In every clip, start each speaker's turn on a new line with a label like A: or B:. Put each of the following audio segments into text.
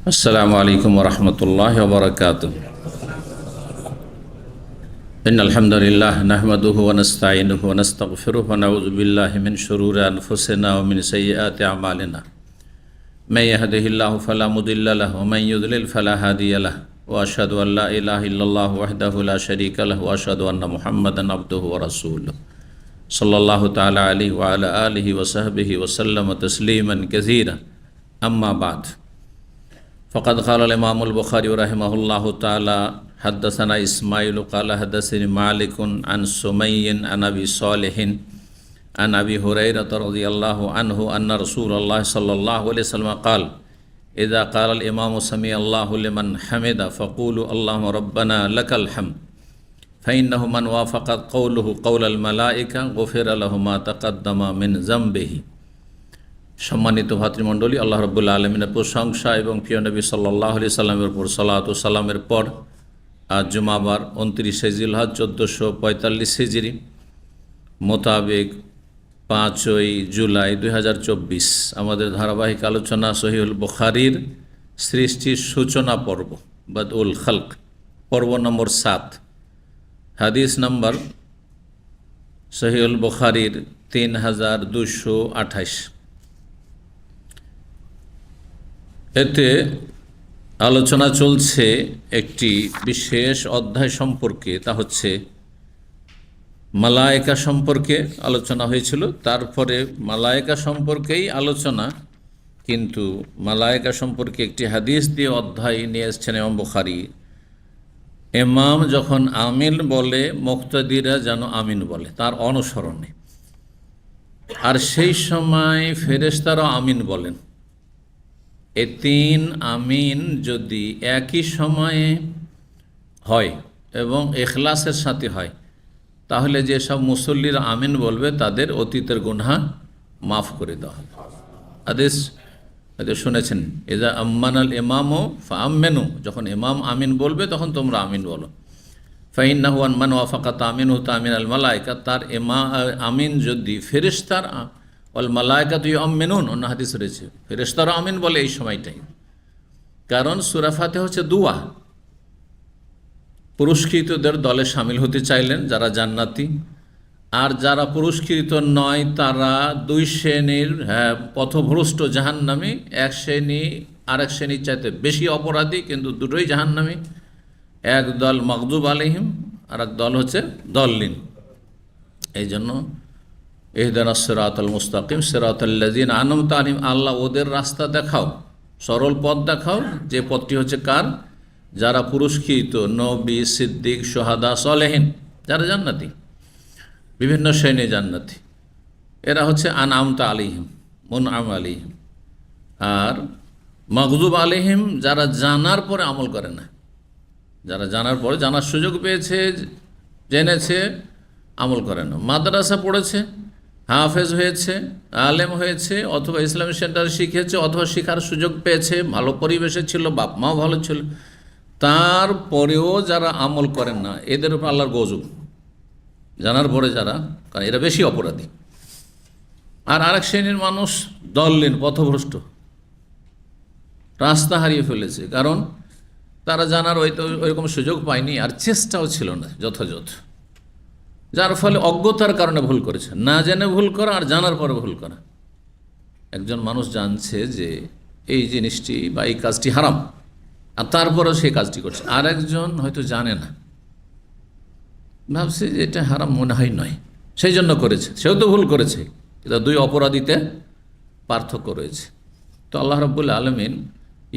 A: अस्सलामु अलैकुम वरहमतुल्लाहि वबरकातुह। इन्नल हम्दुलिल्लाह नहमदुहु व नस्तईनुहु व नस्तगफिरुहु व नऊज़ु बिल्लाहि मिन शुरूरि अनफुसिना व मिन सय्यिआति अमालिना। मैं यहदिहिल्लाहु फला मुदिल्ल लहु व मन युद्लिल फला हादिय लहु व अशहदु अन ला इलाहा इल्लल्लाहु वहदहु ला शरीका लहु व अशहदु अन्ना मुहम्मदन अब्दुहु व रसूलुहु सल्लल्लाहु तआला अलैहि व अला आलिहि व सहबिहि व सल्लम तस्लीमन कसीरा। अम्मा बाद फ़क़द क़ाल इमामुल बुख़ारी रहमहुल्लाहु तआला हद्दसना इस्माइल क़ाल हद्दसनी मालिकुन अन सुमय्यिन अन अबी सालिहिन अन अबी हुरैरह रज़ियल्लाहु अन्हु अन्न रसूलल्लाह सल्लल्लाहु अलैहि वसल्लम क़ाल इज़ा क़ालल इमामु समिअल्लाहु लिमन हमिदा फ़क़ूलू अल्लाहुम्मा रब्बना लकल हम्द फ़इन्नहु मन वाफ़क़त क़ौलुहु क़ौलल मलाइका गुफ़िर लहु मा तक़द्दमा मिन ज़म्बिही। सम्मानित भातृमণ্ডলী, আল্লাহ রাব্বুল আলামিনের প্রশংসা এবং প্রিয় নবী সাল্লাল্লাহু আলাইহি সাল্লামের উপর সালাত ও সালামের পর আজ জুমাবার 29 জিলহজ 1445 হিজরি মোতাবেক 5 জুলাই 2024 আমাদের ধারাবাহিক আলোচনা সহিহুল বুখারীর সৃষ্টির সূচনা পর্ব বাদউল খালক পর্ব নম্বর 7 হাদিস নম্বর সহিহুল বুখারীর 3228। এতে আলোচনা চলছে একটি বিশেষ অধ্যায় সম্পর্কে, তা হচ্ছে মালায়েকা সম্পর্কে আলোচনা হয়েছিল। তারপরে মালায়েকা সম্পর্কেই আলোচনা, কিন্তু মালায়েকা সম্পর্কে একটি হাদিস দিয়ে অধ্যায় নিয়ে এসেছেন ইমাম বুখারী। ইমাম যখন আমিন বলে মুক্তাদিরা যেন আমিন বলে তার অনুসরণে, আর সেই সময় ফেরেশতারাও আমিন বলেন। এই তিন আমিন যদি একই সময়ে হয় এবং ইখলাসের সাথে হয়, তাহলে যেসব মুসল্লিরা আমিন বলবে তাদের অতীতের গুনাহ মাফ করে দেওয়া হবে। হাদিস হয়তো শুনেছেন, এজা আম্মানাল ইমামু ফাআমিনু, যখন ইমাম আমিন বলবে তখন তোমরা আমিন বলো। ফাইন্নাহু মান ওয়াফাকা তামিনহু তামিনাল মালায়েকা, তার আমিন যদি ফেরেশতার ওয়াল মালায়েকাতু ইউমিনুন, অন্য হাদিস রয়েছে ফেরেশতারা আমিন বলে এই সময়টাই। কারণ সূরা ফাতিহা হচ্ছে দোয়া। পুরস্কৃতদের দলে শামিল হতে চাইলেন যারা জান্নাতি, আর যারা পুরস্কৃত নয় তারা দুই শ্রেণীর পথভ্রষ্ট জাহান্নামী। এক শ্রেণী আরেক শ্রেণীর চাইতে বেশি অপরাধী, কিন্তু দুটোই জাহান্নামী। এক দল মাগদুব আলাইহিম, আর এক দল হচ্ছে দল্লিন। এই জন্য ইহদিনাস সিরাতাল মুস্তাকিম সিরাতাল্লাযিনা আনআমতা আলাইহিম, আল্লাহ ওদের রাস্তা দেখাও, সরল পথ দেখাও, যে পথটি হচ্ছে কার? যারা পুরস্কৃত, নবী, সিদ্দিক, শুহাদা, সালেহিন, যারা জান্নাতি, বিভিন্ন শ্রেণী জান্নাতি, এরা হচ্ছে আনআমতা আলাইহিম, মুনআম আলাইহিম। আর মাগদুব আলাইহিম যারা জানার পরে আমল করে না, যারা জানার পরে, জানার সুযোগ পেয়েছে, জেনেছে, আমল করে না। মাদ্রাসা পড়েছে, হাফেজ হয়েছে, আলেম হয়েছে, অথবা ইসলামী সেন্টারে শিখেছে, অথবা শেখার সুযোগ পেয়েছে, ভালো পরিবেশে ছিল, বাপ মাও ভালো ছিল, তারপরেও যারা আমল করেন না, এদের উপর আল্লাহর গজব। জানার পরে যারা, কারণ এরা বেশি অপরাধী। আর আরেক শ্রেণীর মানুষ দল্লিন, পথভ্রষ্ট, রাস্তা হারিয়ে ফেলেছে, কারণ তারা জানার ওইরকম সুযোগ পায়নি, আর চেষ্টাও ছিল না যথাযথ, যার ফলে অজ্ঞতার কারণে ভুল করেছে। না জেনে ভুল করা আর জানার পরে ভুল করা। একজন মানুষ জানছে যে এই জিনিসটি বা এই কাজটি হারাম, আর তারপরেও সেই কাজটি করছে। আর একজন হয়তো জানে না, ভাবছে যে এটা হারাম, মনে হয় নয়, সেই জন্য করেছে, সেও তো ভুল করেছে। এটা দুই অপরাধীতে পার্থক্য রয়েছে। তো আল্লাহ রাব্বুল আলামিন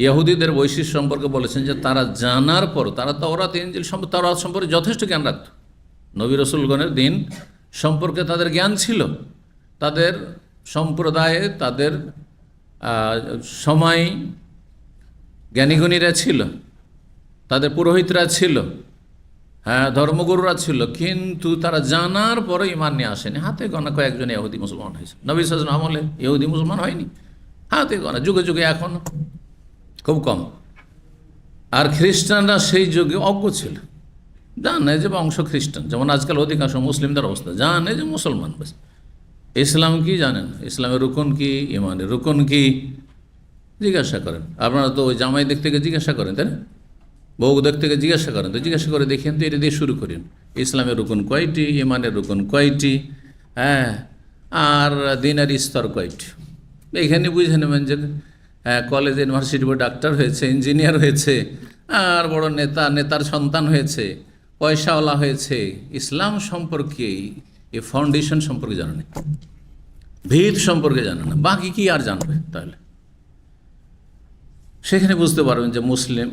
A: ইহুদিদের বৈশিষ্ট্য সম্পর্কে বলেছেন যে তারা জানার পর, তারা তাওরাত ইনজিল তাওরাত সম্পর্কে যথেষ্ট জ্ঞান রাখত, নবী রাসূলগণের দিন সম্পর্কে তাদের জ্ঞান ছিল, তাদের সম্প্রদায়ে, তাদের সময় জ্ঞানীগুণীরা ছিল, তাদের পুরোহিতরা ছিল, ধর্মগুরুরা ছিল, কিন্তু তারা জানার পরে ঈমান নিয়ে আসেনি। হাতে গোনা কয়েকজন ইহুদি মুসলমান হয়েছে। নবী সাল্লাল্লাহু আলাইহি ওয়াসাল্লাম আমলে ইহুদি মুসলমান হয়নি, হাতে গোনা, যুগে যুগে এখন খুব কম। আর খ্রিস্টানরা সেই যুগে অজ্ঞ ছিল, জানে যে বংশ খ্রিস্টান, যেমন আজকাল অধিকাংশ মুসলিমদের অবস্থা, জানে যে মুসলমান, বাস ইসলাম কি জানেন, ইসলামের রুকন কি, ইমানের রুকন কি, জিজ্ঞাসা করেন। আপনারা তো ওই জামাই দেখতে গিয়ে জিজ্ঞাসা করেন, তাই না? বউ দেখতে গিয়ে জিজ্ঞাসা করেন, তো জিজ্ঞাসা করে দেখেন তো এটা দিয়ে শুরু করেন। ইসলামের রুকন কয়টি, ইমানের রুকন কয়টি, হ্যাঁ, আর দিনের স্তর কয়টি। এখানে বুঝে নেবেন যে কলেজ ইউনিভার্সিটি ডাক্তার হয়েছে, ইঞ্জিনিয়ার হয়েছে, আর বড় নেতার সন্তান হয়েছে, পয়সাওয়ালা হয়েছে, ইসলাম সম্পর্কে এই ফাউন্ডেশন সম্পর্কে জানে না, ভিত সম্পর্কে জানে না, বাকি কি আর জানবে? তাহলে সেখানে বুঝতে পারবেন যে মুসলিম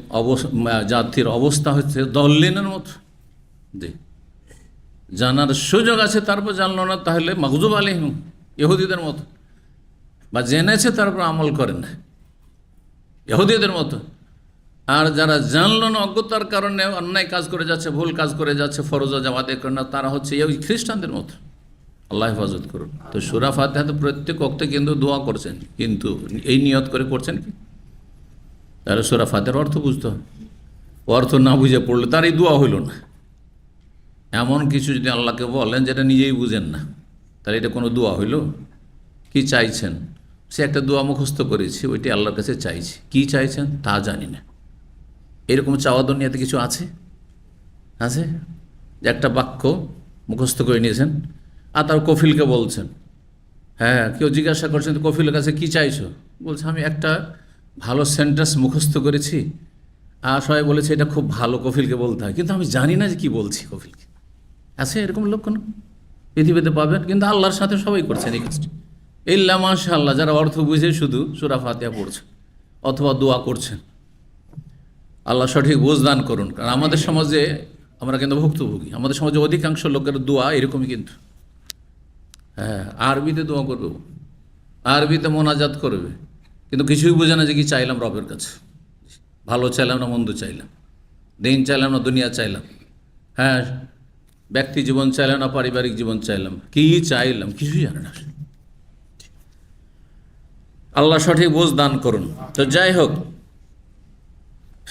A: জাতির অবস্থা হচ্ছে দল্লিনের মতো। জি, জানার সুযোগ আছে তারপর জানলো না, তাহলে মগজুব আলিহিম, ইহুদিদের মতো, বা জেনেছে তারপর আমল করেন না, ইহুদিদের মতো। আর যারা জানলো না, অজ্ঞতার কারণে অন্যায় কাজ করে যাচ্ছে, ভুল কাজ করে যাচ্ছে, ফরজা জামাতে করে না, তারা হচ্ছে এই খ্রিস্টানদের মতো। আল্লাহ হেফাজত করুন। তো সূরা ফাতিহা তো প্রত্যেক ওয়াক্তে কিন্তু দোয়া করছেন, কিন্তু এই নিয়ত করে করছেন কি? তাহলে সূরা ফাতিহার অর্থ বুঝতে হবে। অর্থ না বুঝে পড়লে তার এই দোয়া হইল না। এমন কিছু যদি আল্লাহকে বলেন যেটা নিজেই বুঝেন না, তাহলে এটা কোনো দোয়া হইল? কি চাইছেন? সে একটা দোয়া মুখস্থ করেছি, ওইটি আল্লাহর কাছে চাইছি, কি চাইছেন তা জানি না। এরকম চাওয়া দুনিয়াতে কিছু আছে? আছে যে একটা বাক্য মুখস্থ করে নিয়েছেন আর তার কফিলকে বলছেন, হ্যাঁ, কেউ জিজ্ঞাসা করছেন তো কফিলের কাছে কি চাইছো, বলছে আমি একটা ভালো সেন্টেন্স মুখস্থ করেছি, আর সবাই বলেছে এটা খুব ভালো, কফিলকে বলতে হয়, কিন্তু আমি জানি না যে কী বলছি কফিলকে। আছে এরকম লোক কোনো? পৃথিবীতে পাবেন? কিন্তু আল্লাহর সাথে সবাই করছেন এই কাজটি। ইল্লা মাশাআল্লাহ, যারা অর্থ বুঝে শুধু সূরা ফাতিহা পড়ছেন অথবা দোয়া করছেন। আল্লাহ সঠিক বুঝ দান করুন। কারণ আমাদের সমাজে আমরা কিন্তু ভুক্তভোগী, আমাদের সমাজে অধিকাংশ লোকের দোয়া এরকমই, কিন্তু হ্যাঁ, আরবিতে দোয়া করবে, আরবিতে মোনাজাত করবে, কিন্তু কিছুই বোঝে না যে কি চাইলাম রবের কাছে। ভালো চাইলাম না মন্দ চাইলাম, দিন চাইলাম না দুনিয়া চাইলাম, হ্যাঁ, ব্যক্তি জীবন চাইলাম না পারিবারিক জীবন চাইলাম, কি চাইলাম কিছুই জানে না। আল্লাহ সঠিক বুঝ দান করুন। তো যাই হোক,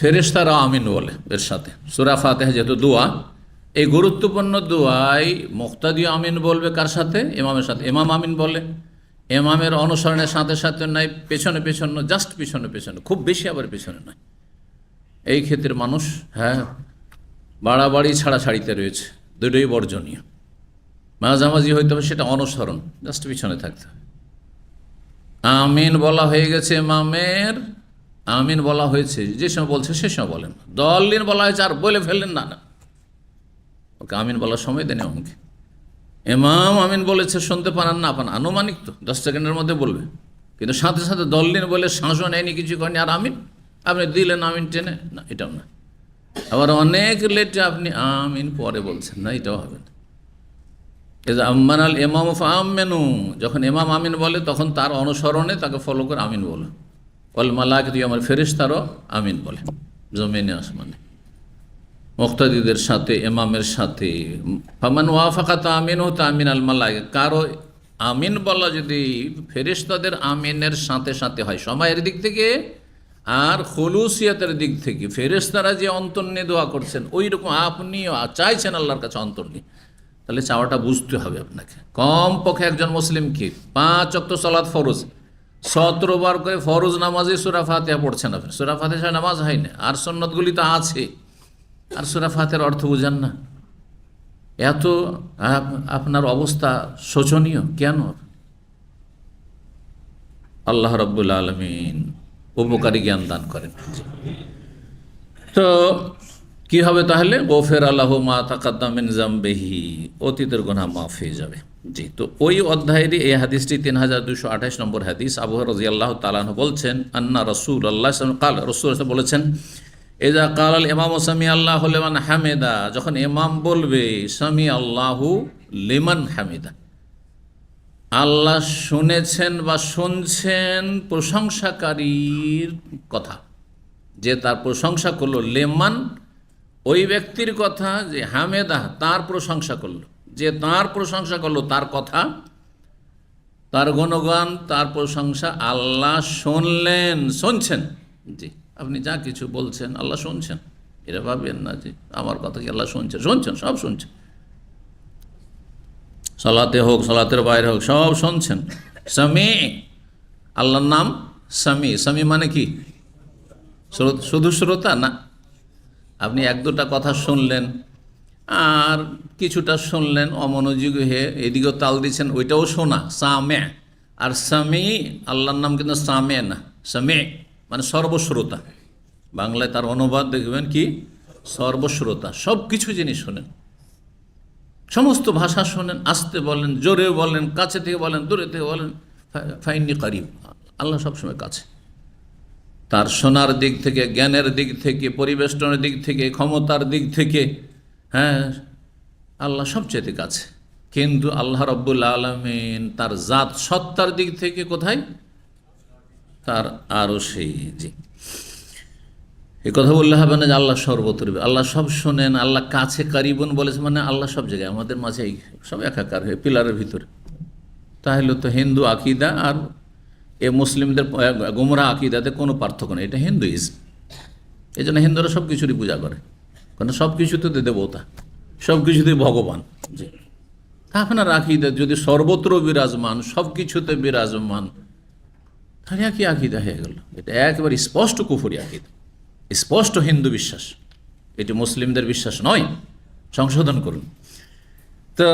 A: ফেরেশতারা আমিন বলে এর সাথে। সূরা ফাতিহা যেহেতু দোয়া, এই গুরুত্বপূর্ণ দোয়ায় মুক্তাদি আমিন বলবে কার সাথে? ইমামের সাথে। ইমাম আমিন বলে, ইমামের অনুসরণের সাথে সাথে নয়, পেছনে পেছনে, জাস্ট পেছনে পেছনে, খুব বেশি আবার পেছনে নয়। এই ক্ষেত্রে মানুষ, হ্যাঁ, বাড়াবাড়ি ছাড়াছাড়িতে রয়েছে, দুটোই বর্জনীয়। মাঝামাঝি হইতে হবে, সেটা অনুসরণ, জাস্ট পিছনে থাকতে হবে। আমিন বলা হয়ে গেছে ইমামের, আমিন বলা হয়েছে, যে সময় বলছে সে সময় বলেন। দলিন বলা হয়েছে আর বলে ফেললেন না, না, ওকে আমিন বলার সময় দেন আমাকে। ইমাম আমিন বলেছে, শুনতে পারেন না পান, আনুমানিক তো 10 সেকেন্ডের মধ্যে বলবে, কিন্তু সাথে সাথে দলিন বলে শ্বাসও নেয়নি, কিছু করেনি, আর আমিন আপনি দিলেন আমিন টেনে, না, এটাও না। আবার অনেক লেটে আপনি আমিন পরে বলছেন, না, এটাও হবে না। আম্মান আল ইমাম ফাআমিনু, যখন ইমাম আমিন বলে তখন তার অনুসরণে তাকে ফলো করে আমিন বলে। ওয়াল মালাইকাতু, আমার ফেরেশতারাও আমিন বলে জমিনে আসমানে, মুক্তাদিদের সাথে, ইমামের সাথে। ফামান ওয়াফাকা তামিনহু তামিন আল মালাইকা, কারো আমিন বলা যদি ফেরেশতাদের আমিনের সাথে সাথে হয় সময়ের দিক থেকে আর খুলুসিয়াতের দিক থেকে, ফেরেশতারা যে অন্তর নিয়ে দোয়া করছেন ওই রকম আপনিও চাইছেন আল্লাহর কাছে অন্তর নিয়ে, তাহলে চাওয়াটা বুঝতে হবে আপনাকে। কমপক্ষে একজন মুসলিমকে 5 ওয়াক্ত সালাত ফরজ, 17 বার করে ফরজ নামাজে সূরা ফাতিহা পড়ছেন আপনি, সূরা ফাতিহা নামাজ হয় না, আর সুন্নতগুলি তো আছে, আর সূরা ফাতিহার অর্থ বুঝেন না, এত আপনার অবস্থা শোচনীয় কেন? আল্লাহ রাব্বুল আলামিন উপকারী জ্ঞান দান করেন। তো কি হবে তাহলে? গফিরা লাহু মা তাকাদ্দামা মিন যামবিহি, অতীতের গুনাহ মাফ হয়ে যাবে। জি, তো ওই অধ্যায়েরই এই হাদিসটি 3228 নম্বর হাদিস। আবু হুরায়রা রাদিয়াল্লাহু তাআলা আনহু বলছেন, আন্না রাসূলুল্লাহ সাল্লাল্লাহু আলাইহি ওয়াসাল্লাম ক্বাল, রাসূল বলেছেন, ইযা ক্বালাল ইমামু সামি আল্লাহু লিমান হামিদা, যখন ইমাম বলবে সামি আল্লাহু লিমান হামিদা, আল্লাহ শুনেছেন বা শুনছেন প্রশংসাকারীর কথা, যে তার প্রশংসা করলো, লেমান ওই ব্যক্তির কথা, যে হামেদা তার প্রশংসা করলো, যে তার প্রশংসা করলো, তার কথা, তার গুণগান, তার প্রশংসা আল্লাহ শুনলেন, শুনছেন। জি, আপনি যা কিছু বলছেন আল্লাহ শুনছেন, এরা ভাবেন না যে আমার কথা কি আল্লাহ শুনছেন, শুনছেন, সব শুনছেন, সালাতে হোক সালাতের বাইরে হোক সব শুনছেন। সামি, আল্লাহর নাম সামি। সামি মানে কি? শুধু শ্রোতা না, আপনি এক দুটা কথা শুনলেন আর কিছুটা শুনলেন, অমনোযোগী হয়ে এদিকেও তাল দিচ্ছেন, ওইটাও শোনা, সামে। আর সামি, আল্লাহর নাম কিন্তু সামে না, সামে মানে সর্বশ্রোতা। বাংলায় তার অনুবাদ দেখবেন কি, সর্বশ্রোতা। সব কিছু জিনিস শোনেন, সমস্ত ভাষা শোনেন, আসতে বলেন, জোরে বলেন, কাছে থেকে বলেন, দূরে থেকে বলেন, ফাইনি কারিব। আল্লাহ সবসময় কাছে। তার শোনার দিক থেকে, জ্ঞানের দিক থেকে, পরিবেষ্টনের দিক থেকে, ক্ষমতার দিক থেকে, হ্যাঁ, আল্লাহ সবচেয়ে কাছে। কিন্তু আল্লাহ রব্বুল আলামিন তার জাত সত্তার দিক থেকে কোথায়? তার আরো সেই, জি, এ কথা বললে হবে না যে আল্লাহ সর্বত্র, আল্লাহ সব শোনেন, আল্লাহ কাছে কারিবন বলেছে, মানে আল্লাহ সব জায়গায় আমাদের মাঝে সব একাকার হয়ে পিলারের ভিতরে। তাহলে তো হিন্দু আকিদা আর এ মুসলিমদের গুমরা আকিদাতে কোনো পার্থক্য নেই, এটা হিন্দুইজম। এই জন্য হিন্দুরা সব কিছুরই পূজা করে, কারণ সব কিছুতে দেবতা, সব কিছুতে ভগবান। জি, আপনার আকিদা যদি সর্বত্র বিরাজমান, সব কিছুতে বিরাজমান, তাহলে কি আকিদা হয়ে গেল? এটা একেবারে স্পষ্ট কুফরি আকিদা, স্পষ্ট হিন্দু বিশ্বাস, এটি মুসলিমদের বিশ্বাস নয়। সংশোধন করুন। তো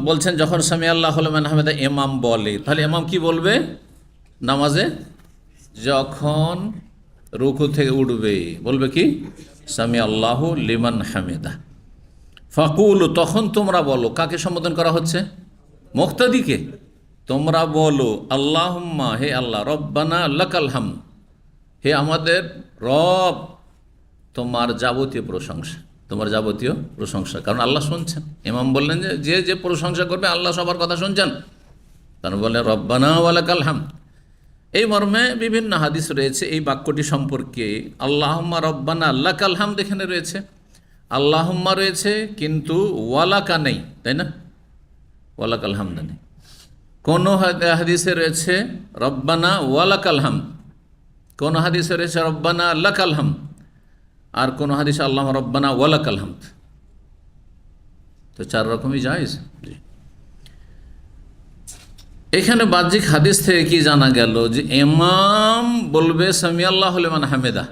A: বলছেন যখন সামি আল্লাহু লিমান হামিদা ইমাম বলে, তাহলে ইমাম কি বলবে নামাজে? যখন রুকু থেকে উঠবে বলবে কি? সামি আল্লাহু লিমান হামিদা। ফাকুলু, তখন তোমরা বলো। কাকে সম্বোধন করা হচ্ছে? মুক্তাদিকে। তোমরা বলো আল্লাহুম্মা, হে আল্লাহ, রব্বানা লাকাল হামদ, হে আমাদের রব, তোমার যাবতীয় প্রশংসা, তোমার যাবতীয় প্রশংসা। কারণ আল্লাহ শুনছেন। ইমাম বললেন যে যে প্রশংসা করবে আল্লাহ সবার কথা শুনছেন, কারণ বললেন রব্বানা ওয়ালাকাল হামদ। এই মর্মে বিভিন্ন হাদিস রয়েছে এই বাক্যটি সম্পর্কে। আল্লাহুম্মা রব্বানা লাকাল হামদ এখানে রয়েছে, আল্লাহুম্মা রয়েছে, কিন্তু ওয়ালাকা নেই, তাই না? ওয়ালাকাল হামদ নেই। কোন হাদিসে রয়েছে রব্বানা ওয়ালাকাল হামদ, কোন হাদিসে রয়েছে রব্বানা লাকাল হামদ, আর কোন হাদিসে আল্লাহ রব্বানা ওয়ালাকাল হামদ। তো চার রকমই জায়েজ। এখানে বাহ্যিক হাদিস থেকে কি জানা গেল? যে ইমাম বলবে সামি আল্লাহু লিমান হামিদা,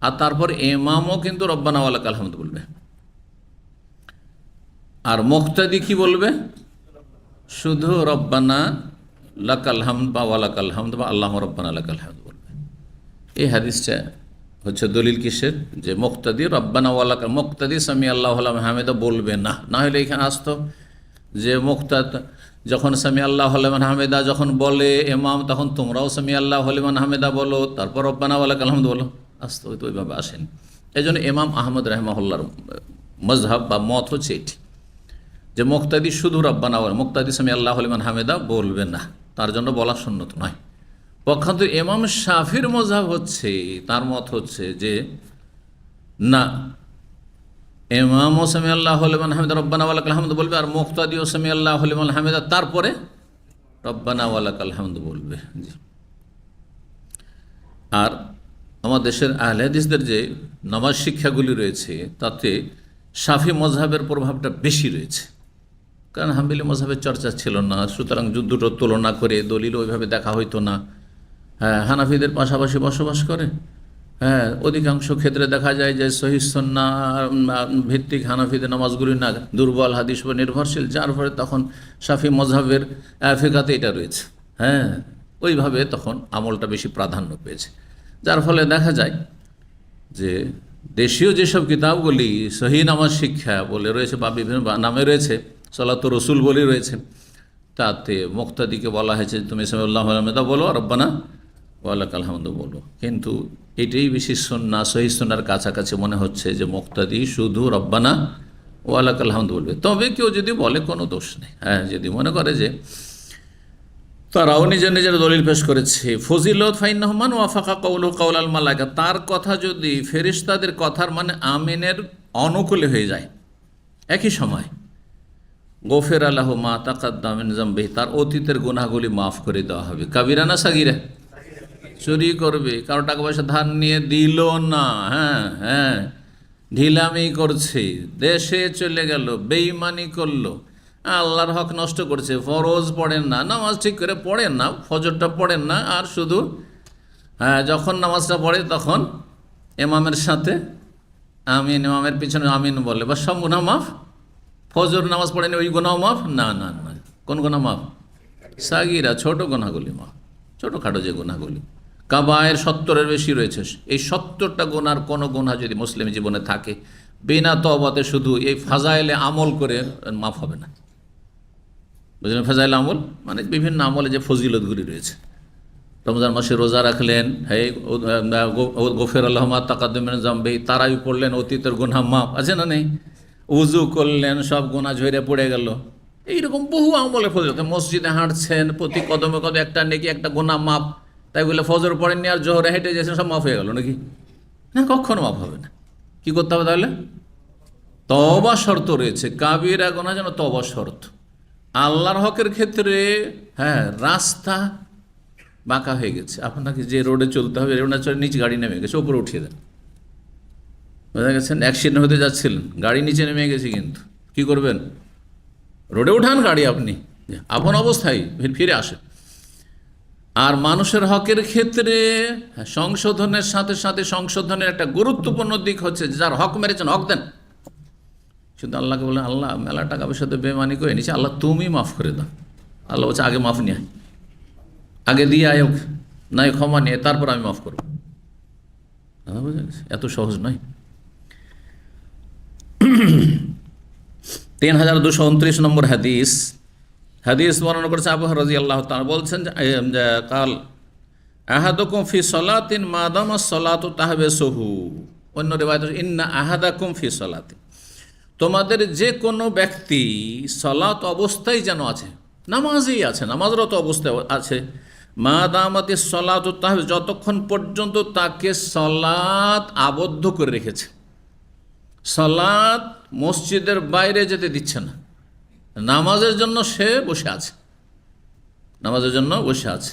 A: আর তারপর ইমামও কিন্তু রব্বানা ওয়ালাকাল হামদ বলবে। আর মুক্তাদি কি বলবে? শুধু রব্বানা লাকাল হামদ বা ওয়ালাকাল হামদ বা আল্লাহ রব্বানা লাকাল হামদ বলবে। এই হাদিসটা হচ্ছে দলিল কিসের? যে মুক্তাদি রব্বানা ওয়ালাকাল, মুক্তাদি সামি আল্লাহু লিমান হামিদা বলবে না। না হলে এখানে আসতো যে মুক্তাদ যখন সামি আল্লাহু লিমান হামিদা যখন বলে ইমাম, তখন তোমরাও সামি আল্লাহু লিমান হামিদা বলো, তারপর রব্বানা ওয়ালাকাল হামদ বলো। আসতো, তো ওইভাবে আসেনি। এই জন্য ইমাম আহমদ রাহিমাহুল্লাহর মজহাব বা মত হচ্ছে এটি, যে মুক্তাদি শুধু রব্বানা ওয়ালা, মুক্তাদি সামি আল্লাহু লিমান হামিদা বলবে না, তার জন্য বলা সুন্নত নয়। পক্ষান্তর ইমাম শাফির মজহাব হচ্ছে, তার মত হচ্ছে যে না, ইমাম ও সামি আল্লাহু লিমান হামিদা রব্বানা ওয়ালাকাল হামদ বলবে, আর মুক্তাদি ও সামি আল্লাহু লিমান হামিদা তারপরে রব্বানা ওয়ালাকাল হামদ বলবে। জি। আর আমাদের দেশের আহলে হাদিসদের যে নামাজ শিক্ষাগুলি রয়েছে, তাতে শাফি মজহাবের প্রভাবটা বেশি রয়েছে, কারণ হাম্বলি মজহাবের চর্চা ছিল না, সুতরাং দুটো তুলনা করে দলিল ওইভাবে দেখা হইতো না। হ্যাঁ, হানাফিদের পাশাপাশি বসবাস করে। হ্যাঁ, অধিকাংশ ক্ষেত্রে দেখা যায় যে সহিহ সুন্নাহ ভিত্তিক হানাফিদের নামাজগুলি না, দুর্বল হাদিস উপর নির্ভরশীল, যার ফলে তখন শাফি মজহাবের ফিকাতে এটা রয়েছে। হ্যাঁ, ওইভাবে তখন আমলটা বেশি প্রাধান্য পেয়েছে, যার ফলে দেখা যায় যে দেশীয় যেসব কিতাবগুলি সহি নামাজ শিক্ষা বলে রয়েছে বা বিভিন্ন নামে রয়েছে, সালাত রসুল বলে রয়েছে, তাতে মুক্তাদিকে বলা হয়েছে তুমি সামি আল্লাহু লিমান হামিদা বলো, রব্বানা ওয়ালাকাল হামদ বলো। কিন্তু এটাই বেশি সুন্নাহ, সহি সুন্নাহর কাছাকাছি মনে হচ্ছে যে মুক্তাদি শুধু রব্বানা ওয়ালাকাল হামদ বলবে। তবে কেউ যদি বলে কোনো দোষ নেই। হ্যাঁ, যদি মনে করে যে তারাও নিজের নিজের দলিল পেশ করেছে, ফজিলত ফাইন্নাহু মান ওয়াফাকা কাউলুহু কাউলাল মালায়েকা, তার কথা যদি ফেরেশতাদের কথার মানে আমিনের অনুকূলে হয়ে যায়, একই সময় গফিরা লাহু মা তাকাদ্দামা মিন যামবিহি, তার অতীতের গুনাহগুলি মাফ করে দেওয়া হবে। কাবিরা না সাগিরা? চুরি করবে, কারো টাকা পয়সা ধার নিয়ে দিল না, হ্যাঁ, ঢিলামি করছে, দেশে চলে গেল, বেঈমানি করলো, আল্লাহর হক নষ্ট করছে, ফরজ পড়েন না, নামাজ ঠিক করে পড়েন না, ফজরটা পড়েন না, আর শুধু যখন নামাজটা পড়ে তখন ইমামের সাথে আমিন, ইমামের পিছনে আমিন বলে, বা সব গুনাহ মাফ। ফজর নামাজ পড়েনি, ওই গুনাহ মাফ না। না না, কোন গুনাহ মাফ? সাগিরা, ছোট গুনাহগুলি মাফ, ছোটোখাটো যে গুনাহগুলি। কাবায়ের 70-এর বেশি রয়েছে, এই 70টা গুনার কোনো গুনাহ যদি মুসলিম জীবনে থাকে, বিনা তওবাতে শুধু এই ফাজাইলে আমল করে মাফ হবে না। বুঝলেন? ফাজাইল আমল মানে বিভিন্ন আমলে যে ফজিলতগুলি রয়েছে। রমজান মাসে রোজা রাখলেন, হে গফির আল্লাহু মা তাকাদ্দাম মিন যামবি, তারাই পড়লেন, অতীতের গুনাহ মাফ, আছে না নেই? উজু করলেন, সব গুনাহ ঝরে পড়ে গেল। এইরকম বহু আমলে ফজিলত। মসজিদে হাঁটছেন, প্রতি কদমে কদমে একটা নেকি, একটা গুনাহ মাফ। তাই বলে ফজর পড়েননি আর জোহরে হেঁটে গেছেন, সব মাফ হয়ে গেল নাকি? না, কখনো মাফ হবে না। কি করতে হবে তাহলে? তওবা শর্ত রয়েছে, কাবিরা গুনাহ যেন তওবা শর্ত। আল্লাহর হকের ক্ষেত্রে রাস্তা বাঁকা হয়ে গেছে, আপনাকে যে রোডে চলতে হবে, রোডে চলে নিচে গাড়ি নেমে গেছে, উপরে উঠিয়ে দেন। বুঝা গেছেন? অ্যাক্সিডেন্ট হতে যাচ্ছিলেন, গাড়ি নিচে নেমে গেছে, কিন্তু কি করবেন? রোডে উঠান গাড়ি, আপনি আপন অবস্থায় ফিরে আসেন। আর মানুষের হকের ক্ষেত্রে সংশোধনের সাথে সাথে সংশোধনের একটা গুরুত্বপূর্ণ দিক হচ্ছে, যার হক মেরেছেন হক দেন। শুধু আল্লাহকে বলেন, আল্লাহ মেলা টাকা পয়সা তো বেমানি করে নিচ্ছে, আল্লাহ তুমি মাফ করে দাও। আল্লাহ বলছে আগে মাফ নিয়ে আয়, আগে দিয়ে আয়, নাই ক্ষমা নিয়ে তারপর আমি মাফ করবো। বুঝা গেছে? এত সহজ নয়। 3229 নম্বর হাদিস বর্ণনা করেছে আবু হুরায়রা রাদিয়াল্লাহু তাআলা, বলছেন যে কাল আহাদুকুম ফি সলাতিন মা দামা সলাতু তাহবিসুহু। অন্য রিওয়ায়াত ইন্না আহাদাকুম ফি সলাতিন, তোমাদের যে কোনো ব্যক্তি সলাত অবস্থায় যেন আছে, নামাজেই আছে, নামাজরত অবস্থায় আছে, মা দামাতি সলাতু তাহবিস, যতক্ষণ পর্যন্ত তাকে সলাত আবদ্ধ করে রেখেছে, সলাত মসজিদের বাইরে যেতে দিচ্ছে না, নামাজের জন্য সে বসে আছে, নামাজের জন্য বসে আছে।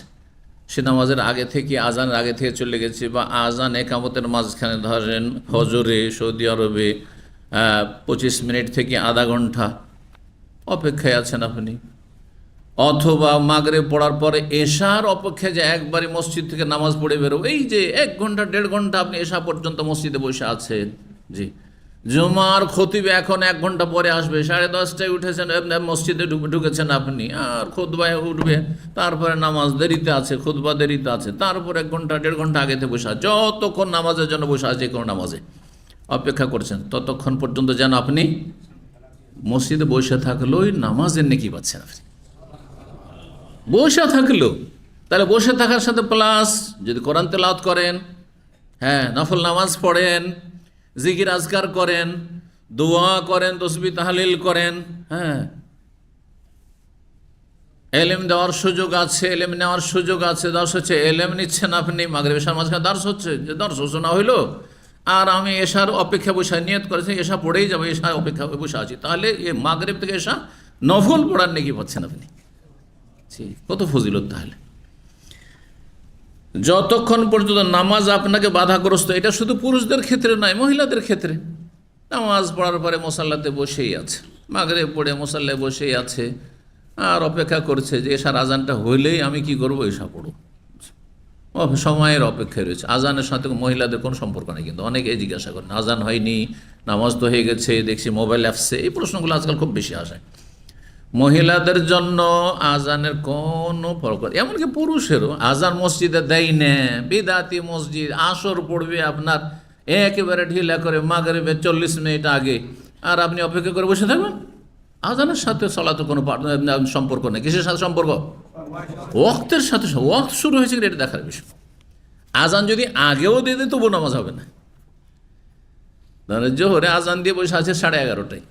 A: সে নামাজের আগে থেকে, আজানের আগে থেকে চলে গেছে, বা আজান একামতের মাঝখানে, ধরেন ফজরে সৌদি আরবে 25 মিনিট থেকে আধা ঘন্টা অপেক্ষায় আছেন আপনি, অথবা মাগরিব পড়ার পরে এশার অপেক্ষায় যে একবারে মসজিদ থেকে নামাজ পড়ে বেরোবো, এই যে 1 ঘন্টা 1.5 ঘন্টা আপনি এশা পর্যন্ত মসজিদে বসে আছেন। জি, জুমার খতিবে এখন 1 ঘন্টা পরে আসবে, 10:30টায় উঠেছেন, মসজিদে ঢুকেছেন আপনি, আর খুতবায় উঠবে, তারপরে নামাজ দেরিতে আছে, খুতবা দেরিতে আছে, তারপর 1 ঘন্টা 1.5 ঘন্টা আগে থেকে বসে আছে, যতক্ষণ নামাজের জন্য বসে আছে, যে কোনো নামাজে অপেক্ষা করছেন, ততক্ষণ পর্যন্ত যেন আপনি মসজিদে বসে থাকলেও নামাজের নেকি পাচ্ছেন। আপনি বসে থাকলেও, তাহলে বসে থাকার সাথে প্লাস যদি কোরআন তেলাওয়াত করেন, নফল নামাজ পড়েন, জিকির আজকার করেন, দোয়া করেন, তাসবিহ তাহলিল করেন, এলেম দেওয়ার সুযোগ আছে, এলেম নেওয়ার সুযোগ আছে। দর্শ হচ্ছে এলেম নিচ্ছেন আপনি, মাগরিব এশার মাঝখানে দার্স হচ্ছে, যে দার্স না হইলো, আর আমি এশার অপেক্ষা বসে নিয়ত করেছি এশা পড়েই যাবো, এশার অপেক্ষা বসে আছি, তাহলে এই মাগরিব থেকে এশা নফল পড়ার নেকি পাচ্ছেন আপনি। কত ফজিলত! তাহলে যতক্ষণ পর্যন্ত নামাজ আপনাকে বাধাগ্রস্ত, এটা শুধু পুরুষদের ক্ষেত্রে নয়, মহিলাদের ক্ষেত্রে, নামাজ পড়ার পরে মুসাল্লাতে বসেই আছে, মাগরিব পড়ে মুসাল্লায় বসেই আছে, আর অপেক্ষা করছে যে এশার আজানটা হইলেই আমি কি করবো, এশা পড়ব, সময়ের অপেক্ষায় রয়েছে। আজানের সাথে মহিলাদের কোনো সম্পর্ক নেই, কিন্তু অনেকে জিজ্ঞাসা করেন আজান হয়নি, নামাজ তো হয়ে গেছে, দেখছি মোবাইল অ্যাপসে, এই প্রশ্নগুলো আজকাল খুব বেশি আসে। মহিলাদের জন্য আজানের কোনো ফরক, এমনকি পুরুষেরও আজান মসজিদে দেয় না, বিদাতি মসজিদ, আসর পড়বে আপনার একেবারে ঢিলা করে মাগরিবের 40 মিনিট আগে, আর আপনি অপেক্ষা করে বসে থাকবেন। আজানের সাথে সলাতে কোনো সম্পর্ক নেই। কিসের সাথে সম্পর্ক? ওয়াক্তের সাথে। ওয়াক্ত শুরু হয়েছে এটা দেখার বিষয়। আজান যদি আগেও দিয়ে দেয় তবু নামাজ হবে না। ধরেন জোহরে আজান দিয়ে বসে আছে 11:30টায়,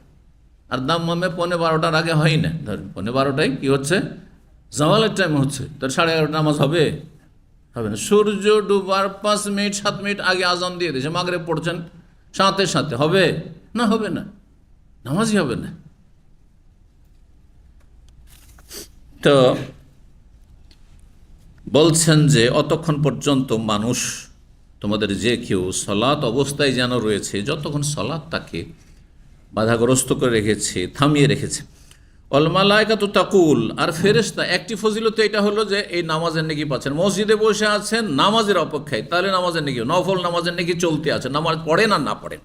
A: আর দাম্মামে 11:15টার আগে হয় না, ধরেন 11:15টায় কি হচ্ছে, জাওয়ালের টাইম হচ্ছে, তার 11:30 নামাজ হবে? হবে না। সূর্য ডুবার 5 মিনিট 7 মিনিট আগে আজান দিয়ে দিয়েছে, মাগরিব পড়ছেন সাথে সাথে, হবে না? হবে না, নামাজই হবে না। তো বলছেন যে অতক্ষণ পর্যন্ত মানুষ, তোমাদের যে কেউ সলাত অবস্থায় যেন রয়েছে, যতক্ষণ সলাত তাকে বাধাগ্রস্ত করে রেখেছে, থামিয়ে রেখেছে, অল মালাইকাতু তাকুল, আর ফেরেশতা একটি ফজিলত এটা হলো যে এই নামাজের নেকি পাচ্ছেন, মসজিদে বসে আছেন নামাজের অপেক্ষায়, তাহলে নামাজের নেকি, নফল নামাজের নেকি চলতে আছে, নামাজ পড়েন আর না পড়েন,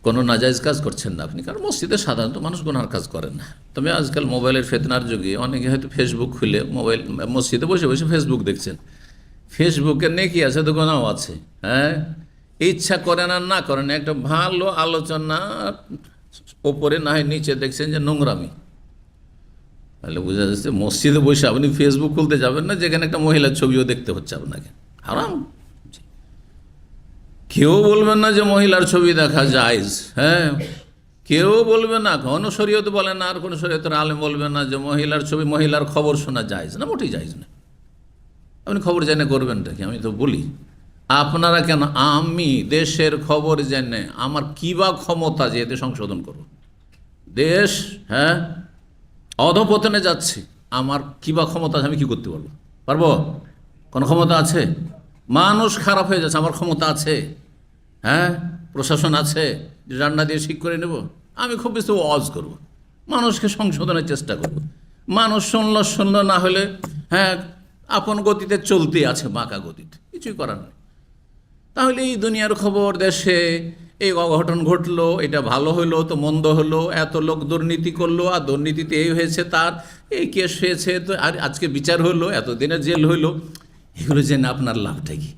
A: কোনো নাজাইজ কাজ করছেন না আপনি, কারণ মসজিদে সাধারণত মানুষ গুনার কাজ করেন না। তবে আজকাল মোবাইলের ফেতনার যুগে অনেকে হয়তো ফেসবুক খুলে মোবাইল মসজিদে বসে বসে ফেসবুক দেখছেন, ফেসবুকে নেকি আছে তো গুনাও আছে। হ্যাঁ, ইচ্ছা করেন আর না করেন, একটা ভালো আলোচনা ওপরে না হয় নিচে দেখছেন যে নোংরামি, তাহলে বোঝা যাচ্ছে মসজিদে বসে আপনি ফেসবুক খুলতে যাবেন না যেখানে একটা মহিলার ছবিও দেখতে হচ্ছে আপনাকে, হারাম। কেউ বলবেন না যে মহিলার ছবি দেখা জায়েজ, হ্যাঁ, কেউ বলবে না, কোনো শরীয়ত বলে না, আর কোনো শরীয়তের আলেম বলবে না যে মহিলার ছবি, মহিলার খবর শোনা জায়েজ না, মোটেই জায়েজ না। আপনি খবর জেনে করবেনটা কি? আমি তো বলি আপনারা কেন, আমি দেশের খবর জেনে আমার কী বা ক্ষমতা যে এতে সংশোধন করব? দেশ, হ্যাঁ, অধপতনে যাচ্ছে, আমার কী বা ক্ষমতা আছে? আমি কী করতে পারবো? পারবো? কোনো ক্ষমতা আছে? মানুষ খারাপ হয়ে যাচ্ছে, আমার ক্ষমতা আছে? হ্যাঁ, প্রশাসন আছে যে রান্না দিয়ে ঠিক করে নেব? আমি খুব বেশি ওয়াজ করব, মানুষকে সংশোধনের চেষ্টা করব। মানুষ শুনল না হলে, হ্যাঁ, আপন গতিতে চলতে আছে, বাঁকা গতিতে, কিছুই করার নেই। তাহলে এই দুনিয়ার খবর, দেশে এই অঘটন ঘটলো, এটা ভালো হলো তো মন্দ হলো, এত লোক দুর্নীতি করলো আর দুর্নীতিতে এই হয়েছে, তার এই কেস হয়েছে, তো আর আজকে বিচার হলো, এতদিনের জেল হইলো, এগুলো জেনে আপনার লাভটা কি?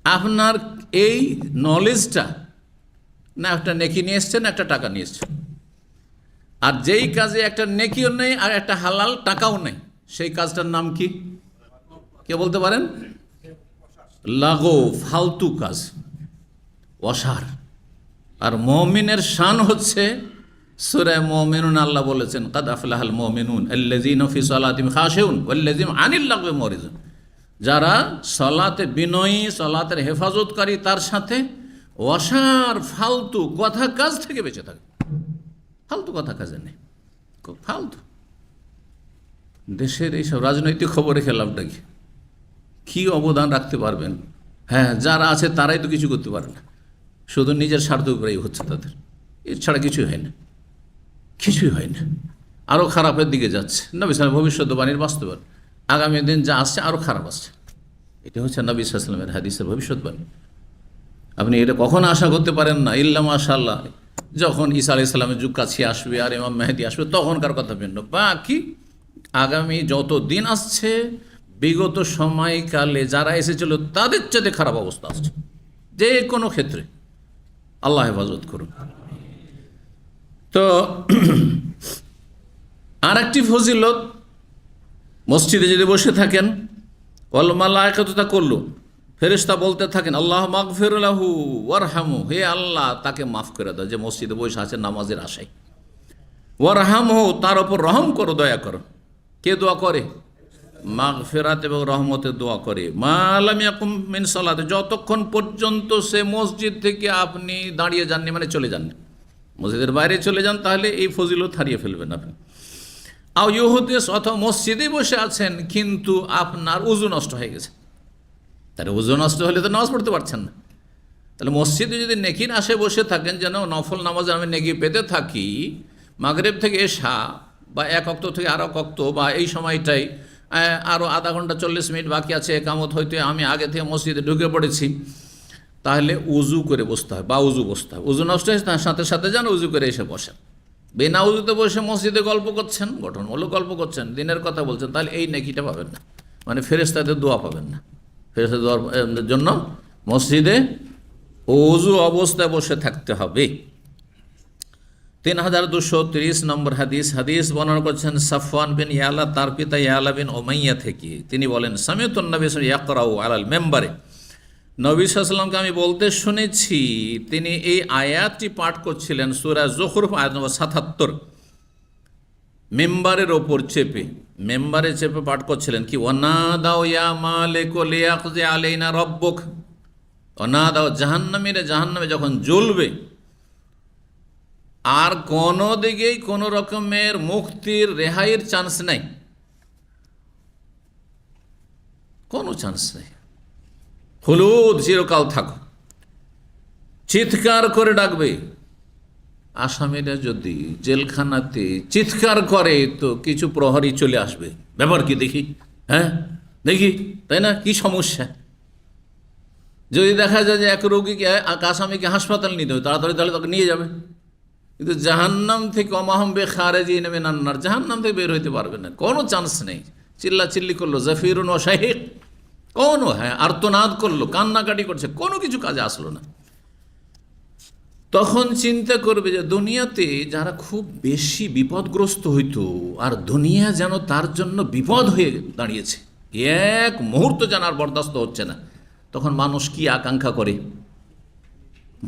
A: আপনার এই নলেজটা, না একটা নেকি নিয়ে এসছেন, একটা টাকা নিয়ে এসছেন, আর যেই কাজে একটা নেকিও নেই আর একটা হালাল টাকাও নেই, সেই কাজটার নাম কি? কে বলতে পারেন? লাগো, ফালতু কাজ, অসার। আর মুমিনের শান হচ্ছে, সূরা মুমিনুন আল্লাহ বলেছেন, কাদ আফলাহাল মুমিনুন আল্লাযীনা ফি সালাতিহিম খাশিউন ওয়াল্লাযীনা আনিল লাগwi মুরিজুন, যারা সালাতে বিনয়ী, সালাতের হেফাজতকারী, তার সাথে অসার ফালতু কথা কাজ থেকে বেঁচে থাকে। ফালতু কথা কাজে নেই, খুব ফালতু। দেশের এইসব রাজনৈতিক খবরে খেলামটা কি? কী অবদান রাখতে পারবেন? হ্যাঁ, যারা আছে তারাই তো কিছু করতে পারে না, শুধু নিজের স্বার্থ উপরেই হচ্ছে তাদের, এছাড়া কিছুই হয় না, কিছুই হয় না। আরও খারাপের দিকে যাচ্ছে। নবী সাল্লাল্লাহু আলাইহি ভবিষ্যদ্বাণীর বাস্তবায়ন, আগামী দিন যা আসছে আরও খারাপ আসছে, এটা হচ্ছে নবী সাল্লাল্লাহু আলাইহি ওয়াসাল্লামের হাদিসের ভবিষ্যদ্বাণী। আপনি এটা কখনো আশা করতে পারেন না, ইল্লা মাশাআল্লাহ, যখন ঈসা আলাইহিস সালামের যুগ কাছে আসবে আর ইমাম মেহেদী আসবে তখনকার কথা ভিন্ন। বাকি আগামী যত দিন আসছে, বিগত সময়কালে যারা এসেছিল তাদের চেয়ে খারাপ অবস্থা আসছে যে কোনো ক্ষেত্রে। আল্লাহ হেফাজত করুন। তো আর একটি ফজিলত, মসজিদে যদি বসে থাকেন, ওয়াল মালাইকাতু তাকুল্লু, ফেরেশতা বলতে থাকেন, আল্লাহ মাগফির লাহু ওয়ারহামু, হে আল্লাহ তাকে মাফ করে দাও, যে মসজিদে বসে আছে নামাজের আশায়, ওয়ারহামহু, তার ওপর রহম করো, দয়া করো। কে দোয়া করে? মাগফিরাত এবং রহমতের দোয়া করে। মা লাম ইয়াকুম মিন সালাতে, যতক্ষণ পর্যন্ত সে মসজিদ থেকে আপনি দাঁড়িয়ে যাননি, মানে চলে যাননি, মসজিদের বাইরে চলে যান, তাহলে এই ফজিলত হারিয়ে ফেলবেন আপনি। আও ইউহুদিস, অথবা মসজিদে বসে আছেন কিন্তু আপনার উযু নষ্ট হয়ে গেছে, তাহলে উযু নষ্ট হলে তো নামাজ পড়তে পারছেন না। তাহলে মসজিদে যদি নেকির আশে বসে থাকেন, যেন নফল নামাজে আমি নেকি পেতে থাকি, মাগরিব থেকে এশা বা এক ওয়াক্ত থেকে আর এক ওয়াক্ত, বা এই সময়টাই আরও আধা ঘন্টা 40 মিনিট বাকি আছে একামত, হয়তো আমি আগে থেকে মসজিদে ঢুকে পড়েছি, তাহলে উজু করে বসতে হয়, বা উজু বসতে হয়। উজু নষ্ট হয়েছে, তার সাথে সাথে যান উজু করে এসে বসেন। বিনা উজুতে বসে মসজিদে গল্প করছেন, গঠনমূলক গল্প করছেন, দিনের কথা বলছেন, তাহলে এই নেকিটা পাবেন না, মানে ফেরেশতাদের দোয়া পাবেন না। ফেরেশতাদের দোয়ার জন্য মসজিদে উজু অবস্থায় বসে থাকতে হবে। 3230 নম্বর হাদিস। হাদিস বর্ণনা করছেন সাফওয়ান বিন ইয়ালা, তার পিতা ইয়ালা বিন উমাইয়া থেকে। তিনি বলেন, সামিতুন নবী সাল্লাল্লাহু আলাইহি ওয়াসাল্লাম ইয়াকরাউ আলাল মিম্বারে, নবী সাল্লাল্লাহু আলাইহি ওয়াসাল্লামকে আমি বলতে শুনেছি, তিনি এই আয়াতটি পাঠ করছিলেন, সূরা যুখরুফ আয়াত নম্বর 77, মেম্বারের ওপর চেপে, মেম্বারে চেপে পাঠ করছিলেন। কি? ওয়ানাদাউ ইয়া মালিকু লিয়াকজি আলাইনা রাব্বুক, ওয়ানাদাউ, জাহান্নামীরা জাহান্নামে যখন জ্বলবে, আর কোনো দিকেই কোনো রকমের মুক্তির রেহাইয়ের চান্স নাই, কোনো চান্স নেই, হলুদ চিরকাল থাকো, চিৎকার করে ডাকবে, আসামিরা যদি জেলখানাতে চিৎকার করে তো কিছু প্রহরী চলে আসবে, ব্যাপার কি দেখি, হ্যাঁ দেখি, তাই না? কি সমস্যা? যদি দেখা যায় যে এক রোগীকে, এক আসামিকে হাসপাতাল নিতে হবে তাড়াতাড়ি, তাহলে তাকে নিয়ে যাবে। কিন্তু জাহান্নাম থেকে অমাহম্বে খারেজি নেমে নান্নার, জাহান্নাম থেকে বের হইতে পারবে না, কোনো চান্স নেই। চিল্লা চিল্লি করলো, জাফিরুন ও শাহিক, কোনো, হ্যাঁ আর্তনাদ করলো, কান্নাকাটি করছে, কোনো কিছু কাজে আসলো না। তখন চিন্তা করবে যে দুনিয়াতে যারা খুব বেশি বিপদগ্রস্ত হইতো, আর দুনিয়া যেন তার জন্য বিপদ হয়ে দাঁড়িয়েছে, এক মুহূর্ত যেন আর বরদাস্ত হচ্ছে না। তখন মানুষ কি আকাঙ্ক্ষা করে?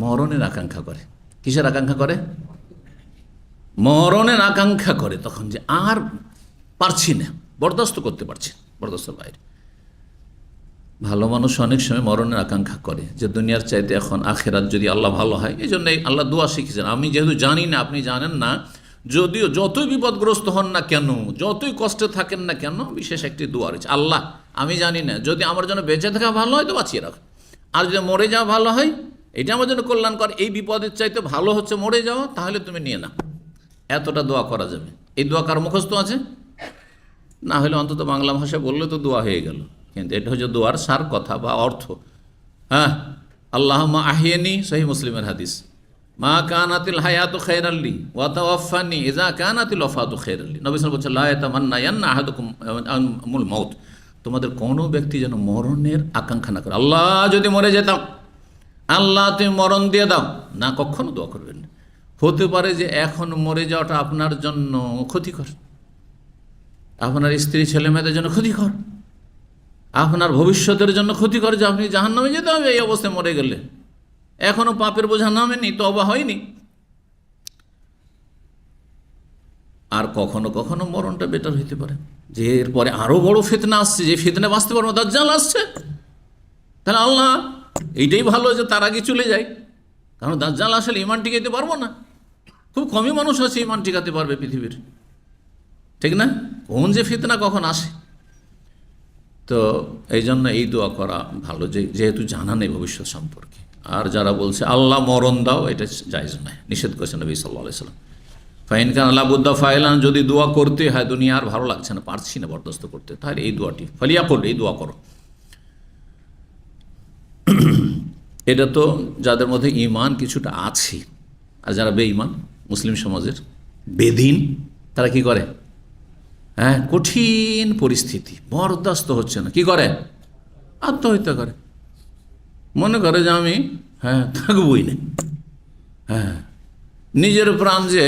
A: মরণের আকাঙ্ক্ষা করে। কিসের আকাঙ্ক্ষা করে? মরণের আকাঙ্ক্ষা করে। তখন যে আর পারছি না, বরদাস্ত করতে পারছি, বরদাস্তের বাইরে। ভালো মানুষ অনেক সময় মরণের আকাঙ্ক্ষা করে যে দুনিয়ার চাইতে এখন আখেরাত যদি আল্লাহ ভালো হয়। এই জন্যই আল্লাহ দোয়া শিখেছেন। আমি যেহেতু জানি না, আপনি জানেন না, যদিও যতই বিপদগ্রস্ত হন না কেন, যতই কষ্টে থাকেন না কেন, বিশেষ একটি দোয়া রয়েছে, আল্লাহ আমি জানি না, যদি আমার জন্য বেঁচে থাকা ভালো হয় তো বাঁচিয়ে রাখ, আর যদি মরে যাওয়া ভালো হয়, এটা আমার জন্য কল্যাণকর, এই বিপদের চাইতে ভালো হচ্ছে মরে যাওয়া, তাহলে তুমি নিয়ে নাও। এতটা দোয়া করা যাবে। এই দোয়া কার মুখস্থ আছে? না হলে অন্তত বাংলা ভাষায় বললে তো দোয়া হয়ে গেল, কিন্তু এটা হচ্ছে দোয়ার সার কথা বা অর্থ। হ্যাঁ, আল্লাহুম্মা আহিয়ানি, সহিহ মুসলিমের হাদিস, মা কানাতিল হায়াতু খায়রাল্লি ওয়া তাওয়াফানি ইযা কানাতিল ওয়াফাতু খায়রাল্লি। নবী সাল্লাল্লাহু আলাইহি ওয়াসাল্লাম বলেছেন, লা ইয়াতামান্নায়ান্না আহাদুকুম আমুল মাউত, তোমাদের কোনো ব্যক্তি যেন মরণের আকাঙ্ক্ষা না করে। আল্লাহ যদি মরে যেতাম, আল্লাহ তুমি মরণ দিয়ে দাও, না, কখনো দোয়া করবেন না। হতে পারে যে এখন মরে যাওয়াটা আপনার জন্য ক্ষতিকর, আপনার স্ত্রী ছেলে মেয়েদের জন্য ক্ষতিকর, আপনার ভবিষ্যতের জন্য ক্ষতিকর, যে আপনি জাহান্নামে যেতে হবে এই অবস্থায় মরে গেলে, এখনো পাপের বোঝা নামেনি, তওবা হয়নি। আর কখনো কখনো মরণটা বেটার হইতে পারে, যে এরপরে আরো বড় ফিতনা আসছে, যে ফিতনা বাঁচতে পারবো, দাজ্জাল আসছে, তাহলে আল্লাহ এইটাই ভালো যে তার আগে চলে যায়, কারণ দাজ্জাল আসলে ইমান টিকাইতে পারবো না। খুব কমই মানুষ আছে ইমান টিকাতে পারবে পৃথিবীর, ঠিক না? কোন যে ফিতনা কখন আসে। তো এই জন্য এই দোয়া করা ভালো, যেহেতু জানা নেই ভবিষ্যৎ সম্পর্কে। আর যারা বলছে আল্লাহ মরণ দাও, এটা জায়েজ নয়, নিষেধ করেছেন নবী সাল্লাল্লাহু আলাইহি ওয়াসাল্লাম। ফাইন কান লাবুদ্দা ফাইলান, যদি দোয়া করতে হয়, দুনিয়া আর ভালো লাগছে না, পারছি না বরদাস্ত করতে, তাহলে এই দোয়াটি ফালিয়া করলে, এই দোয়া করো। এটা তো যাদের মধ্যে ঈমান কিছুটা আছে। আর যারা বেঈমান, মুসলিম সমাজের বেদিন, তারা কি করে? হ্যাঁ, কঠিন পরিস্থিতি বরদাস্ত হচ্ছে না, কি করে? আত্মহত্যা করে। মনে করে যে আমি থাকবই না। হ্যাঁ, নিজের প্রাণ যে,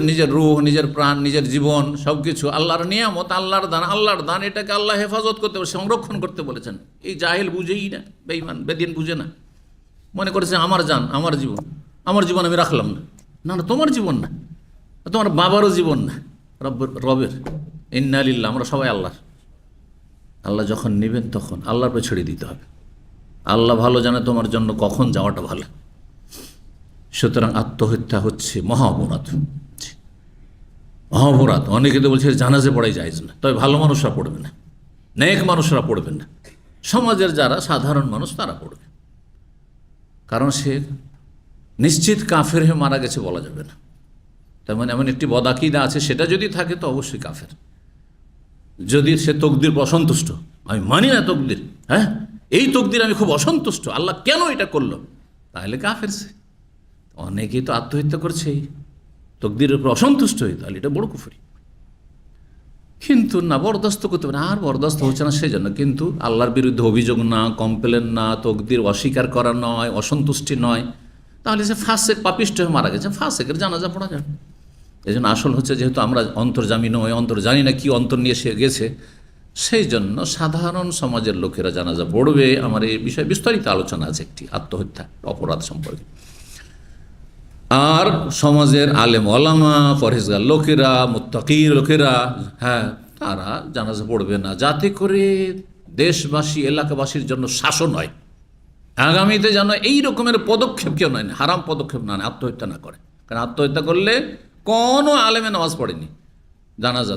A: নিজের রূহ, নিজের প্রাণ, নিজের জীবন, সব কিছু আল্লাহর নিয়ামত, আল্লাহর দান, আল্লাহর দান, এটাকে আল্লাহ হেফাজত করতে, সংরক্ষণ করতে বলেছেন। এই জাহেল বুঝেই না, বেঈমান বেদিন বুঝে না, মনে করেছে আমার জান, আমার জীবন, আমার জীবন আমি রাখলাম না। না না, তোমার জীবন না, তোমার বাবারও জীবন না, রবের। ইন্না লিল্লাহ, আমরা সবাই আল্লাহর। আল্লাহ যখন নেবেন তখন আল্লাহর পরে ছেড়ে দিতে হবে। আল্লাহ ভালো জানে তোমার জন্য কখন যাওয়াটা ভালো। সুতরাং আত্মহত্যা হচ্ছে মহা অপরাধ, মহা অপরাধ। অনেকে তো বলছে জানাজে পড়াই জায়েজ না, তবে ভালো মানুষরা পড়বে না, নেক মানুষরা পড়বেন না, সমাজের যারা সাধারণ মানুষ তারা পড়বে। কারণ সে নিশ্চিত কাফের হয়ে মারা গেছে বলা যাবে না। তার মানে এমন একটি বদাকিদা আছে, সেটা যদি থাকে তো অবশ্যই কাফের। যদি সে তকদির অসন্তুষ্ট, আমি মানি না তকদির, হ্যাঁ এই তকদির আমি খুব অসন্তুষ্ট, আল্লাহ কেন এটা করলো, তাহলে কাফের সে। অনেকেই তো আত্মহত্যা করছে তকদিরের উপর অসন্তুষ্ট হয়ে, তাহলে এটা বড় কুফরি। কিন্তু না, বরদাস্ত করতে পারে, আর বরদাস্ত হচ্ছে না সেই জন্য। কিন্তু আল্লাহর বিরুদ্ধে অভিযোগ না, কমপ্লেন না, তকদির অস্বীকার করা নয়, অসন্তুষ্টি নয়, তাহলে সে ফাসেক, পাপিষ্ট হয়ে মারা গেছে, ফাসেকের জানাজা পড়া যাবে। এই জন্য আসল হচ্ছে, যেহেতু আমরা অন্তর্জামী নই, অন্তর জানি না কি অন্তর নিয়ে সে গেছে, সেই জন্য সাধারণ সমাজের লোকেরা জানাজা পড়বে। আমার এই বিষয়ে বিস্তারিত আলোচনা আছে একটি আত্মহত্যা অপরাধ সম্পর্কে। আর সমাজের আলেম ওলামা, পরহেজগার লোকেরা, মুত্তাকির লোকেরা, হ্যাঁ তারা জানাজা পড়বে না, যাতে করে দেশবাসী, এলাকাবাসীর জন্য শাসন হয়। আগামীতে যেন এই রকমের পদক্ষেপ কেউ নয়, হারাম পদক্ষেপ না নেয়, আত্মহত্যা না করে। কারণ আত্মহত্যা করলে কোনো আলেমে নামাজ পড়েনি জানাজা,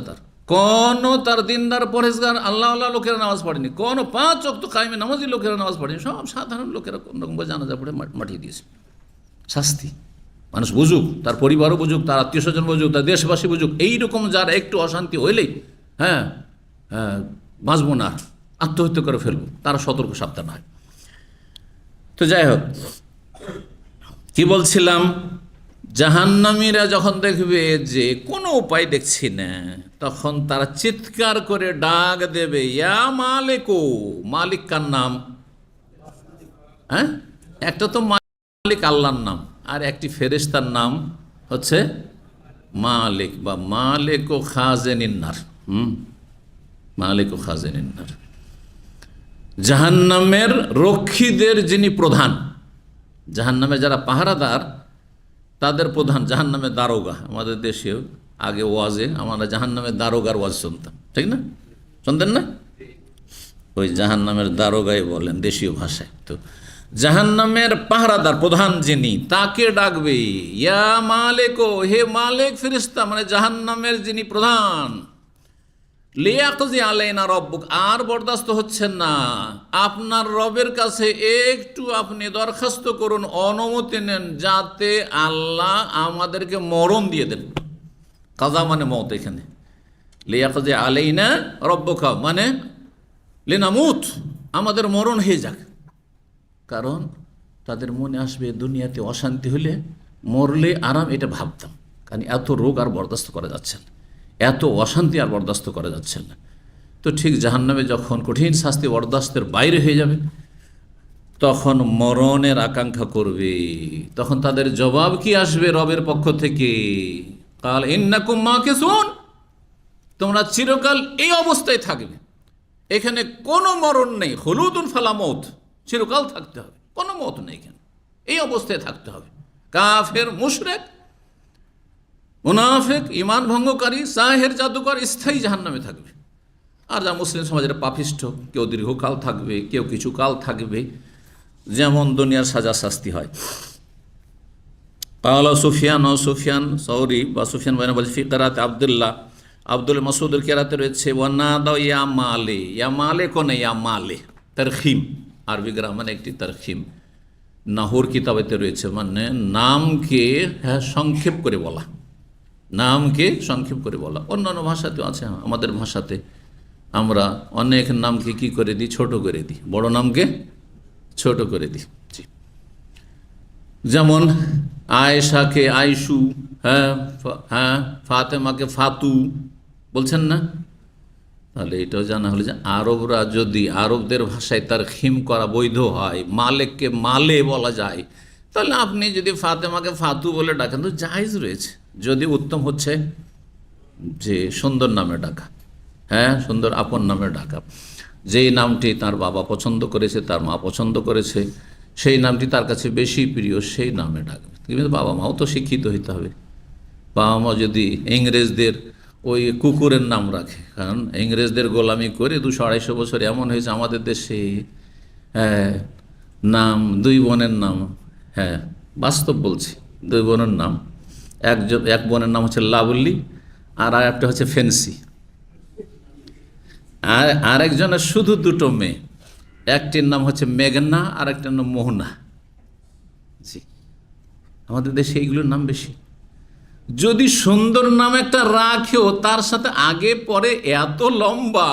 A: কোনো তার দিনদার পরহেজগার আল্লাহ আল্লাহ লোকেরা নামাজ পড়েনি, কোনো 5 ওয়াক্ত কায়েমে নামাজি লোকেরা নামাজ পড়েনি, সব সাধারণ লোকেরা কোন রকম জানাজা পড়ে মাটিয়ে দিয়েছে। শাস্তি মানুষ বুঝুক, তার পরিবারও বুঝুক, তার আত্মীয় স্বজন বুঝুক, তার দেশবাসী বুঝুক। এইরকম যারা একটু অশান্তি হইলেই হ্যাঁ হ্যাঁ বাঁচবো না, আত্মহত্যা করে ফেলবো, তারা সতর্ক সাবধান হয়। তো যাই হোক, কি বলছিলাম, জাহান্নামীরা যখন দেখবে যে কোনো উপায় দেখছি না, তখন তারা চিৎকার করে ডাক দেবে, ইয়া মালিকু। মালিক কার নাম? হ্যাঁ, একটা তো মালিক আল্লাহর নাম, আর একটি ফেরেশতার নাম হচ্ছে মালিক বা মালিক ও খাজেনিন্নার। মালিক ও খাজেনিন্নার, জাহান্নামের রক্ষীদের যিনি প্রধান, জাহান্নামে যারা পাহারাদার তাদের প্রধান জাহান্নামের দারোগা। আমাদের দেশেও আগে ওয়াজে আমরা জাহান্নামের দারোগার ওয়াজ শুনতাম, ঠিক না? শুনতেন না? ওই জাহান্নামের দারোগাই বলেন দেশীয় ভাষায়। তো জাহান্নামের পাহারাদার প্রধান যিনি, তাকে ডাকবে, ইয়া মালিক, হে মালিক ফেরেশতা, মানে জাহান্নামের যিনি প্রধান, লিয়াকজি আলাইনা রব্বুক, আর বরদাস্ত হচ্ছেন না, আপনার রবের কাছে একটু আপনি দরখাস্ত করুন, অনুমতি নেন, যাতে আল্লাহ আমাদেরকে মরণ দিয়ে দেন। কাজা মানে মত, এখানে লিয়াকজি আলাইনা রব্বুকা মানে লিনামুত, আমাদের মরণ হয়ে যাক। কারণ তাদের মনে আসবে দুনিয়াতে অশান্তি হলে মরলে আরাম, এটা ভাবতাম। কারণ এত রোগ আর বরদাস্ত করা যাচ্ছে না, এত অশান্তি আর বরদাস্ত করা যাচ্ছে না। তো ঠিক জাহান্নামে যখন কঠিন শাস্তি বরদাস্তের বাইরে হয়ে যাবে, তখন মরণের আকাঙ্ক্ষা করবে। তখন তাদের জবাব কি আসবে রবের পক্ষ থেকে? কাল ইন্নাকুম মাকিসুন, তোমরা চিরকাল এই অবস্থায় থাকবে, এখানে কোনো মরণ নেই। খুলুদুন ফালা মউত, চিরকাল থাকতে হবে, কোনো মত নেই এখানে, এই অবস্থায় থাকতে হবে। কাফের, মুশরিক, মুনাফিক, ঈমান ভঙ্গকারী, সাহের, জাদুকর স্থায়ী জাহান্নামে থাকবে। আর যা মুসলিম সমাজের পাপিষ্ঠ, কেউ দীর্ঘকাল থাকবে, কেউ কিছু কাল থাকবে, যেমন দুনিয়ার সাজা শাস্তি হয়। কালা সুফিয়ান ও সুফিয়ান সৌরি বা সুফিয়ান বাইনা বলছে, ফি কিরাত আব্দুল্লাহ, আব্দুল মাসউদের কিরাতে রয়েছে, ওয়ানা দাও ইয়া মালে, ইয়া মালে কোনে, ইয়া মালে তারখিম, আরবি গ্রামারে একটি তারখিম নাহুর কিতাবেতে রয়েছে, মানে নামকে হ্যাঁ সংক্ষেপ করে বলা, নামকে সংক্ষেপ করে বলা। অন্যান্য ভাষাতেও আছে, আমাদের ভাষাতে আমরা অনেক নামকে কি করে দিই, ছোট করে দিই, বড় নামকে ছোট করে দিই। জি, যেমন আয়েশাকে আইসু, হ্যাঁ হ্যাঁ, ফাতেমাকে ফাতু বলছেন না? তাহলে এটাও জানা হলো যে আরবরা যদি আরবদের ভাষায় তার খিম করা বৈধ হয়, মালেককে মালে বলা যায়, তাহলে আপনি যদি ফাতেমাকে ফাতু বলে ডাকেন তো জায়েজ রয়েছে। যদি উত্তম হচ্ছে যে সুন্দর নামে ডাকা, হ্যাঁ সুন্দর আপন নামে ডাকা, যেই নামটি তার বাবা পছন্দ করেছে, তার মা পছন্দ করেছে, সেই নামটি তার কাছে বেশি প্রিয়, সেই নামে ডাকবে। কিন্তু বাবা মাও তো শিক্ষিত হইতে হবে। বাবা মা যদি ইংরেজদের ওই কুকুরের নাম রাখে, কারণ ইংরেজদের গোলামি করে 200-250 বছর এমন হয়েছে আমাদের দেশে, হ্যাঁ নাম দুই বোনের নাম, হ্যাঁ বাস্তব বলছি, দুই বোনের নাম, এক বোনের নাম হচ্ছে লাভলি, আর একটা হচ্ছে ফেন্সি, আর আরেকজনের শুধু দুটো মেয়ে, একটির নাম হচ্ছে মেঘনা আর একটার নাম মোহনা। জি, আমাদের দেশে এইগুলোর নাম বেশি। যদি সুন্দর নাম একটা রাখেও তার সাথে আগে পরে এত লম্বা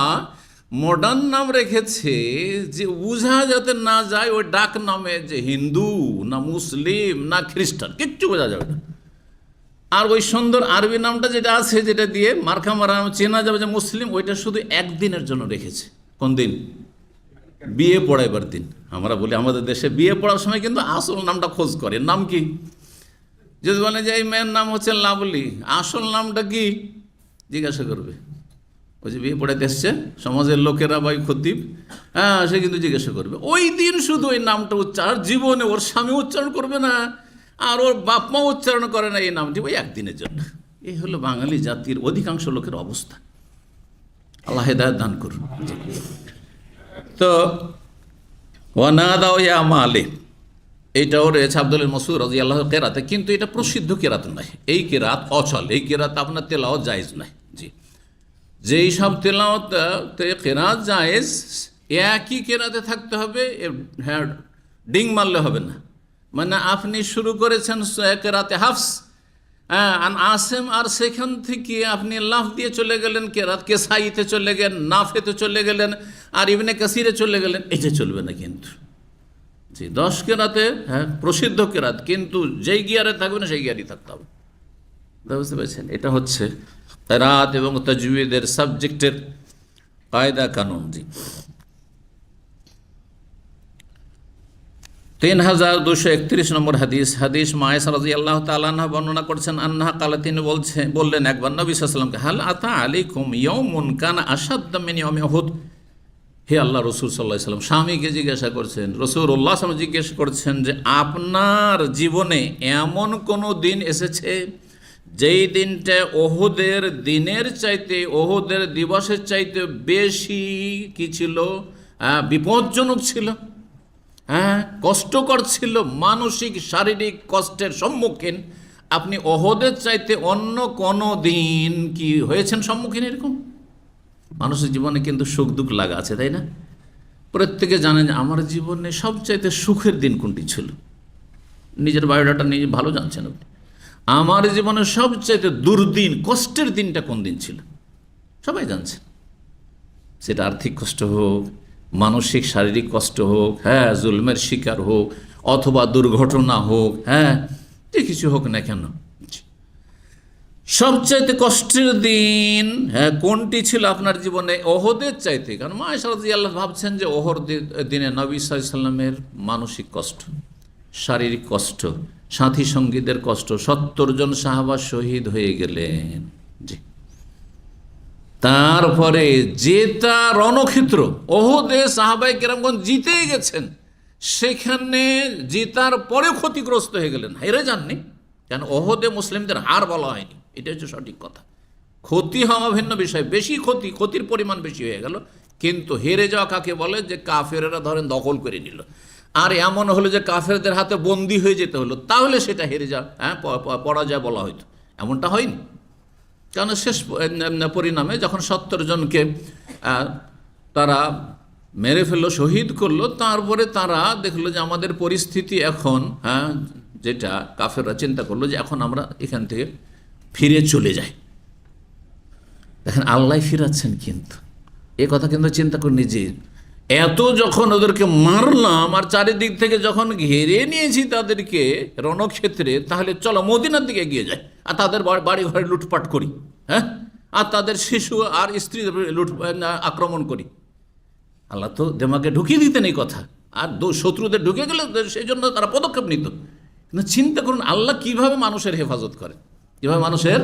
A: মডার্ন নাম রেখেছে যে বোঝা যাতে না যায় ওই ডাক নামে যে হিন্দু না মুসলিম না খ্রিস্টান, কিচ্ছু বোঝা যাবে না। আর ওই সুন্দর আরবি নামটা যেটা আছে, যেটা দিয়ে মার্কা মারা চেনা যাবে যে মুসলিম, ওইটা শুধু একদিনের জন্য রেখেছে। কোন দিন? বিয়ে পড়াইবার দিন। আমরা বলি আমাদের দেশে বিয়ে পড়ার সময় কিন্তু আসল নামটা খোঁজ করে, নাম কি? যদি বলে যে এই মেয়ের নাম হচ্ছে লাভলি, আসল নামটা কি জিজ্ঞাসা করবে। ওই যে বিয়ে পড়াইতে এসছে সমাজের লোকেরা বা খতিব, হ্যাঁ সে কিন্তু জিজ্ঞাসা করবে। ওই দিন শুধু ওই নামটা উচ্চারণ, জীবনে ওর স্বামী উচ্চারণ করবে না, আর ওর বাপ মা উচ্চারণ করে না এই নামটি, ওই একদিনের জন্য। এই হলো বাঙালি জাতির অধিকাংশ লোকের অবস্থা। আল্লাহ হেদায়েত দান করুন। তো ওয়ানা দাও ইয়া মালে, এইটাও রয়েছে আব্দুল মাসউদ রাদিয়াল্লাহু কেরাতে, কিন্তু এটা প্রসিদ্ধ কেরাত নয়, এই কেরাত অচল, এই কেরাত আপনার তেলাওয়াত জায়েজ নয়। জি, যেই সব তেলাওয়াতে কেরাত জায়েজ, একই কেরাতে থাকতে হবে, হ্যাঁ ডিং মারলে হবে না, মানে আপনি শুরু করেছেন কেরাতে হাফস, আন আসেম, আর সেখান থেকে আপনি লাফ দিয়ে চলে গেলেন কেরাত কেসাইতে চলে গেলেন, নাফেতে চলে গেলেন, আর ইবনে কাসিরে চলে গেলেন। এটা চলবে না কিন্তু। জি, 10 কেরাতে প্রসিদ্ধ কেরাত, কিন্তু যেই গিয়ারে থাকবে না সেই গিয়ারই থাকতে হবে। বুঝতে পেরেছেন? এটা হচ্ছে কেরাত এবং তাজউইদের সাবজেক্টের কায়দা কানুন। জি, 3231 নম্বর হাদিস। হাদিস মায়েশা রাদিয়াল্লাহু তাআলা আনহা বর্ণনা করছেন, আন্নাহা কালা, তিনি বললেন একবার নবী সাল্লাল্লাহু আলাইহি ওয়াসাল্লামকে, হাল আতা আলাইকুম ইয়াউমুন কানা আশাদ্দা মিন ইয়াউমি উহুদ। হে আল্লাহ রসুল সাল্লাল্লাহু আলাইহি ওয়াসাল্লাম স্বামীকে জিজ্ঞাসা করছেন, রাসূলুল্লাহ সাল্লাল্লাহু আলাইহি ওয়াসাল্লাম জিজ্ঞেস করছেন যে আপনার জীবনে এমন কোনো দিন এসেছে যেই দিনটা ওহুদের দিনের চাইতে, ওহুদের দিবসের চাইতে বেশি কি ছিল? বিপজ্জনক ছিল, কষ্টকর ছিল, মানসিক শারীরিক কষ্টের সম্মুখীন আপনি ওহুদের চাইতে অন্য কোনো দিন কি হয়েছেন সম্মুখীন? এরকম মানুষের জীবনে কিন্তু সুখ দুঃখ লাগা আছে, তাই না? প্রত্যেকে জানেন আমার জীবনে সবচাইতে সুখের দিন কোনটি ছিল। নিজের বায়োডাটা নিজে ভালো জানছেন আপনি। আমার জীবনে সবচাইতে দুর্দিন, কষ্টের দিনটা কোন দিন ছিল সবাই জানছেন। সেটা আর্থিক কষ্ট হোক, মানসিক শারীরিক কষ্ট হোক, জুলমের শিকার হোক, অথবা দুর্ঘটনা হোক, যে কিছু হোক না কেন, সবচাইতে কষ্টের দিন কোনটি ছিল আপনার জীবনে? ওহদের চাইতে। কারণ মায়েশা রাদিয়াল্লাহু ভাবছেন যে ওহর দিনে নবী সাল্লাল্লাহু আলাইহি ওয়াসাল্লামের মানসিক কষ্ট, শারীরিক কষ্ট, সাথী সঙ্গীদের কষ্ট, 70 জন সাহাবা শহীদ হয়ে গেলেন। জি, তারপরে জেতা রণক্ষেত্র, ওহুদে সাহাবায়ে কেরামগণ জিতেই গেছেন, সেখানে জেতার পরে ক্ষতিগ্রস্ত হয়ে গেলেন, হেরে যাননি। কেন? ওহুদে মুসলিমদের হার বলা হয়নি, এটা হচ্ছে সঠিক কথা। ক্ষতি হওয়া ভিন্ন বিষয়, বেশি ক্ষতির পরিমাণ বেশি হয়ে গেল, কিন্তু হেরে যাওয়া কাকে বলে? যে কাফেরেরা ধরেন দখল করে নিল, আর এমন হলো যে কাফেরদের হাতে বন্দী হয়ে যেতে হলো, তাহলে সেটা হেরে যাওয়া, পরাজয় বলা হয়তো। এমনটা হয়নি, কারণ শেষ পরিণামে যখন 70 জনকে তারা মেরে ফেললো, শহীদ করলো, তারপরে তারা দেখলো যে আমাদের পরিস্থিতি এখন, যেটা কাফেররা চিন্তা করলো যে এখন আমরা এখান থেকে ফিরে চলে যাই। দেখেন আল্লাহ ফিরাচ্ছেন, কিন্তু এ কথা কিন্তু চিন্তা করে নিজে এত যখন ওদেরকে মারলাম আর চারিদিক থেকে যখন ঘিরে নিয়েছি তাদেরকে রণক্ষেত্রে, তাহলে চলো মদিনার দিকে এগিয়ে যায় আর তাদের বাড়ি ঘরে লুটপাট করি, আর তাদের শিশু আর স্ত্রী আক্রমণ করি। আল্লাহ তো দেমাকে ঢুকিয়ে দিতেন এই কথা, আর শত্রুদের ঢুকে গেলে সেই জন্য তারা পদক্ষেপ নিত। কিন্তু চিন্তা করুন আল্লাহ কিভাবে মানুষের হেফাজত করেন, কিভাবে মানুষের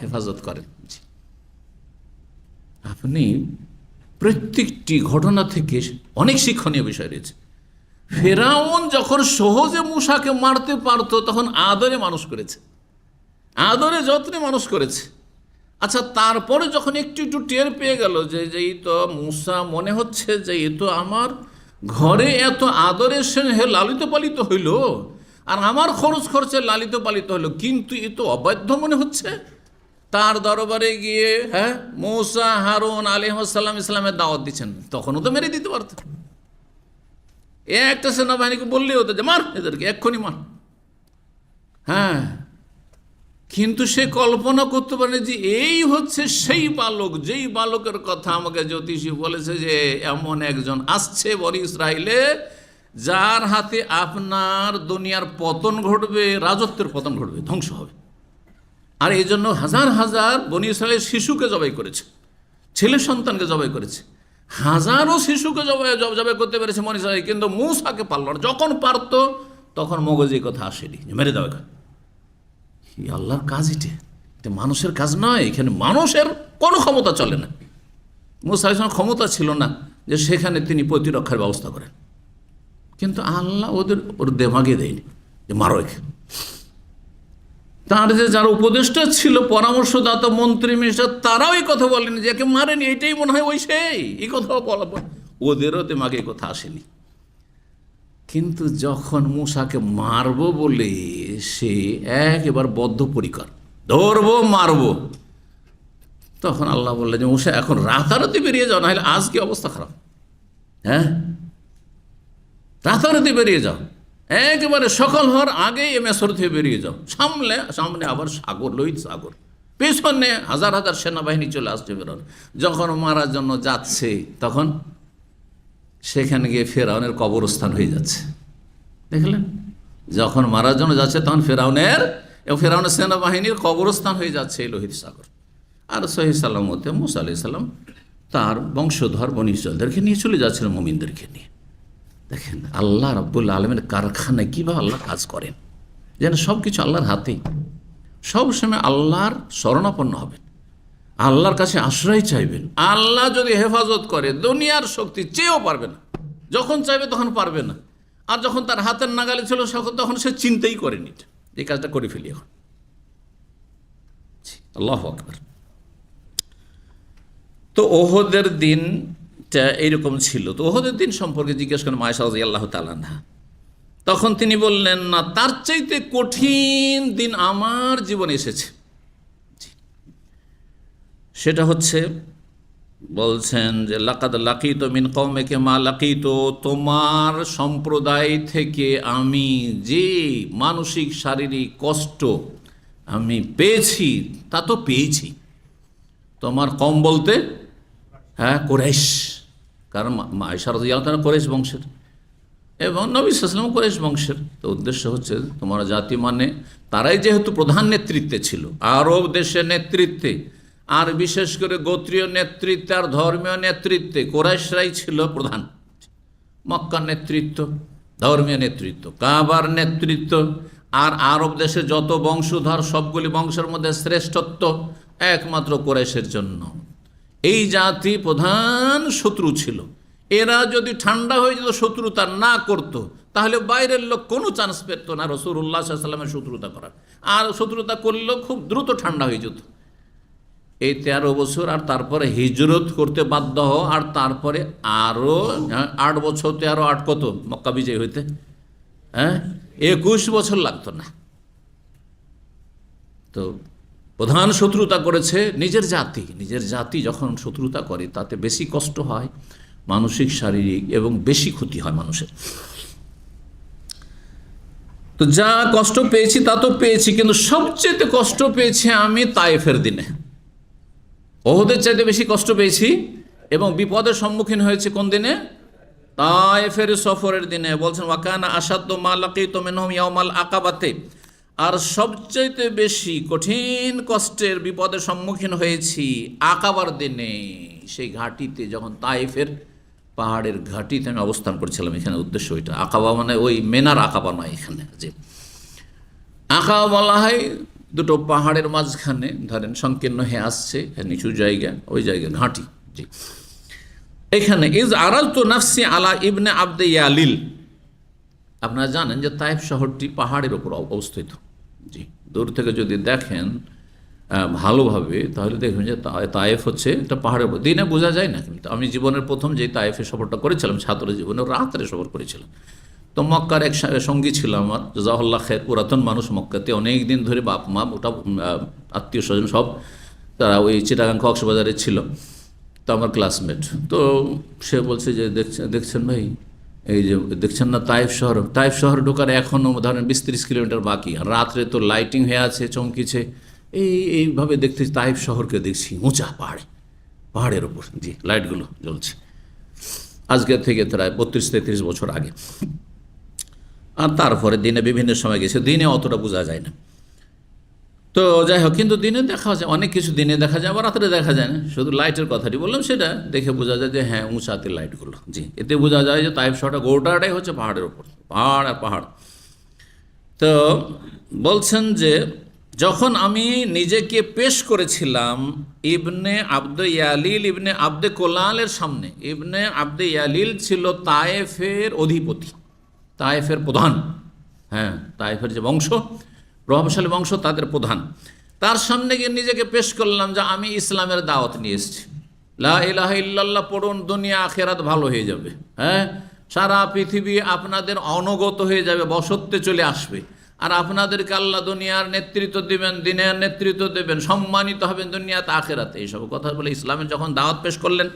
A: হেফাজত করেন। আপনি প্রত্যেকটি ঘটনা থেকে অনেক শিক্ষণীয় বিষয় রয়েছে। ফেরাউন যখন সহজে মূসাকে মারতে পারত, তখন আদরে মানুষ করেছে, আদরে যত্নে মানুষ করেছে। আচ্ছা, তারপরে যখন একটু একটু টের পেয়ে গেল যে এই তো মূসা মনে হচ্ছে যে এ তো আমার ঘরে এত আদরের স্নেহে লালিত পালিত হইল, আর আমার খরচ খরচে লালিত পালিত হইল, কিন্তু এ তো অবাধ্য মনে হচ্ছে। তার দরবারে গিয়ে মূসা, হারুন আলাইহিস সালাম ইসলামের দাওয়াত দিচ্ছেন, তখনও তো মেরে দিতে পারত। একটা সেনাবাহিনীকে বললেই হতো যে মার এদেরকে, এক্ষুনি মার। কিন্তু সে কল্পনা করতে পারে যে এই হচ্ছে সেই বালক, যেই বালকের কথা আমাকে জ্যোতিষী বলেছে যে এমন একজন আসছে বনি ইসরাইলে, যার হাতে আপনার দুনিয়ার পতন ঘটবে, রাজত্বের পতন ঘটবে, ধ্বংস হবে। আর এই জন্য হাজার হাজার বনি ইসরায়েলের শিশুকে জবাই করেছে, ছেলে সন্তানকে জবাই করেছে, হাজারো শিশুকে জবাই করতে পেরেছে বনি ইসরায়েল, কিন্তু মূসাকে পারল না। যখন পারত তখন মগজে কথা আসেনি, মেরে দেওয়া। আল্লাহর কাজ এটা মানুষের কাজ নয়। এখানে মানুষের কোনো ক্ষমতা চলে না। মূসা আলাইহিস ক্ষমতা ছিল না যে সেখানে তিনি প্রতিরক্ষার ব্যবস্থা করেন, কিন্তু আল্লাহ ওর দেমাগে দেয়নি যে মারো এখানে। তার যে যারা উপদেষ্টা ছিল, পরামর্শদাতা, মন্ত্রী, মিনিস্টার, তারাও এই কথা বলেনি যে একে মারেনি, এটাই মনে হয় ওই সেই, এই কথা বলা, ওদেরও দেমাগে এই কথা আসেনি। কিন্তু যখন মূসাকে মারবো বলে সে একেবারে বদ্ধপরিকর, ধরবো মারবো, তখন আল্লাহ বললেন যে মূসা এখন রাতারাতি বেরিয়ে যাও, নাহলে আজকে অবস্থা খারাপ। রাতারাতি বেরিয়ে যাও, একেবারে সকাল হওয়ার আগেই মেসর থেকে বেরিয়ে যাও, সামনে সামনে আবার সাগর, লোহিত সাগর, পেছনে হাজার হাজার সেনাবাহিনী চলে আসছে ফেরাউন। যখন মারার জন্য যাচ্ছে তখন সেখানে গিয়ে ফেরাউনের কবরস্থান হয়ে যাচ্ছে। দেখলেন, যখন মারার জন্য যাচ্ছে তখন ফেরাউনের সেনাবাহিনীর কবরস্থান হয়ে যাচ্ছে এই লোহিত সাগর। আর সহিহ সালামতে মুসা আলাইহিস সালাম তার বংশধর বনী ইসরাইলদেরকে নিয়ে চলে যাচ্ছিলেন, মুমিনদেরকে নিয়ে। দেখেন আল্লাহ রাব্বুল আলামিনের কারখানায় কীভাবে আল্লাহ কাজ করেন, যেন সব কিছু আল্লাহর হাতেই। সবসময় আল্লাহর শরণাপন্ন হবেন, আল্লাহর কাছে আশ্রয় চাইবেন। আল্লাহ যদি হেফাজত করে দুনিয়ার শক্তি চেয়েও পারবে না, যখন চাইবে তখন পারবে না। আর যখন তার হাতের নাগালে ছিল তখন সে চিন্তাই করেনি এই কাজটা করে ফেলি এখন। আল্লাহু আকবার। তো ওহদের দিনটা এইরকম ছিল। তো ওহদের দিন সম্পর্কে জিজ্ঞেস করেন আয়েশা রাদিয়াল্লাহু তাআলা আনহা। তখন তিনি বললেন, না, তার চাইতে কঠিন দিন আমার জীবনে এসেছে। সেটা হচ্ছে, বলছেন যে লাকাদ লাকিতু মিন কওমিকা মা লাকিতু, তোমার সম্প্রদায় থেকে আমি যে মানসিক শারীরিক কষ্ট আমি পেয়েছি তা তো পেয়েছি। তোমার কম বলতে কুরাইশ, কারণ আয়েশা রাদিয়াল্লাহু তাআলা কুরাইশ বংশের এবং নবী সাল্লাল্লাহু আলাইহি ওয়াসাল্লাম কুরাইশ বংশের। তো উদ্দেশ্য হচ্ছে তোমার জাতি মানে তারাই যেহেতু প্রধান নেতৃত্বে ছিল, আরব দেশের নেতৃত্বে, আর বিশেষ করে গোত্রীয় নেতৃত্বে আর ধর্মীয় নেতৃত্বে কুরাইশরাই ছিল প্রধান। মক্কার নেতৃত্ব, ধর্মীয় নেতৃত্ব, কাবার নেতৃত্ব, আর আরব দেশে যত বংশধর সবগুলি বংশের মধ্যে শ্রেষ্ঠত্ব একমাত্র কুরাইশের জন্য। এই জাতি প্রধান শত্রু ছিল। এরা যদি ঠান্ডা হয়ে যেত, শত্রুতা না করত, তাহলে বাইরের লোক কোনো চান্স পেত না রাসূলুল্লাহ সাল্লাল্লাহু আলাইহি ওয়াসাল্লামের শত্রুতা করার। আর শত্রুতা করলেও খুব দ্রুত ঠান্ডা হয়ে যেত। এই 13 বছর, আর তারপরে হিজরত করতে বাধ্য হও, আর তারপরে আরও 8 বছর, 13 8 কত মক্কা বিজয় হইতে, 21 বছর লাগতো না। তো প্রধান শত্রুতা করেছে নিজের জাতি যখন শত্রুতা করে তাতে বেশি কষ্ট হয়, মানসিক শারীরিক এবং বেশি ক্ষতি হয় মানুষের। তো যা কষ্ট পেয়েছি তা তো পেয়েছি, কিন্তু সবচেয়ে কষ্ট পেয়েছি আমি তায়েফের দিনে। ওহদের চাইতে বেশি কষ্ট পেয়েছি এবং বিপদের সম্মুখীন হয়েছে কোন দিনে? তায়েফের সফরের দিনে। বলছেন ওয়াকানা আসাদ্দু মা লাকিতু মিনহুম ইয়াউমাল আকাবাতে, আর সবচাইতে বেশি কঠিন কষ্টের বিপদের সম্মুখীন হয়েছি আকাবার দিনে। সেই ঘাটিতে, যখন তায়েফের পাহাড়ের ঘাটিতে আমি অবস্থান করছিলাম। এখানে উদ্দেশ্য ওইটা, আকাবা মানে ওই মেনার আকাবা নয়, এখানে যে আকাবা বলা হয় দুটো পাহাড়ের মাঝখানে, ধরেন সংকীর্ণ হয়ে আসছে নিচু জায়গা, ওই জায়গা ঘাঁটি। জি, এখানে ইজ আরাজতু নাফসি আলা ইবনে আবদে ইয়ালিল। আপনারা জানেন যে তায়েফ শহরটি পাহাড়ের ওপর অবস্থিত। জি, দূর থেকে যদি দেখেন ভালোভাবে তাহলে দেখবেন যে তায়েফ হচ্ছে একটা পাহাড়ের উপর। দিনে বোঝা যায় না, কিন্তু আমি জীবনের প্রথম যে তায়েফের সফরটা করেছিলাম ছাত্র জীবনে, রাত্রে সফর করেছিলাম। তো মক্কার এক সঙ্গী ছিল আমার, জাযাহুল্লাহ খায়র, পুরাতন মানুষ, মক্কাতে অনেক দিন ধরে বাপ মা ওটা আত্মীয় স্বজন সব তারা ওই চিটাগাং কক্সবাজারে ছিল। তো আমার ক্লাসমেট, তো সে বলছে যে দেখছেন ভাই, এই যে দেখছেন না তায়েফ শহর ঢোকার এখনও ধরেন 20-30 কিলোমিটার বাকি, আর রাত্রে তো লাইটিং হয়ে আছে, চমকিছে। এইভাবে দেখতে তায়েফ শহরকে দেখছি উঁচা পাহাড়ের ওপর, জি, লাইটগুলো জ্বলছে। আজকে থেকে প্রায় 32-33 বছর আগে। আর তারপরে দিনে বিভিন্ন সময় গেছে, দিনে অতটা বোঝা যায় না। তো যাই হোক, কিন্তু দিনে দেখা যায় অনেক কিছু, দিনে দেখা যায় আবার রাত্রে দেখা যায় না। শুধু লাইটের কথাটি বললাম, সেটা দেখে বোঝা যায় যে হ্যাঁ উঁচাতে লাইটগুলো। জি, এতে বোঝা যায় যে তায়েফ শহরটা গোটাটাই হচ্ছে পাহাড়ের ওপর, পাহাড় আর পাহাড়। তো বলছেন যে যখন আমি নিজেকে পেশ করেছিলাম ইবনে আবদে ইয়ালিল ইবনে আবদে কোলালের সামনে। ইবনে আবদে ইয়ালিল ছিল তায়েফের অধিপতি, তায়েফের প্রধান। হ্যাঁ, তায়েফের যে বংশ, প্রভাবশালী বংশ, তাদের প্রধান। তার সামনে গিয়ে নিজেকে পেশ করলাম যে আমি ইসলামের দাওয়াত নিয়ে এসেছি। লা ইলাহা ইল্লাল্লাহ পড়ুন, দুনিয়া আখেরাত ভালো হয়ে যাবে। হ্যাঁ, সারা পৃথিবী আপনাদের অনুগত হয়ে যাবে, বশত্বে চলে আসবে। আর আপনাদেরকে আল্লাহ দুনিয়ার নেতৃত্ব দেবেন, দিনের নেতৃত্ব দেবেন, সম্মানিত হবেন দুনিয়াতে আখেরাতে। এইসব কথা বলে ইসলামের যখন দাওয়াত পেশ করলেন,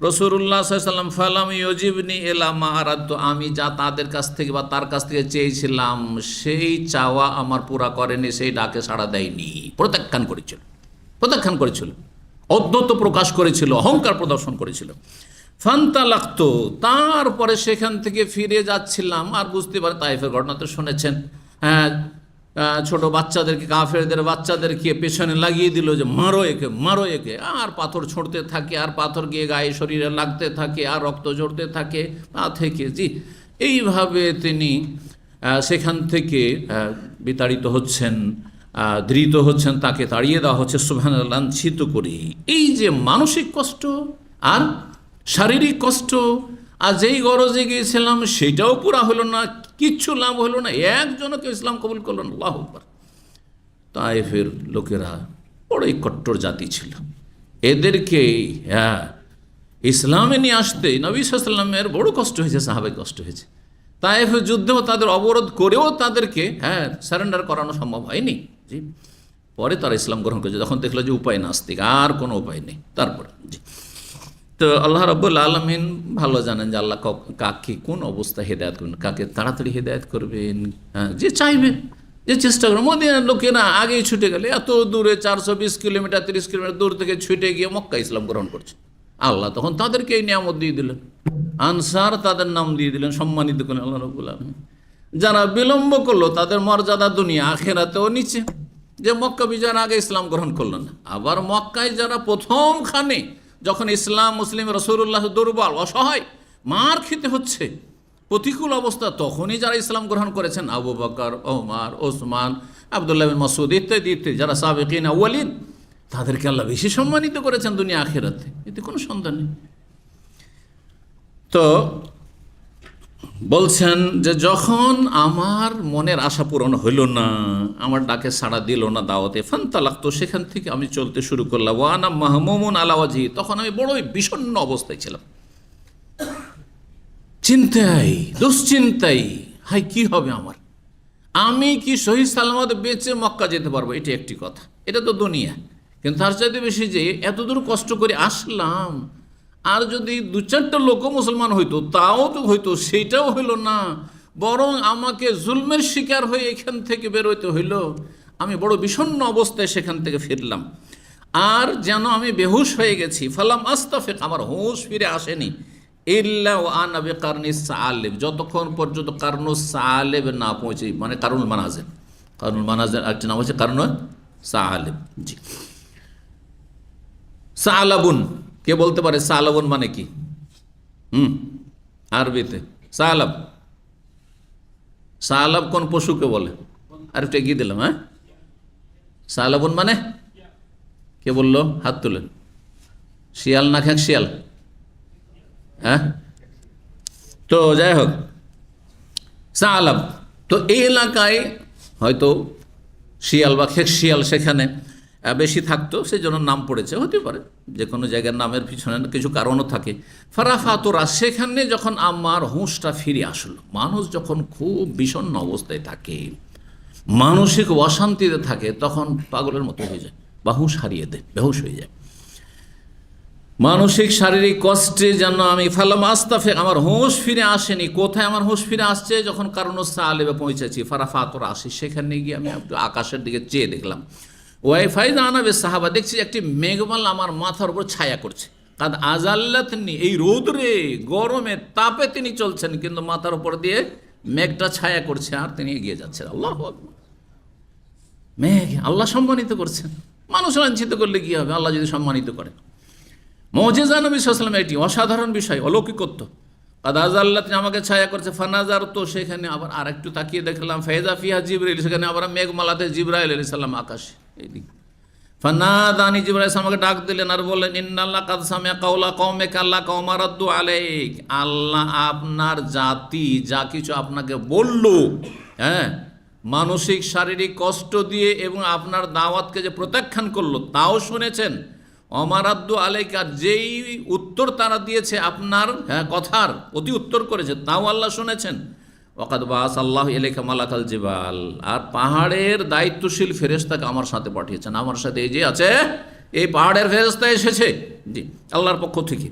A: রাসূলুল্লাহ সাল্লাল্লাহু আলাইহি ওয়াসাল্লাম ফালাম ইউজিবনি ইলা মা আরাদতু, আমি যা তাদের কাছ থেকে বা তার কাছ থেকে চেয়েছিলাম সেই চাওয়া আমার পুরা করেনি, সেই ডাকে সাড়া দেয়নি, প্রত্যাখ্যান করেছিল, অদ্যত প্রকাশ করেছিল, অহংকার প্রদর্শন করেছিল। ফান্তালাক্তু, তারপরে সেখান থেকে ফিরে যাচ্ছিলাম। আর বুঝতে পারে তাইফের ঘটনা তো শুনেছেন, হ্যাঁ, ছোট বাচ্চাদেরকে, কাফেরদের বাচ্চাদেরকে পেছনে লাগিয়ে দিল যে মারো একে, মারো একে, আর পাথর ছুঁড়তে থাকে, আর পাথর গিয়ে গায়ে শরীরে লাগতে থাকে, আর রক্ত ঝরতে থাকে পা থেকে। জি, এইভাবে তিনি সেখান থেকে বিতাড়িত হচ্ছেন, ধৃত হচ্ছেন, তাকে তাড়িয়ে দেওয়া হচ্ছে, সুবহানাল্লাহ, লাঞ্ছিত করে। এই যে মানসিক কষ্ট আর শারীরিক কষ্ট, আর যেই গরজে গিয়েছিলাম সেটাও পুরা হলো না, কিচ্ছু লাভ হলো না, একজনকে ইসলাম কবুল করল না। আল্লাহু আকবার। তায়েফের লোকেরা বড়ই কট্টর জাতি ছিল, এদেরকে ইসলামে নিয়ে আসতে নবী সাল্লাল্লাহু আলাইহি ওয়াসাল্লামের বড় কষ্ট হয়েছে, সাহাবাই কষ্ট হয়েছে। তায়েফের যুদ্ধেও তাদের অবরোধ করেও তাদেরকে সারেন্ডার করানো সম্ভব হয়নি। জি, পরে তারা ইসলাম গ্রহণ করেছে যখন দেখলো যে উপায় নাস্তিক, আর কোনো উপায় নেই। তারপরে জি, তো আল্লাহ রাব্বুল আলামিন ভালো জানেন যে আল্লাহ কাকে কোন অবস্থা হেদায়েত করবেন, কাকে তাড়াতাড়ি হেদায়েত করবেন। যে চাইবে, যে চেষ্টা করবে। মদিনার লোকেরা আগেই ছুটে গেলে, এত দূরে 420 কিলোমিটার 30 কিলোমিটার দূর থেকে ছুটে গিয়ে মক্কা ইসলাম গ্রহণ করছে। আল্লাহ তখন তাদেরকে এই নিয়ামত দিয়ে দিলেন, আনসার তাদের নাম দিয়ে দিলেন, সম্মানিত করলেন আল্লাহ রাব্বুল আলামিন। যারা বিলম্ব করলো তাদের মর্যাদা দুনিয়া আখেরাতেও নিচে, যে মক্কা বিজয়ের আগে ইসলাম গ্রহণ করলো না। আবার মক্কায় যারা প্রথমখানে যখন ইসলাম মুসলিম রাসূলুল্লাহ দুর্বল অসহায় মার খেতে হচ্ছে প্রতিকূল অবস্থা, তখনই যারা ইসলাম গ্রহণ করেছেন, আবু বকর, ওমর, ওসমান, আব্দুল্লাহ বিন মাসউদ ইত্যাদি ইত্যাদি যারা সাবেকিন আউয়ালিন, তাদেরকে আল্লাহ বেশি সম্মানিত করেছেন দুনিয়া আখিরাতে, এতে কোনো সন্দেহ নেই। তো বলছেন যে যখন আমার মনের আশা পূরণ হইল না, আমার ডাকে সাড়া দিল না দাওয়াতে, ফান্তালাক্তু, সেখান থেকে আমি চলতে শুরু করলাম। ওয়ানা মাহমুমুন আলা ওয়াজহি, তখন আমি বড়ই বিষণ্ণ অবস্থায় ছিলাম, চিন্তায়, দুশ্চিন্তায়, হাই কি হবে আমার, আমি কি সহি সালামত বেঁচে মক্কা যেতে পারবো? এটি একটি কথা, এটা তো দুনিয়া। কিন্তু তার চাইতে বেশি যে এতদূর কষ্ট করে আসলাম, আর যদি 2-4টা লোকও মুসলমান হইতো তাও তো হইতো, সেইটাও হইল না, বরং আমাকে জুলমের শিকার হয়ে এখান থেকে বেরোইতে হইল। আমি বড় বিষণ্ণ অবস্থায় সেখান থেকে ফিরলাম, আর যেন আমি বেহুশ হয়ে গেছি। ফালাম আস্তাফিক, আমার হুঁশ ফিরে আসেনি, ইল্লা ওয়া আনা বিকারনি সালেব, যতক্ষণ পর্যন্ত কারনুস সালেব না পৌঁছে, মানে কারুল মানাজেল, কারুল মানাজেল একটা নাম হচ্ছে কারনুল সালেব। জি, সালাবুন, কে বলতে পারে সালাবুন মানে কি? আরবিতে সালাব, সালাব কোন পশুকে বলে? আর একটু এগিয়ে দিলাম। সালাবুন মানে কে বললো? হাত তুলেন। শিয়াল না খেক শিয়াল? তো যাই হোক, সালাব তো এই এলাকায় হয়তো শিয়াল বা খেক শিয়াল সেখানে বেশি থাকতো, সেই জন্য নাম পড়েছে, হতে পারে যে কোনো জায়গার নামের পিছনে কিছু কারণও থাকে। ফারাফাতুরা, সেখানে যখন আমার হুঁশটা ফিরে আসলো, মানুষ যখন খুব বিষণ্ণ অবস্থায় থাকে, মানসিক অশান্তিতে থাকে, তখন পাগলের মতো হয়ে যায় বা হুঁশ হারিয়ে দেয়, বেহুশ হয়ে যায়, মানসিক শারীরিক কষ্টে যেন আমি ফালাম আস্তাফে, আমার হুঁশ ফিরে আসেনি। কোথায় আমার হুঁশ ফিরে আসছে? যখন কারনুস সালেবে পৌঁছেছি, ফারাফাতুরা আসি, সেখানে গিয়ে আমি একটু আকাশের দিকে চেয়ে দেখলাম, ওয়াইফাই জানাবে সাহাবা, দেখছি একটি মেঘমাল আমার মাথার উপর ছায়া করছে। কাদ আজাল্লাতনি, এই রৌদ্রে গরমে তাপে তিনি চলছেন, কিন্তু মাথার উপর দিয়ে মেঘটা ছায়া করছে, আর তিনি এগিয়ে যাচ্ছেন। আল্লাহু আকবার, মেঘ আল্লাহ সম্মানিত করছেন। মানুষ লাঞ্ছিত করলে কি হবে, আল্লাহ যদি সম্মানিত করেন। মুজিজা নবী সাল্লাল্লাহু আলাইহি ওয়াসাল্লাম, এটি অসাধারণ বিষয়, অলৌকিকত্ব। কাদ আজাল্লাতনি, আমাকে ছায়া করছে। ফানাজার, তো সেখানে আবার আর একটু তাকিয়ে দেখলাম, ফাইজা ফিহা জিবরাইল, সেখানে আবার মেঘমালাতে জিবরাইল আলাইহিস সালাম আকাশে। এইদিক ফানাদানি, জিবরাইল আমাকে ডাক দিলেন আর বললেন, ইন্নাল্লাহ কাদ সামিআ কাওলা কওমিকা আল্লা কওমা রাদ্দু আলাইক, আল্লাহ আপনার জাতি যা কিছু আপনাকে বলল, মানসিক শারীরিক কষ্ট দিয়ে এবং আপনার দাওয়াতকে যে প্রত্যাখ্যান করলো তাও শুনেছেন। অমারাদ্দু আলাইকা, যেই উত্তর তারা দিয়েছে আপনার কথার অতি উত্তর করেছে, তাও আল্লাহ শুনেছেন। ওয়াকাদ বাস আল্লাহ ইলাইকা মালাকাল জিবাল, আর পাহাড়ের দায়িত্বশীল ফেরেশতাকে আমার সাথে পাঠিয়েছেন, আমার সাথে এই যে আছে এই পাহাড়ের ফেরেশতা এসেছে, জি আল্লাহর পক্ষ থেকে।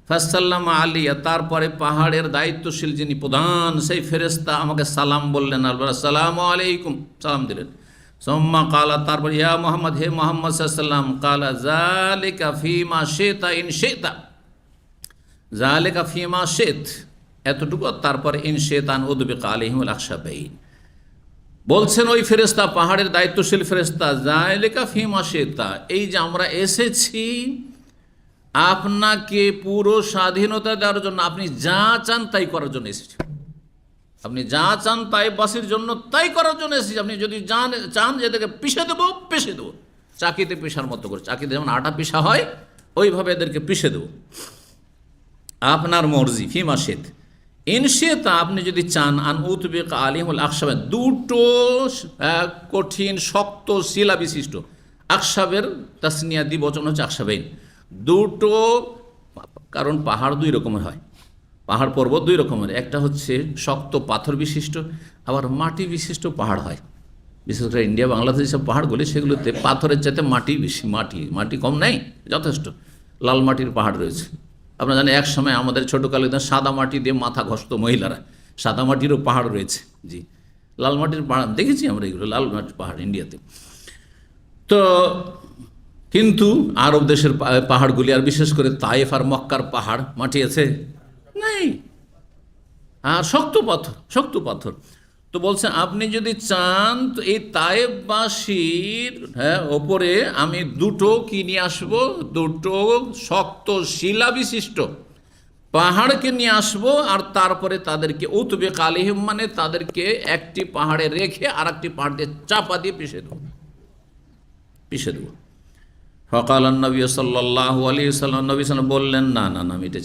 A: ফাসাল্লাম আলিয়া, তারপরে পাহাড়ের দায়িত্বশীল যিনি প্রধান সেই ফেরেশতা আমাকে সালাম বললেন, আসসালামু আলাইকুম, সালাম দিলেন। সুম্মা কালা, তারপর ইয়া মোহাম্মদ, হে মোহাম্মদ সাল্লাল্লাহু আলাইহি ওয়াসাল্লাম, কালা যালিকা ফীমা শিতা ইন শিতা, যালিকা ফীমা শিত, এতটুকু। তারপরে ইন শিতান উদবিকা আলাইহিমুল আখশাবাইন, বলছেন ওই ফেরেশতা, পাহাড়ের দায়িত্বশীল ফেরেশতা, যালিকা ফীমা শিতা, এই যে আমরা এসেছি আপনাকে পুরো স্বাধীনতা দেওয়ার জন্য, আপনি যা চান তাই করার জন্য এসেছি। আপনি যা চান তাই বাসির জন্য তাই করার জন্য এসেছি। আপনি যদি চান যে এদেরকে পিষে দেবো, পিষে দেবো, চাকিতে পিষার মতো করে, চাকিতে যেমন আটা পিষা হয় ওইভাবে এদেরকে পিষে দেবো, আপনার মর্জি। ফিমা শেত ইনশেতা, আপনি যদি চান, আন উতবিক আলিমুল আকসাবেন, দুটো কঠিন শক্ত শিলা বিশিষ্ট, আকসাবের তাসনিয়া দ্বিবচন হচ্ছে আকসাবেইন, দুটো, কারণ পাহাড় দুই রকমের হয়, পাহাড় পর্বত দুই রকমের, একটা হচ্ছে শক্ত পাথর বিশিষ্ট, আবার মাটি বিশিষ্ট পাহাড় হয়। বিশেষ করে ইন্ডিয়া বাংলাদেশ সব পাহাড়গুলি, সেগুলোতে পাথরের চাইতে মাটি বেশি, মাটি কম নেই, যথেষ্ট লাল মাটির পাহাড় রয়েছে। আপনারা জানেন এক সময় আমাদের ছোটোকালে সাদা মাটি দিয়ে মাথা ঘষত মহিলারা, সাদা মাটিরও পাহাড় রয়েছে। জি, লাল মাটির পাহাড় দেখেছি আমরা, এগুলো লাল মাটির পাহাড় ইন্ডিয়াতে। তো কিন্তু আরব দেশের পাহাড়গুলি, আর বিশেষ করে তায়েফ আর মক্কার পাহাড় মাটি আছে নেই, আর শক্ত পাথর। তো বলছে আপনি যদি চান তো এই তায়েফবাসীর ওপরে আমি দুটো কি নিয়ে আসবো, দুটো শক্ত শিলা বিশিষ্ট পাহাড়কে নিয়ে আসবো, আর তারপরে তাদেরকে উতবিক আলাইহিম, মানে তাদেরকে একটি পাহাড়ে রেখে আর একটি পাহাড় দিয়ে চাপা দিয়ে পিষে দেবো। ফকাল নবী সাল্লাল্লাহু আলাইহি ওয়াসাল্লাম, নবী সাল্লাম বললেন, না আমি এটা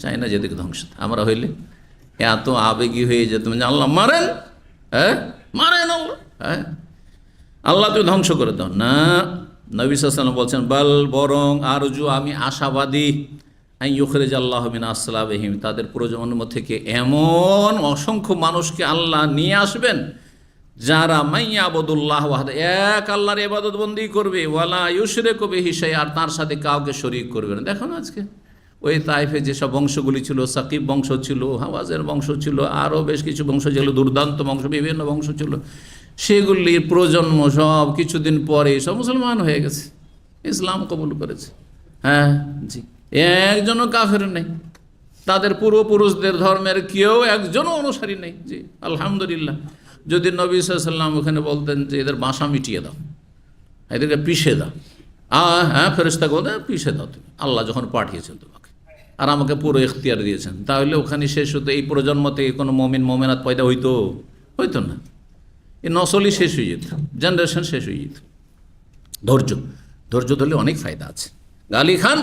A: চাই না যেদিকে ধ্বংস। আমরা হইলে এত আবেগী হয়ে যেতাম যে আল্লাহ মারেন, মারেন আল্লাহ তুমি ধ্বংস করে দাও না। নবী সাল্লাল্লাহু আলাইহি ওয়াসাল্লাম বলছেন, বরং আরজু, আমি আশাবাদী, ইউখরিজ আল্লাহ মিন আসলাবিহিম, তাদের প্রজন্ম থেকে এমন অসংখ্য মানুষকে আল্লাহ নিয়ে আসবেন যারা মাইয়াবুদুল্লাহ ওয়াহদা, এক আল্লাহর ইবাদত বন্দি করবে, ওয়ালা ইউশরিকু বিহি শাইআ, আর তার সাথে কাউকে শরীক করবে না। দেখো না আজকে ওই তাইফে যেসব বংশগুলি ছিল, সাকিব বংশ ছিল, হাওয়াজের বংশ ছিল, আরও বেশ কিছু বংশ ছিল, দুর্দান্ত বংশ, বিভিন্ন বংশ ছিল, সেগুলির প্রজন্ম সব কিছুদিন পরে সব মুসলমান হয়ে গেছে, ইসলাম কবুল করেছে। হ্যাঁ জি, একজনও কাফের নেই, তাদের পূর্বপুরুষদের ধর্মের কেউ একজনও অনুসারী নেই। জি আলহামদুলিল্লাহ। যদি নবী সাল্লাল্লাহু আলাইহি ওয়াসাল্লাম ওখানে বলতেন যে এদের বাসা মিটিয়ে দাও, এদেরকে পিষে দাও, হ্যাঁ ফেরেশতা বলতে পিষে দাও তুমি, আল্লাহ যখন পাঠিয়েছেন তোমাকে আর আমাকে পুরো ইখতিয়ার দিয়েছেন, তাহলে ওখানে শেষ হতো, এই প্রজন্ম থেকে কোনো মোমেনাত পয়দা হইতো না, এই নসলই শেষ হয়ে যেত, জেনারেশন শেষ হয়ে যেত। ধৈর্য ধরলে অনেক ফায়দা আছে। গালি খান,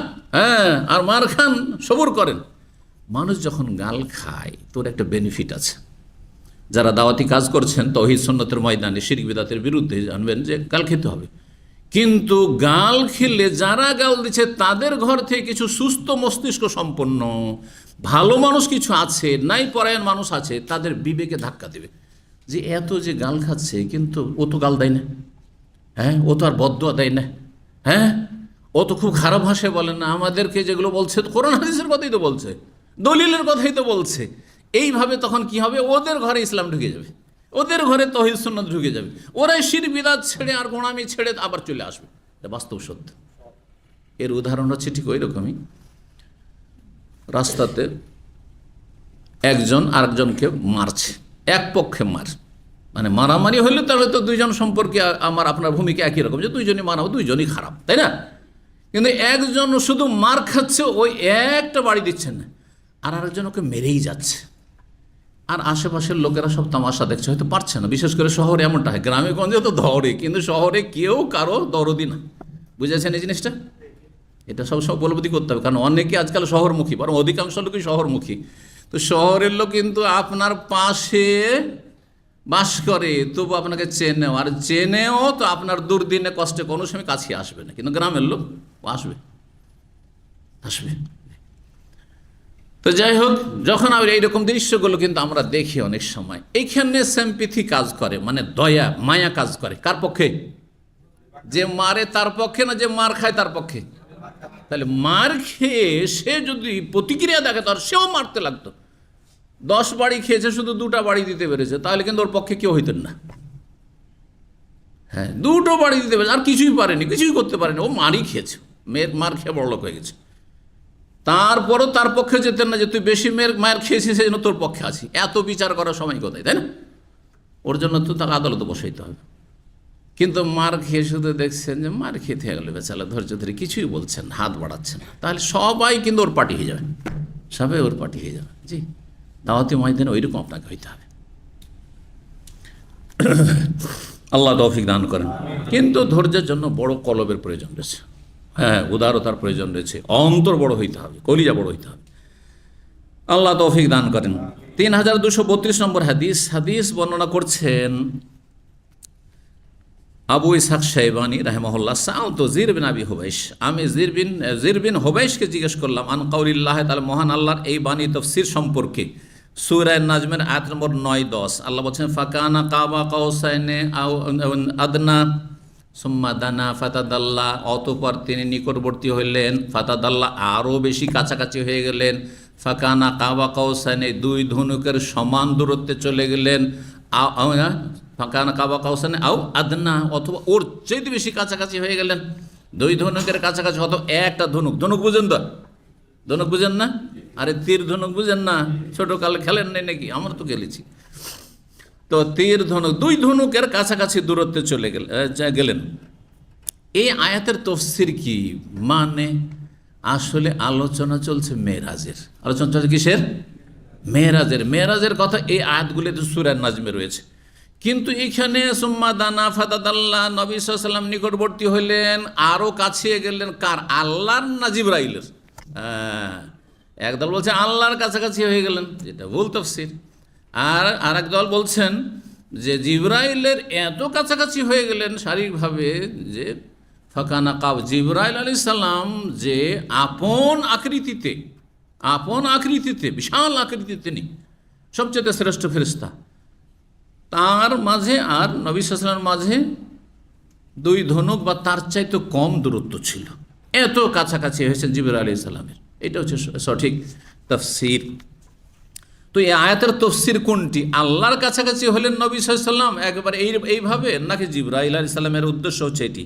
A: আর মার খান, সবর করেন। মানুষ যখন গাল খায় তোর একটা বেনিফিট আছে। যারা দাওয়াতি কাজ করছেন তৌহিদ সুন্নতের ময়দানে শিরক বিদআতের বিরুদ্ধে, জানবেন যে গাল খেতে হবে, কিন্তু গাল খেলে যারা গাল দিচ্ছে তাদের ঘর থেকে কিছু সুস্থ মস্তিষ্ক সম্পন্ন ভালো মানুষ কিছু আছে, নাই পরায়ণ মানুষ আছে, তাদের বিবেকে ধাক্কা দেবে যে এত যে গাল খাচ্ছে কিন্তু ও তো গাল দেয় না, ও তো আর বদদুয়া দেয় না, ও তো খুব খারাপ ভাষায় বলে না, আমাদেরকে যেগুলো বলছে কোরআন হাদিসের কথাই তো বলছে, দলিলের কথাই তো বলছে। এইভাবে তখন কি হবে, ওদের ঘরে ইসলাম ঢুকে যাবে, ওদের ঘরে তৌহিদ সুন্নাত ঢুকে যাবে, ওরাই শিরক বিদআত ছেড়ে আর গোঁড়ামি ছেড়ে আবার চলে আসবে। এটা বাস্তব সত্য। এর উদাহরণ হচ্ছে ঠিক ওই রকমই, রাস্তাতে একজন আরেকজনকে মারছে, এক পক্ষে মানে মারামারি হইলে তাহলে তো দুইজন সম্পর্কে আপনার ভূমিকা একই রকম, যে দুইজনই মারাও, দুইজনই খারাপ, তাই না? কিন্তু একজন শুধু মার খাচ্ছে, ওই একটা বাড়ি দিচ্ছেন না, আর আরেকজন ওকে মেরেই যাচ্ছে, আর আশেপাশের লোকেরা সব তামাশা দেখছে, হয়তো পারছে না। বিশেষ করে শহরে এমনটা হয়, গ্রামে গঞ্জে তো ধরে, কিন্তু শহরে কেউ কারো দরদি না। বুঝেছেন এই জিনিসটা? এটা সব উপলব্ধি করতে হবে, কারণ অনেকে আজকাল শহরমুখী, বরং অধিকাংশ লোকই শহরমুখী। তো শহরের লোক কিন্তু আপনার পাশে বাস করে, তবু আপনাকে চেনেও, আর চেনেও তো আপনার দুর্দিনে কষ্টে কোনো সময় কাছে আসবে না, কিন্তু গ্রামের লোক আসবে। তো যাই হোক, যখন এইরকম দৃশ্যগুলো কিন্তু আমরা দেখি অনেক সময়, এইখানে সিম্প্যাথি কাজ করে, মানে দয়া মায়া কাজ করে। কার পক্ষে? যে মারে তার পক্ষে না, যে মার খায় তার পক্ষে? তাহলে মার খেয়ে সে যদি প্রতিক্রিয়া দেখে তার সেও মারতে লাগতো। 10 বাড়ি খেয়েছে, শুধু 2টা বাড়ি দিতে পেরেছে, তাহলে কিন্তু ওর পক্ষে কেউ হইতেন না। হ্যাঁ, 2টো বাড়ি দিতে পেরেছে, আর কিছুই পারেনি, কিছুই করতে পারেনি, ও মারই খেয়েছে, মেয়ের মার খেয়ে বড়লোক হয়ে গেছে। তারপরও তার পক্ষে যেতেন না যে তুই বেশি মায়ের খেয়েছিস সেই জন্য তোর পক্ষে আছি। এত বিচার করার সময় কোথায়, তাই না? ওর জন্য তো তাকে আদালতে বসাইতে হবে। কিন্তু মার খেয়ে শুধু দেখছেন যে মার খেতে গেলে বেচারা ধৈর্য ধরে কিছুই বলছেন, হাত বাড়াচ্ছেন না, তাহলে সবাই কিন্তু ওর পার্টি হয়ে যাবে, সবাই ওর পার্টি হয়ে যাবে। জি, দাওয়াতি ময়দানে ওইরকম আপনাকে হইতে হবে। আল্লাহ তৌফিক দান করেন। কিন্তু ধৈর্যের জন্য বড় কলবের প্রয়োজন রয়েছে, হ্যাঁ, উদারতার প্রয়োজন রয়েছে, অন্তর বড় হইতে হবে, কলিজা বড় হইতে হবে। আল্লাহ তৌফিক দান করেন। 3232 নম্বর হাদিস বর্ণনা করছেন আবু ইসহাক শাইবানী রাহিমাহুল্লাহ, সাআলতু জির বিন আবি হুবাইশ, আমি জির বিন হুবাইশকে জিজ্ঞেস করলাম আন কাউলিল্লাহ তাআলা, মহান আল্লাহর এই বাণী তাফসীর সম্পর্কে। সূরা নাজমের আয়াত নম্বর 9-10 আল্লাহ বলছেন ফাকানা কাবা কাউসাইনে আও আদনা সুম্মা দানা ফাতাদাল্লা, অতঃপর তিনি নিকটবর্তী হইলেন, ফাতাদাল্লা আরও বেশি কাছাকাছি হয়ে গেলেন, ফাকানা কাবা কাউসাইনে 2 ধনুকের সমান দূরত্বে চলে গেলেন, ফাকানা কাবা কাউসাইনে আও আদনা, অথবা ওর চেয়ে বেশি কাছাকাছি হয়ে গেলেন। 2 ধনুকের কাছাকাছি, অথবা একটা ধনুক, ধনুক বুঝেন তো? ধনুক বুঝেন না? আরে তীর ধনুক বুঝেন না? ছোটকালে খেলেন নাই নাকি? আমরা তো খেলেছি। তো তীর ধনুক, 2 ধনুকের কাছাকাছি দূরত্বে চলে গেলেন। এই আয়াতের তাফসীর কি? মানে আসলে আলোচনা চলছে মেরাজের, আলোচনা চলছে কিসের? মেরাজের কথা এই আয়াতগুলিতে সূরা নাজমে রয়েছে। কিন্তু এইখানে সুম্মা দানা ফাতাদাল্লাহ, নবী সাল্লাল্লাহু আলাইহি ওয়াসাল্লাম নিকটবর্তী হইলেন, আরও কাছে গেলেন, কার? আল্লাহর না জিবরাইলের? একদল বলছে আল্লাহর কাছাকাছি হয়ে গেলেন, যেটা ভুল তাফসীর। আর আরেক দল বলছেন যে জিবরাইলের এত কাছাকাছি হয়ে গেলেন শারীরিকভাবে যে ফাকানা কাব, জিবরাইল আলাইহিস সালাম যে আপন আকৃতিতে বিশাল আকৃতিতে তিনি সবচেয়ে শ্রেষ্ঠ ফেরেশতা, তার মাঝে আর নবী সাল্লাল্লাহু আলাইহি ওয়াসাল্লামের মাঝে 2 ধনুক বা তার চাইতে কম দূরত্ব ছিল, এত কাছাকাছি হয়েছেন জিবরাইল আলাইহিস সালামের। এটা হচ্ছে সঠিক তাফসীর। তো এই আয়াতের তাফসীর কোনটি? আল্লাহর কাছাকাছি হলেন নবী সাল্লাল্লাহু আলাইহি ওয়াসাল্লাম একবার এইভাবে, নাকি জিবরাইল আলাইহিস সালামের উদ্দেশ্য হচ্ছে এটি?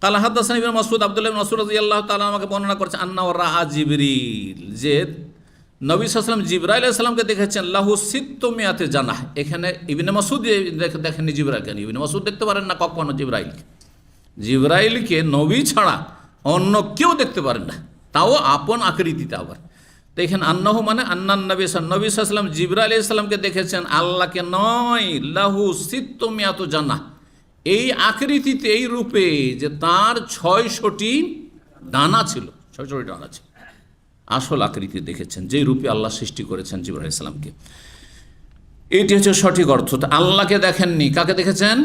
A: কালা হাদাসানি ইবনে মাসউদ, আব্দুল্লাহ ইবনে মাসউদ রাদিয়াল্লাহু তাআলা আমাকে বর্ণনা করছে আন্নাহু রাআ জিবরিল, যে নবী সাল্লাল্লাহু আলাইহি ওয়াসাল্লাম জিবরাইল আলাইহিস সালামকে দেখেছেন, লাহু সিত্তুমিয়াতে জানাহ। এখানে ইবনে মাসউদ দেখেননি জিবরাইলকে, ইবনে মাসউদ দেখতে পারেন না কখনো জিবরাইলকে নবী ছাড়া অন্য কেউ দেখতে পারেন না, তাও আপন আকৃতিতে। আবার দেখেন আন্নাহু মানে আন্নান নবী সাল্লাল্লাহু আলাইহি ওয়াসাল্লাম জিবরাইল আলাইহিস সালামকে দেখেছেন, আল্লাহকে নয়। লাহু সিত্তুমিয়াতু জান্নাহ, এই আকৃতিতে, এই রূপে যে তার 600টি ডানা ছিল, 600টি ডানা ছিল, আসল আকৃতি দেখেছেন, যে রূপে আল্লাহ সৃষ্টি করেছেন জিবরাইল আলাইহিস সালামকে। এটি হচ্ছে সঠিক অর্থ। আল্লাহকে দেখেননি, কাকে দেখেছেন?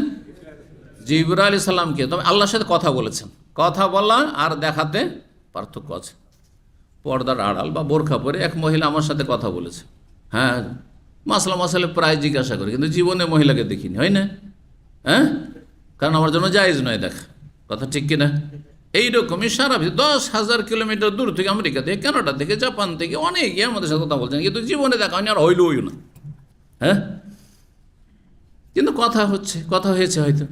A: জিবরাইল আলাইহিস সালামকে। তবে আল্লাহর সাথে কথা বলেছেন, কথা বলা আর দেখাতে পার্থক্য আছে। পর্দার আড়াল বা বোরখা পরে এক মহিলা আমার সাথে কথা বলেছে, হ্যাঁ, মাসলে প্রায় জিজ্ঞাসা করি, কিন্তু জীবনে মহিলাকে দেখিনি, হয় না? হ্যাঁ, কারণ আমার জন্য জায়েজ নয় দেখা, কথা ঠিক কিনা? এইরকমই সারা 10,000 কিলোমিটার দূর থেকে, আমেরিকা থেকে, কানাডা থেকে, জাপান থেকে অনেকে আমাদের সাথে কথা বলছেন, কিন্তু জীবনে দেখা হয়নি, আর হইলই না। হ্যাঁ, কিন্তু কথা হয়েছে হয়তো,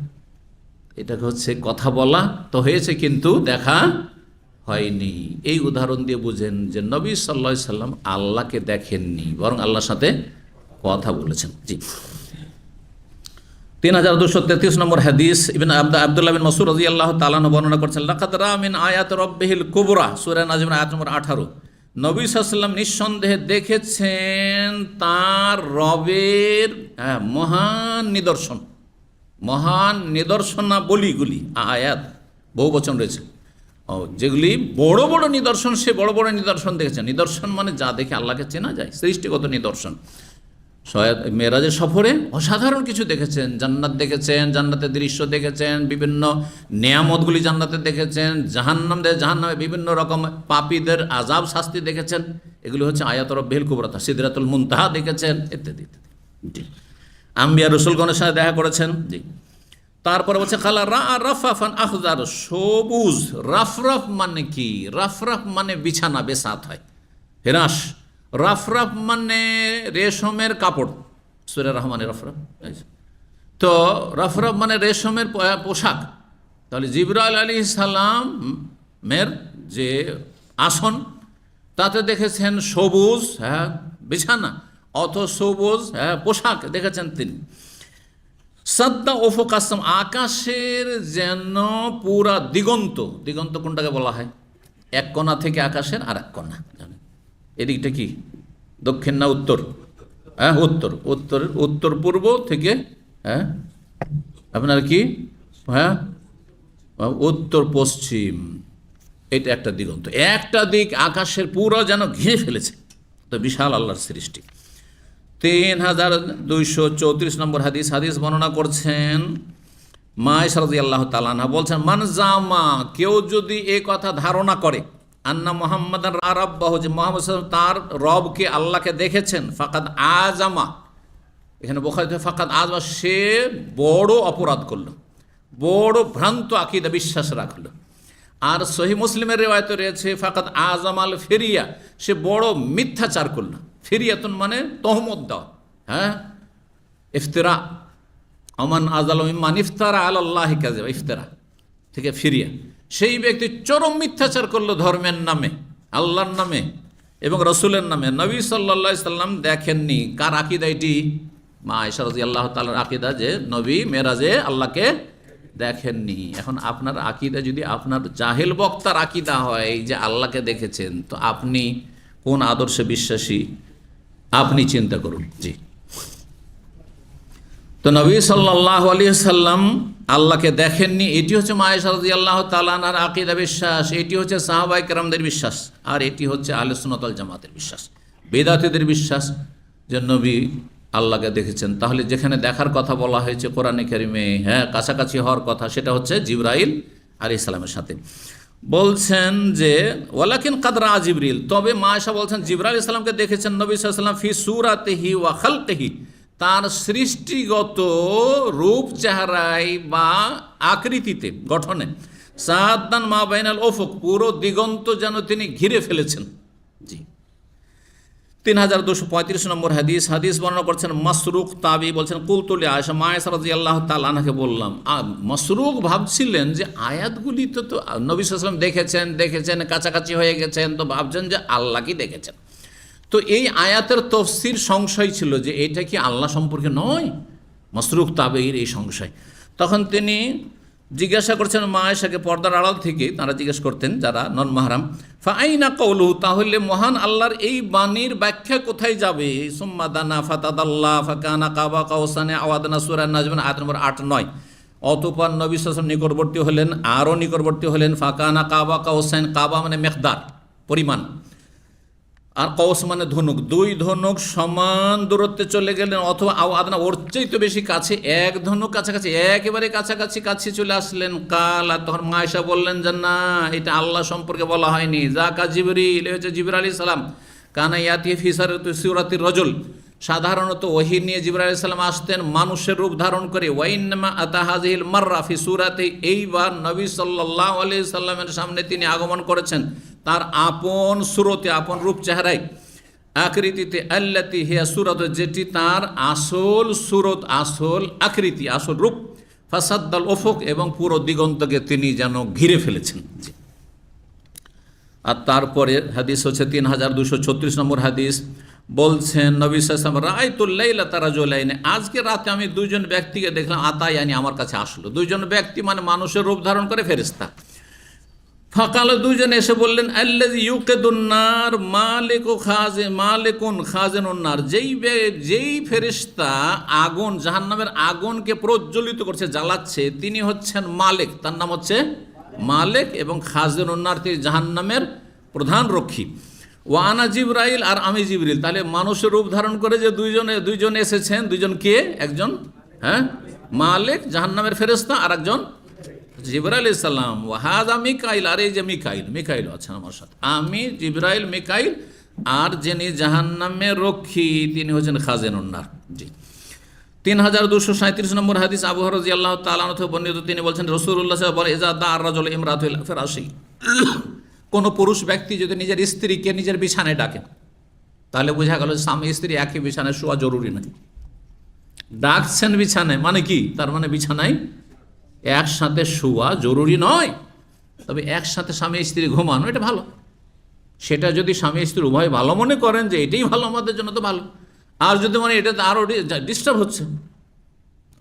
A: এটাকে হচ্ছে কথা বলা তো হয়েছে, কিন্তু দেখা হয়নি। এই উদাহরণ দিয়ে বুঝেন যে নবী সাল্লাল্লাহু আলাইহি সাল্লাম আল্লাহকে দেখেননি, বরং আল্লাহর সাথে কথা বলেছেন। জি, 3233 নম্বর হাদিস, ইবনে আব্দুল্লাহ বিন মাসউদ রাদিয়াল্লাহু তাআলা বর্ণনা করছেন, লাকাদ রা মিন আয়াত রাব্বিহিল কুবরা, সূরা নাজম আয়াত নম্বর 18, নবী সাল্লাল্লাহু আলাইহি সাল্লাম নিঃসন্দেহে দেখেছেন তার রবের মহান নিদর্শনাবলীগুলি। আয়াত বহু বচন রয়েছে, যেগুলি বড় বড় নিদর্শন, সে বড় বড় নিদর্শন দেখেছেন। নিদর্শন মানে যা দেখে আল্লাহকে চেনা যায়, সৃষ্টিগত নিদর্শন। মেরাজের সফরে অসাধারণ কিছু দেখেছেন, জান্নাত দেখেছেন, জান্নাতের দৃশ্য দেখেছেন, বিভিন্ন নেয়ামতগুলি জান্নাতে দেখেছেন, জাহান্নামে বিভিন্ন রকম পাপীদের আযাব শাস্তি দেখেছেন। এগুলি হচ্ছে আয়াত রাব্বিহিল কুবরা, সিদরাতুল মুনতাহা দেখেছেন, ইত্যাদি ইত্যাদি। জি, আম্বিয়া রসুলগণের সাথে দেখা করেছেন। জি, তারপরে বলছে খালা রা রাফাফান আখদার, সবুজ। রাফরাফ মানে কি? রাফরাফ মানে বিছানা, বেসাত হয়, হেরাস। রাফরাফ মানে রেশমের কাপড়, সূরা রহমানে রাফরাফ। তো রাফরাফ মানে রেশমের পোশাক। তাহলে জিবরাইল আলাইহিস সালামের যে আসন, তাতে দেখেছেন সবুজ বিছানা, অত সবুজ পোশাক দেখেছেন তিনি। সাদ্দা ওফক আসম, আকাশের যেন পুরা দিগন্ত। দিগন্ত কোনটাকে বলা হয়? এক কোণা থেকে আকাশের আর এক কোণা, জানেন এদিকটা কি, দক্ষিণ না উত্তর? উত্তর। উত্তর পূর্ব থেকে আপনার কি উত্তর পশ্চিম, এটা একটা দিগন্ত। একটা দিক আকাশের পুরো যেন ঘিরে ফেলেছে। তো বিশাল আল্লাহর সৃষ্টি। 3234 নম্বর হাদিস বর্ণনা করছেন মা আয়েশা রাদিয়াল্লাহু তাআলা আনহা, বলছেন মান জামা, কেউ যদি এই কথা ধারণা করে, আন্না মুহাম্মাদান রাব্বাহু, যে মুহাম্মদ সাল্লাল্লাহু আলাইহি ওয়াসাল্লাম তার রবকে, আল্লাহকে দেখেছেন, ফাকাদ আজামা, এখানে বুখারীতে ফাকাদ আজামা, সে বড় অপরাধ করলো, বড় ভ্রান্ত আকীদা বিশ্বাস রাখলো। আর সহিহ মুসলিমের রিওয়ায়াতে রয়েছে ফাকাদ আজামাল ফিরিয়া, সে বড় মিথ্যাচার করলো। ফিরিয়াতুন মানে তহমত দেওয়া, ইফতিরা। আমান আযালাম মিম্মান ইফতারা আলাল্লাহি কাযিবা, ইফতিরা থেকে ফিরিয়া। সেই ব্যক্তি চরম মিথ্যাচার করলো ধর্মের নামে, আল্লাহর নামে এবং রসুলের নামে। নবী সাল্লাল্লাহু আলাইহি সাল্লাম দেখেননি। কার আকীদা এটি? মা আয়েশা রাদিয়াল্লাহু তাআলার আকীদা, যে নবী মেরাজে আল্লাহকে দেখেননি। এখন আপনার আকীদা যদি আপনার জাহেল বক্তার আকীদা হয় যে আল্লাহকে দেখেছেন, তো আপনি কোন আদর্শে বিশ্বাসী আপনি চিন্তা করুন। জি, তো নবী সাল্লাল্লাহু আলাইহি সাল্লাম আল্লাহকে দেখেননি, এটি হচ্ছে মা আয়েশা রাদিয়াল্লাহু তাআলা আনহার আকীদা বিশ্বাস, এটি হচ্ছে সাহাবায়ে কেরামদের বিশ্বাস, আর এটি হচ্ছে আহলে সুন্নাত ওয়াল জামাতের বিশ্বাস। বেদাতীদের বিশ্বাস যে নবী আল্লাহকে দেখেছেন। তাহলে যেখানে দেখার কথা বলা হয়েছে কোরআনে কারিমে, কাছাকাছি হওয়ার কথা, সেটা হচ্ছে জিবরাইল আলাইহিস সালামের সাথে। বলছেন যে ওয়ালাকিন কাদ রা জিবরিল, তবে মা আয়েশা বলছেন জিবরাইল আলাইহিস সালামকে দেখেছেন নবী সাল্লাল্লাহু আলাইহি ওয়াসাল্লাম ফি সূরাতিহি ওয়া খালকিহি, তার সৃষ্টিগত রূপ চেহারায় বা আকৃতিতে, গঠনে। সাদ্দান মা বাইনাল উফুক, পুরো দিগন্ত যেন তিনি ঘিরে ফেলেছেন। জি, 3235 নম্বর হাদিস বর্ণনা করছেন মাসরুক তাবি, বলছেন কুলতু লি আয়েশা, মা আয়েশা রাদিয়াল্লাহু তাআলা আনহাকে বললাম। মাসরুক ভাবছিলেন যে আয়াতগুলি তো নবী সাল্লাল্লাহু আলাইহি ওয়াসাল্লাম দেখেছেন, কাছাকাছি হয়ে গেছেন, তো ভাবছেন যে আল্লাহকে দেখেছেন। তো এই আয়াতের তফসির সংশয় ছিল যে এটা কি আল্লাহ সম্পর্কে নয়, মাসরুক তাবির এই সংশয়। তখন তিনি জিজ্ঞাসা করছেন মা আয়েশাকে, পর্দার আড়াল থেকে তারা জিজ্ঞেস করতেন যারা নন মাহরাম, ফাআইনা কওলুহু, তাহলে মহান আল্লাহর এই বাণীর ব্যাখ্যা কোথায় যাবে? সুম্মা দানা ফাতাদাল্লা ফাকানা কাবা কাউসানে আও আদনা, সূরা নাজম আয়াত নম্বর 8-9। অতঃপর নবী সাল্লাল্লাহু আলাইহি ওয়াসাল্লাম নিকটবর্তী হলেন, আরও নিকটবর্তী হলেন। ফাকানা কাবা কাউসাইন, কাবা মানে মিকদার, পরিমাণ, আর কৌস মানে ধনুক, দুই ধনুক সমান দূরত্বে চলে গেলেন, অথবা আও আদনা, ওর চাইতে বেশি কাছে, এক ধনুক কাছাকাছি, একেবারে কাছাকাছি চলে আসলেন। কাল, আর তখন মা আয়েশা বললেন যে না, এটা আল্লাহ সম্পর্কে বলা হয়নি। যাকা জিবরিল, হচ্ছে জিবরাইল আলাইহিস সালাম। কানা ইয়াতি ফি সূরাতির রাজুল, সাধারণত ওহী নিয়ে জিবরাইল আলাইহিস সালাম আসতেন মানুষের রূপ ধারণ করে। ওয়াইন্নামা আতা হাযিহিল মাররা ফি সূরাতি, এইবার নবী সাল্লাল্লাহু আলাইহি সাল্লামের সামনে তিনি আগমন করেছেন তার আপন সুরতে, আপন রূপ চেহারায়, আকৃতিতে। আল্লাতি হিয়া সূরাত, যেটি তার আসল সুরত, আসল আকৃতি, আসল রূপ। ফাসাদ্দাল উফুক, এবং পুরো দিগন্তকে তিনি যেন ঘিরে ফেলেছেন। আর তারপরে হাদিস হচ্ছে 3236 নম্বর হাদিস, বলছেন নবী সাল্লাল্লাহু আলাইহি ওয়াসাল্লাম রাআইতুল লাইলাতা রাজুলাইনি, আজকে রাতে আমি দুইজন ব্যক্তিকে দেখলাম। আতায়ানি, আমার কাছে আসলো। দুইজন ব্যক্তি মানে মানুষের রূপ ধারণ করে ফেরেশতা। ফাকাল, দুইজন এসে বললেন আল্লাযী ইউকিদুন নার মালিকুন খাজিনুন নার, যেই ফেরেশতা আগুন, জাহান্নামের আগুনকে প্রজ্বলিত করছে, জ্বালাচ্ছে, তিনি হচ্ছেন মালিক, তার নাম হচ্ছে মালিক, এবং খাজিনুন নার, তিনি জাহান্নামের প্রধান রক্ষী। ওয়ানা জিবরাইল, আর আমি জিবরিল। তাহলে মানুষের রূপ ধারণ করে যে দুইজন এসেছেন, দুইজন কে? একজন মালিক জাহান্নামের ফেরেশতা, আর একজন জিবরাইল আলাইহিস সালাম। ওয়াহাদা মিকাইল, আর এই যে মিকাইল আছেন আমার সাথে। আমি জিবরাইল, মিকাইল, আর যিনি জাহান্নামের রক্ষী তিনি হচ্ছেন খাজিনুন নার। জি, 3237 নম্বর হাদিস, আবু হুরায়রা রাদিয়াল্লাহু তাআলা আনহু থেকে বর্ণিত, তিনি বলছেন রাসূলুল্লাহ সাল্লাল্লাহু আলাইহি ওয়াসাল্লাম বলে, ইজা দা'আর রাজুলু ইমরাতাহু ইলা ফিরাশি, কোন পুরুষ ব্যক্তি যদি নিজের স্ত্রীকে নিজের বিছানায় ডাকে, তাহলে বোঝা গেল স্বামী স্ত্রী একই বিছানায় শোয়া জরুরি নয়। ডাকছেন বিছানায় মানে কি? তার মানে বিছানায় একসাথে শোয়া জরুরি নয়, তবে একসাথে স্বামী স্ত্রী ঘুমানো এটা ভালো। সেটা যদি স্বামী স্ত্রী উভয় ভালো মনে করেন যে এটাই ভালো আমাদের জন্য, তো ভালো। আর যদি মানে এটা তো আরও ডিস্টার্ব হচ্ছে,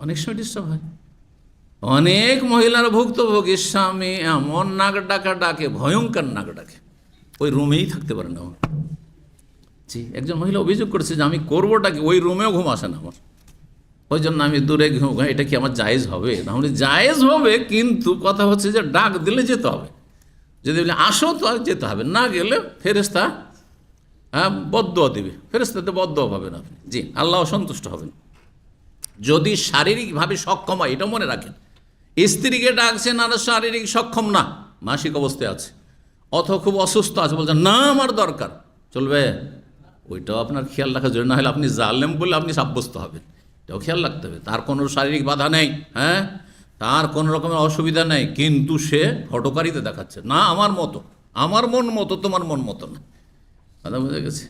A: অনেক সময় ডিস্টার্ব হয়। অনেক মহিলার ভুক্তভোগী, স্বামী এমন নাক ডাকা ডাকে, ভয়ঙ্কর নাক ডাকে, ওই রুমেই থাকতে পারে না। জি, একজন মহিলা অভিযোগ করেছে যে আমি করবোটা কি, ওই রুমেও ঘুম আসে না আমার, ওই জন্য আমি দূরে ঘুম। এটা কি আমার জায়েজ হবে? তাহলে জায়েজ হবে, কিন্তু কথা হচ্ছে যে ডাক দিলে যেতে হবে। যদি বলে আসো তো যেতে হবে, না গেলে ফেরেশতা বদদুয়া দেবে, ফেরেশতাতে বদদুয়া পাবেন আপনি। জি, আল্লাহ অসন্তুষ্ট হবেন। যদি শারীরিকভাবে সক্ষম হয়, এটা মনে রাখেন, স্ত্রীকে ডাকছেন আর শারীরিক সক্ষম না, মাসিক অবস্থায় আছে অথবা খুব অসুস্থ আছে, বলছেন না আমার দরকার, চলবে? ওইটাও আপনার খেয়াল রাখা জরুরি, না হলে আপনি জালেম বলে আপনি সাব্যস্ত হবেন। এটাও খেয়াল রাখতে হবে। তার কোনো শারীরিক বাধা নেই, হ্যাঁ, তার কোনো রকমের অসুবিধা নেই, কিন্তু সে হটকারিতা দেখাচ্ছে, না আমার মতো, আমার মন মতো, তোমার মন মতো না। কথা বোঝা গেছে?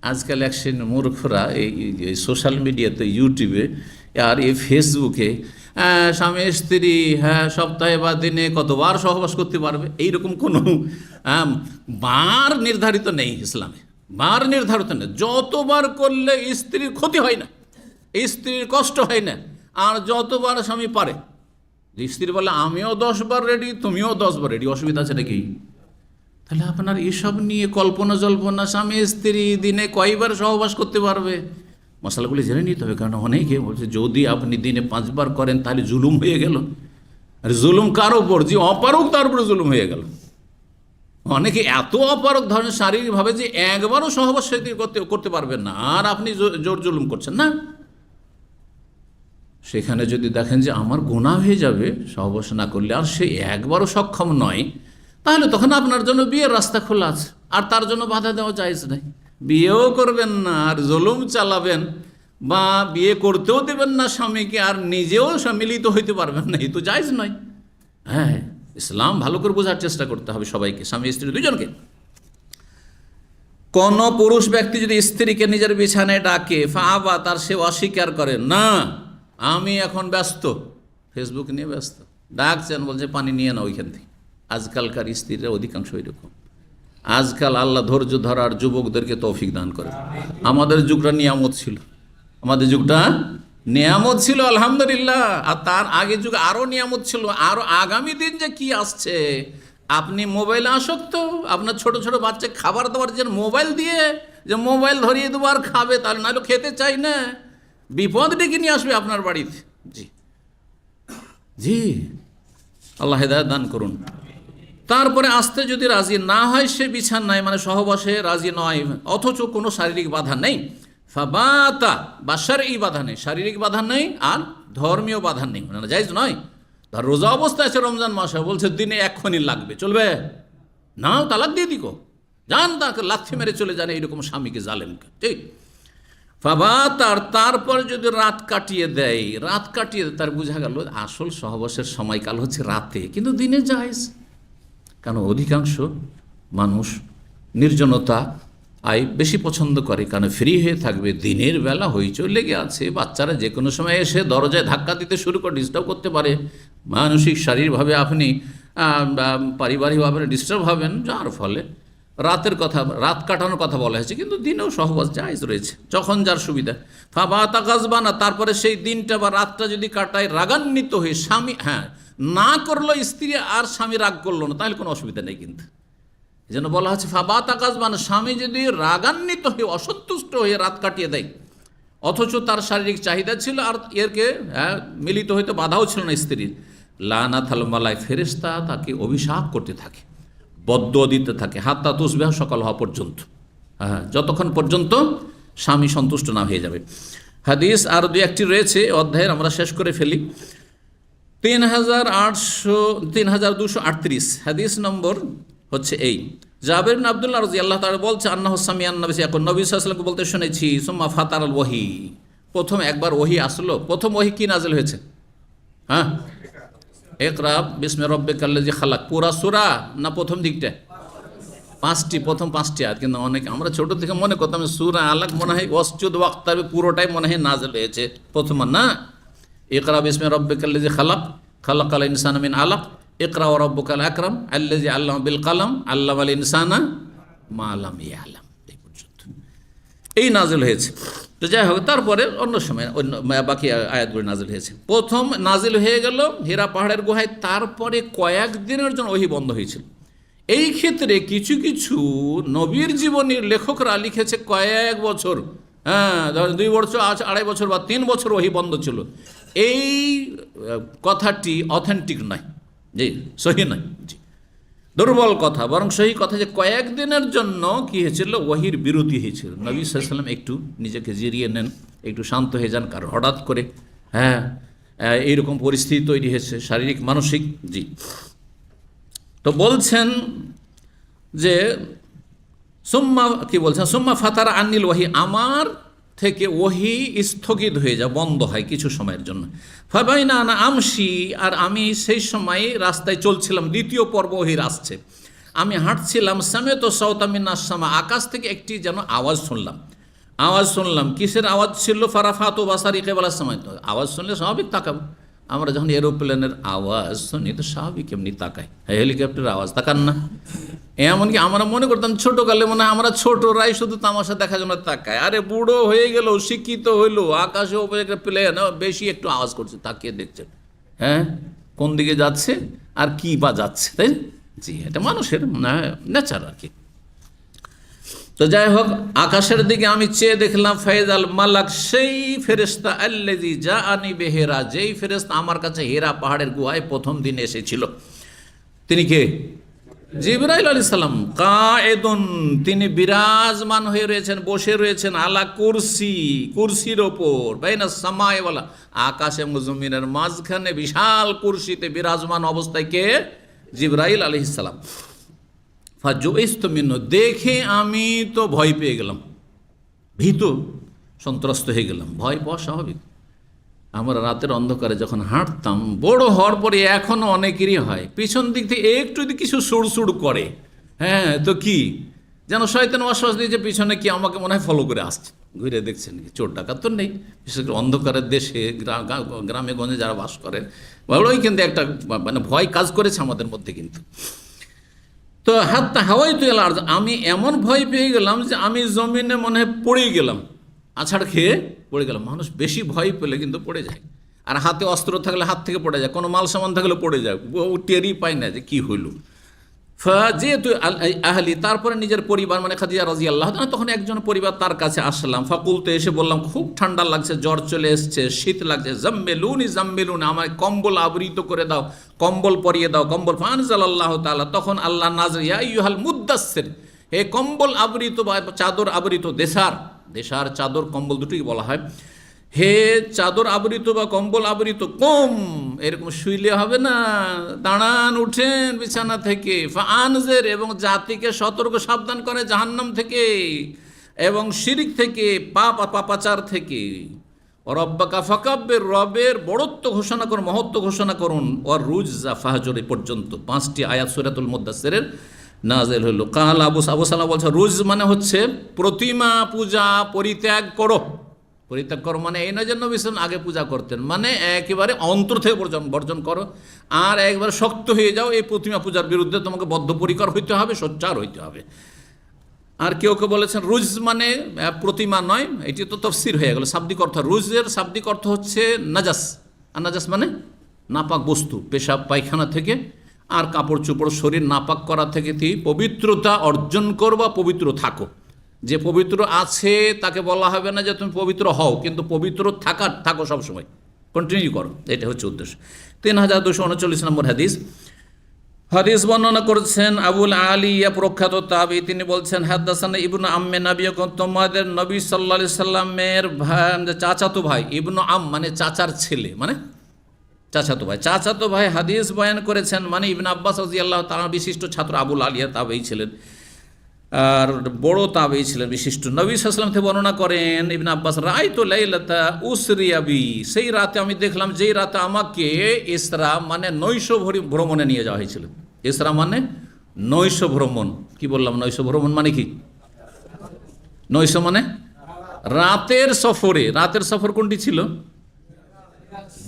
A: আজকাল এক শ্রেণীর মূর্খরা এই সোশ্যাল মিডিয়াতে, ইউটিউবে আর এই ফেসবুকে স্বামী স্ত্রী সপ্তাহে বা দিনে কতবার সহবাস করতে পারবে, এইরকম কোনো বার নির্ধারিত নেই ইসলামে। বার নির্ধারিত নেই, যতবার করলে স্ত্রীর ক্ষতি হয় না, স্ত্রীর কষ্ট হয় না, আর যতবার স্বামী পারে। স্ত্রী বলে আমিও 10 বার রেডি, তুমিও 10 বার রেডি, অসুবিধা আছে নাকি? তাহলে আপনার এসব নিয়ে কল্পনা জল্পনা, স্বামী স্ত্রী দিনে কয়বার সহবাস করতে পারবে, মশলাগুলি জেনে নিতে হবে। কারণ অনেকে বলছে যদি আপনি দিনে 5 বার করেন তাহলে জুলুম হয়ে গেল। আর জুলুম কার ওপর? যে অপারক, তার উপরে জুলুম হয়ে গেল। অনেকে এত অপারক ধরনের শারীরিকভাবে যে একবারও সহবাস করতে পারবেন না, আর আপনি জোর জুলুম করছেন না। সেখানে যদি দেখেন যে আমার গুনাহ হয়ে যাবে সহবাস না করলে, আর সে একবারও সক্ষম নয়, তাহলে তখন আপনার জন্য বিয়ের রাস্তা খোলা আছে, আর তার জন্য বাধা দেওয়া জায়েজ নাই। বিয়েও করবেন না আর জুলুম চালাবেন, বা বিয়ে করতেও দেবেন না স্বামীকে, আর নিজেও মিলিত হইতে পারবেন না, এই তো জায়েজ নয়। হ্যাঁ, ইসলাম ভালো করে বোঝার চেষ্টা করতে হবে সবাইকে, স্বামী স্ত্রী দুজনকে। কোন পুরুষ ব্যক্তি যদি স্ত্রীকে নিজের বিছানায় ডাকে, ফাআবা, তার সে অস্বীকার করে, না আমি এখন ব্যস্ত, ফেসবুক নিয়ে ব্যস্ত, ডাকছেন বলছে পানি নিয়ে না ওইখান থেকে। আজকালকার স্ত্রীরা অধিকাংশ এরকম। আজকাল আল্লাহ ধৈর্য ধরার যুবকদেরকে তৌফিক দান করে। আমাদের যুগটা নিয়ামত ছিল, আমাদের যুগটা নিয়ামত ছিল আলহামদুলিল্লাহ, আর তার আগে যুগ আরও নিয়ামত ছিল। আরও আগামী দিন যে কি আসছে, আপনি মোবাইলে আসক্ত, আপনার ছোট ছোট বাচ্চা খাবার দাবার যে মোবাইল দিয়ে, যে মোবাইল ধরিয়ে দেবো আর খাবে, তাহলে নাহলে খেতে চাই না, বিপদ ডেকে নিয়ে আসবে আপনার বাড়িতে। জি জি, আল্লাহ হেদায়েত দান করুন। তারপরে আসতে যদি রাজি না হয়, সে বিছানায় মানে সহবাসে রাজি নয়, অথচ কোনো শারীরিক বাধা নেই, ফাবাতা, বাসার এই বাধা নেই, শারীরিক বাধা নেই আর ধর্মীয় বাধা নেই, মানে জায়েজ নয়। তার রোজা অবস্থা আছে, রমজান মাসে, বলছে দিনে 1 খনি লাগবে, চলবে না? তালাক দিয়ে দিকো, যান, তাকে লাথি মেরে চলে যান এইরকম স্বামীকে, জালেমকে। ঠিক, ফাবাতার, তারপর যদি রাত কাটিয়ে দেয়, রাত কাটিয়ে দেয়, তার বোঝা গেল আসল সহবাসের সময়কাল হচ্ছে রাতে, কিন্তু দিনে জায়েজ। কারণ অধিকাংশ মানুষ নির্জনতা বেশি পছন্দ করে, কারণ ফ্রি হয়ে থাকবে, দিনের বেলা হইচই লেগে আছে, বাচ্চারা যে কোনো সময় এসে দরজায় ধাক্কা দিতে শুরু করে ডিস্টার্ব করতে পারে, মানসিক শারীরিকভাবে আপনি পারিবারিকভাবে ডিস্টার্ব হবেন, যার ফলে রাতের কথা, রাত কাটানোর কথা বলা হয়েছে, কিন্তু দিনেও সহবাস জায়েজ রয়েছে, যখন যার সুবিধা। ফাবাতা গাজবানা, তারপরে সেই দিনটা বা রাতটা যদি কাটায় রাগান্বিত হয়ে, স্বামী না করলো স্ত্রী আর স্বামী রাগ করলো না, তাহলে কোনো অসুবিধা নেই। কিন্তু এই জন্য বলা হচ্ছে ফাবাতা গাজবানা, স্বামী যদি রাগান্বিত হয়ে অসন্তুষ্ট হয়ে রাত কাটিয়ে দেয়, অথচ তার শারীরিক চাহিদা ছিল আর এরকে মিলিত হইতে বাধাও ছিল না স্ত্রীর, লানাতুল মালায়েকা, ফেরেশতা তাকে অভিশাপ করতে থাকে, বদদুয়া দিতে থাকে, হাত্তা তুসবিহ, সকাল হওয়া পর্যন্ত, যতক্ষণ পর্যন্ত স্বামী সন্তুষ্ট না হয়ে যাবে। হাদিস আর 2-1টি রয়েছে অধ্যায়ের, আমরা শেষ করে ফেলি। 3238 হাদিস নম্বর হচ্ছে এই, জাবের ইবনে আব্দুল্লাহ রাদিয়াল্লাহু তাআলা বলছে, আন্নাহু সামিআন নবী, এখন নবী সাল্লাল্লাহু আলাইহি ওয়াসাল্লাম বলতে শুনেছি, সুম্মা ফাতারাল ওয়াহি, প্রথম একবার ওহি আসলো, প্রথম ওহি কি নাজিল হয়েছে? হ্যাঁ, ইকরা বিসমি রাব্বিকাল্লাযী খালাক, পুরা সূরা না প্রথম দিকটা? প্রথম পাঁচটি আয়াত। কিন্তু অনেকে আমরা ছোট থেকে মনে করতাম সূরা আলাক মনে হয় ওয়াসজুদ ওয়াক্তারব পুরোটাই মনে হয় নাজিল হয়েছে প্রথম, না। ইকরা বিসমি রাব্বিকাল্লাযী খালাক, খালাকাল ইনসানা মিন আলাক, ইকরা ওয়া রাব্বুকাল আকরাম আল্লাযী আল্লামা বিল কলম আল্লামাল ইনসানা মা লাম ইয়ালাম, এই পর্যন্ত এই নাজিল হয়েছে। তো যাই হোক, তারপরে অন্য সময় অন্য বাকি আয়াতগুলো নাজিল হয়েছে। প্রথম নাজিল হয়ে গেল হীরা পাহাড়ের গুহায়, তারপরে কয়েকদিনের জন্য ওহি বন্ধ হয়েছিল। এই ক্ষেত্রে কিছু কিছু নবীর জীবনীর লেখকরা লিখেছে কয়েক বছর, হ্যাঁ, ধরেন 2 বছর, 2.5 বছর বা 3 বছর ওহি বন্ধ ছিল। এই কথাটি অথেন্টিক নয়, জি, সহি নয়, জি, দুর্বল কথা। বরং সহি কথা যে কয়েকদিনের জন্য কি হয়েছিল, ওহির বিরতি হয়েছিল। নবী সাল্লাল্লাহু আলাইহি ওয়াসাল্লাম একটু নিজেকে জিরিয়ে নেন, একটু শান্ত হয়ে যান, কারণ হঠাৎ করে এইরকম পরিস্থিতি তৈরি হয়েছে, শারীরিক মানসিক, জি। তো বলছেন যে সুম্মা ফাতারা আনিল ওয়াহি, আমার থেকে ওহি স্থগিত হয়ে যায়, বন্ধ হয় কিছু সময়ের জন্য। ফাবাইনা আনা আমশি, আর আমি সেই সময় রাস্তায় চলছিলাম, দ্বিতীয় পর্ব ওহির আসছে, আমি হাঁটছিলাম। সামিয়তু সাওতাম মিনাস সামা, আকাশ থেকে একটি যেন আওয়াজ শুনলাম। কিসের আওয়াজ ছিল? ফারাফাতু বাসারি কিবলাস সামা, আওয়াজ শুনলে স্বাভাবিক তাকাবো। আমরা যখন এরোপ্লেনের আওয়াজ শুনি তো স্বাভাবিক এমনি তাকাই, হেলিকপ্টারের আওয়াজ তাকান না? এমনকি আমরা মনে করতাম ছোটোকালে মনে হয় আমরা ছোটরাই শুধু তামাশা দেখার জন্য তাকায়। আরে বুড়ো হয়ে গেল, শিক্ষিত হইলো, আকাশে উপরে একটা প্লেন বেশি একটু আওয়াজ করছে, তাকিয়ে দেখছেন, হ্যাঁ, কোন দিকে যাচ্ছে আর কি বা যাচ্ছে, তাই? জি, এটা মানুষের নেচার আর কি। তো যাই হোক, আকাশের দিকে আমি চেয়ে দেখলাম, ফাইজাল মালাক, সেই ফেরেশতা, আল্লাযী জাআনি বিহিরা, যেই ফেরেশতা আমার কাছে হীরা পাহাড়ের গুহায় প্রথম দিন এসেছিল। তিনি কে? জিবরাইল আলাইহিস সালাম। কায়েদুন, তিনি বিরাজমান হয়ে রয়েছেন, বসে রয়েছেন, আলা কুরসির ওপর, বাইনাস সামাই ওয়ালা, আকাশ এবং জমিনের মাঝখানে বিশাল কুরসিতে বিরাজমান অবস্থায় কে? জিবরাইল আলাইহিস সালাম। ফাজুইস্তু মিনহু, দেখে আমি তো ভয় পেয়ে গেলাম, ভীত সন্ত্রস্ত হয়ে গেলাম। ভয় পাওয়া স্বাভাবিক। আমরা রাতের অন্ধকারে যখন হাঁটতাম, বড় হওয়ার পরে এখনও অনেকেরই হয়, পিছন দিক থেকে একটু যদি কিছু সুড় করে, হ্যাঁ, তো কি যেন শয়তান ওয়াসওয়াস দিয়েছে, পিছনে কি আমাকে মনে হয় ফলো করে আসছে, ঘুরে দেখছেন কি চোর ডাকাত তো নেই। বিশেষ করে অন্ধকারের দেশে, গ্রামে গঞ্জে যারা বাস করেন, বড়ই কিন্তু একটা মানে ভয় কাজ করেছে আমাদের মধ্যে। কিন্তু তো হাওয়াই তুই এলার, আমি এমন ভয় পেয়ে গেলাম যে আমি জমিনে মনে হয় পড়েই গেলাম, আছাড় খেয়ে পড়ে গেলাম। মানুষ বেশি ভয় পেলে কিন্তু পড়ে যায়, আর হাতে অস্ত্র থাকলে হাত থেকে পড়ে যায়, কোনো মাল সামান থাকলে পড়ে যায়, ও টেরই পায় না যে কী হইল। যেহেতু আহলি, তারপরে নিজের পরিবার মানে খাদিজা রাদিয়াল্লাহু তাআলা, তখন একজন পরিবার তার কাছে আসলাম। ফাকুলতে, এসে বললাম, খুব ঠান্ডা লাগছে, জ্বর চলে এসছে, শীত লাগছে, জাম্মেলুনি, আমায় কম্বল আবৃত করে দাও, কম্বল পরিয়ে দাও, কম্বল। ফানজালাল্লাহু তাআলা, তখন আল্লাহ নাযিল, ইয়া আইয়ুহাল মুদ্দাসসির, হে কম্বল আবৃত বা চাদর আবৃত, দেশার চাদর কম্বল দুটোই বলা হয়, হে চাদর আবৃত বা কম্বল আবৃত, কম, এরকম শুইলে হবে না, দাঁড়ান, উঠেন বিছানা থেকে। ফাআনজির, এবং জাতিকে সতর্ক সাবধান করে জাহান্নাম থেকে এবং শিরিক থেকে, পাপাচার থেকে। রব্বাকা ফাকাব্বির, রবের বড়ত্ব ঘোষণা করুন, মহত্ব ঘোষণা করুন। ওয়ার রুজা ফাহজুর, পর্যন্ত 5টি আয়াত সূরাতুল মুদ্দাসসিরের নাযিল হলো। কাল আবু সালামা বলছে, রুজ মানে হচ্ছে প্রতিমা পূজা পরিত্যাগ করো। মানে এই নয় যে নবী সাল্লাল্লাহু আগে পূজা করতেন, মানে একেবারে অন্তর থেকে বর্জন করো, আর একবার শক্ত হয়ে যাও এই প্রতিমা পূজার বিরুদ্ধে, তোমাকে বদ্ধপরিকর হইতে হবে, সোচ্চার হইতে হবে। আর কেউ বলেছেন রুজ মানে প্রতিমা নয়, এটি তো তাফসীর হয়ে গেল। শাব্দিক অর্থ, রুজের শাব্দিক অর্থ হচ্ছে নাজাস, আর নাজাস মানে নাপাক বস্তু, পেশাব পায়খানা থেকে আর কাপড় চোপড় শরীর নাপাক করা থেকে পবিত্রতা অর্জন করো বা পবিত্র থাকো। যে পবিত্র আছে তাকে বলা হবে না যে তুমি পবিত্র হও, কিন্তু পবিত্র থাকো সবসময়, কন্টিনিউ করো, এটা হচ্ছে উদ্দেশ্য। 3239 নম্বর হাদিস বর্ণনা করেছেন আবুল আলিয়া, প্রখ্যাত তাবি, তিনি বলছেন, হাদাসানা ইবনু আম্মে নবী, তোমাদের নবী সাল্লাল্লাহু আলাইহি সাল্লামের চাচাতো ভাই, ইবনু আম মানে চাচার ছেলে, মানে চাচাতো ভাই হাদিস বয়ান করেছেন, মানে ইবনে আব্বাস রাদিয়াল্লাহু তাআলা বিশিষ্ট ছাত্র আবুল আলিয়া তাবেঈ ছিলেন। আর বড় তাবেঈ ছিলেন বিশিষ্ট। নবী সাল্লাল্লাহু আলাইহি ওয়াসাল্লাম থেকে বর্ণনা করেন ইবনে আব্বাস, রাআইতু লাইলাতা উসরিয়া বি, সেই রাতে আমি দেখলাম যেই রাতে আমাকে ইসরা মানে নৈশ ভ্রমণে নিয়ে যাওয়া হয়েছিল। ইসরা মানে নৈশ ভ্রমণ। কি বললাম? নৈশ ভ্রমণ মানে কি? নৈশ মানে রাতের সফরে। রাতের সফর কোনটি ছিল?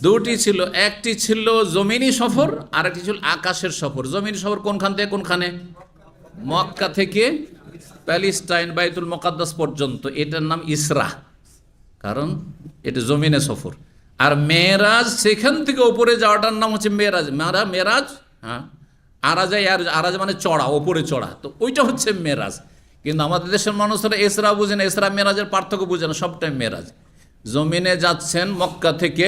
A: দুটি ছিল। একটি ছিল জমিনি সফর আর একটি ছিল আকাশের সফর। জমিনি সফর কোনখান থেকে কোনখানে? মক্কা থেকে প্যালেস্টাইন বাইতুল মুকাদ্দাস পর্যন্ত, এটার নাম ইসরা, কারণ এটা জমিনে সফর। আর মেরাজ সেখান থেকে ওপরে যাওয়াটার নাম হচ্ছে মেরাজ। মেরাজ, হ্যাঁ, আরাজ মানে চড়া, ওপরে চড়া, তো ওইটা হচ্ছে মেরাজ। কিন্তু আমাদের দেশের মানুষরা এসরা বুঝে না, এসরা মেরাজের পার্থক্য বুঝে না, সবটাই মেরাজ। জমিনে যাচ্ছেন মক্কা থেকে,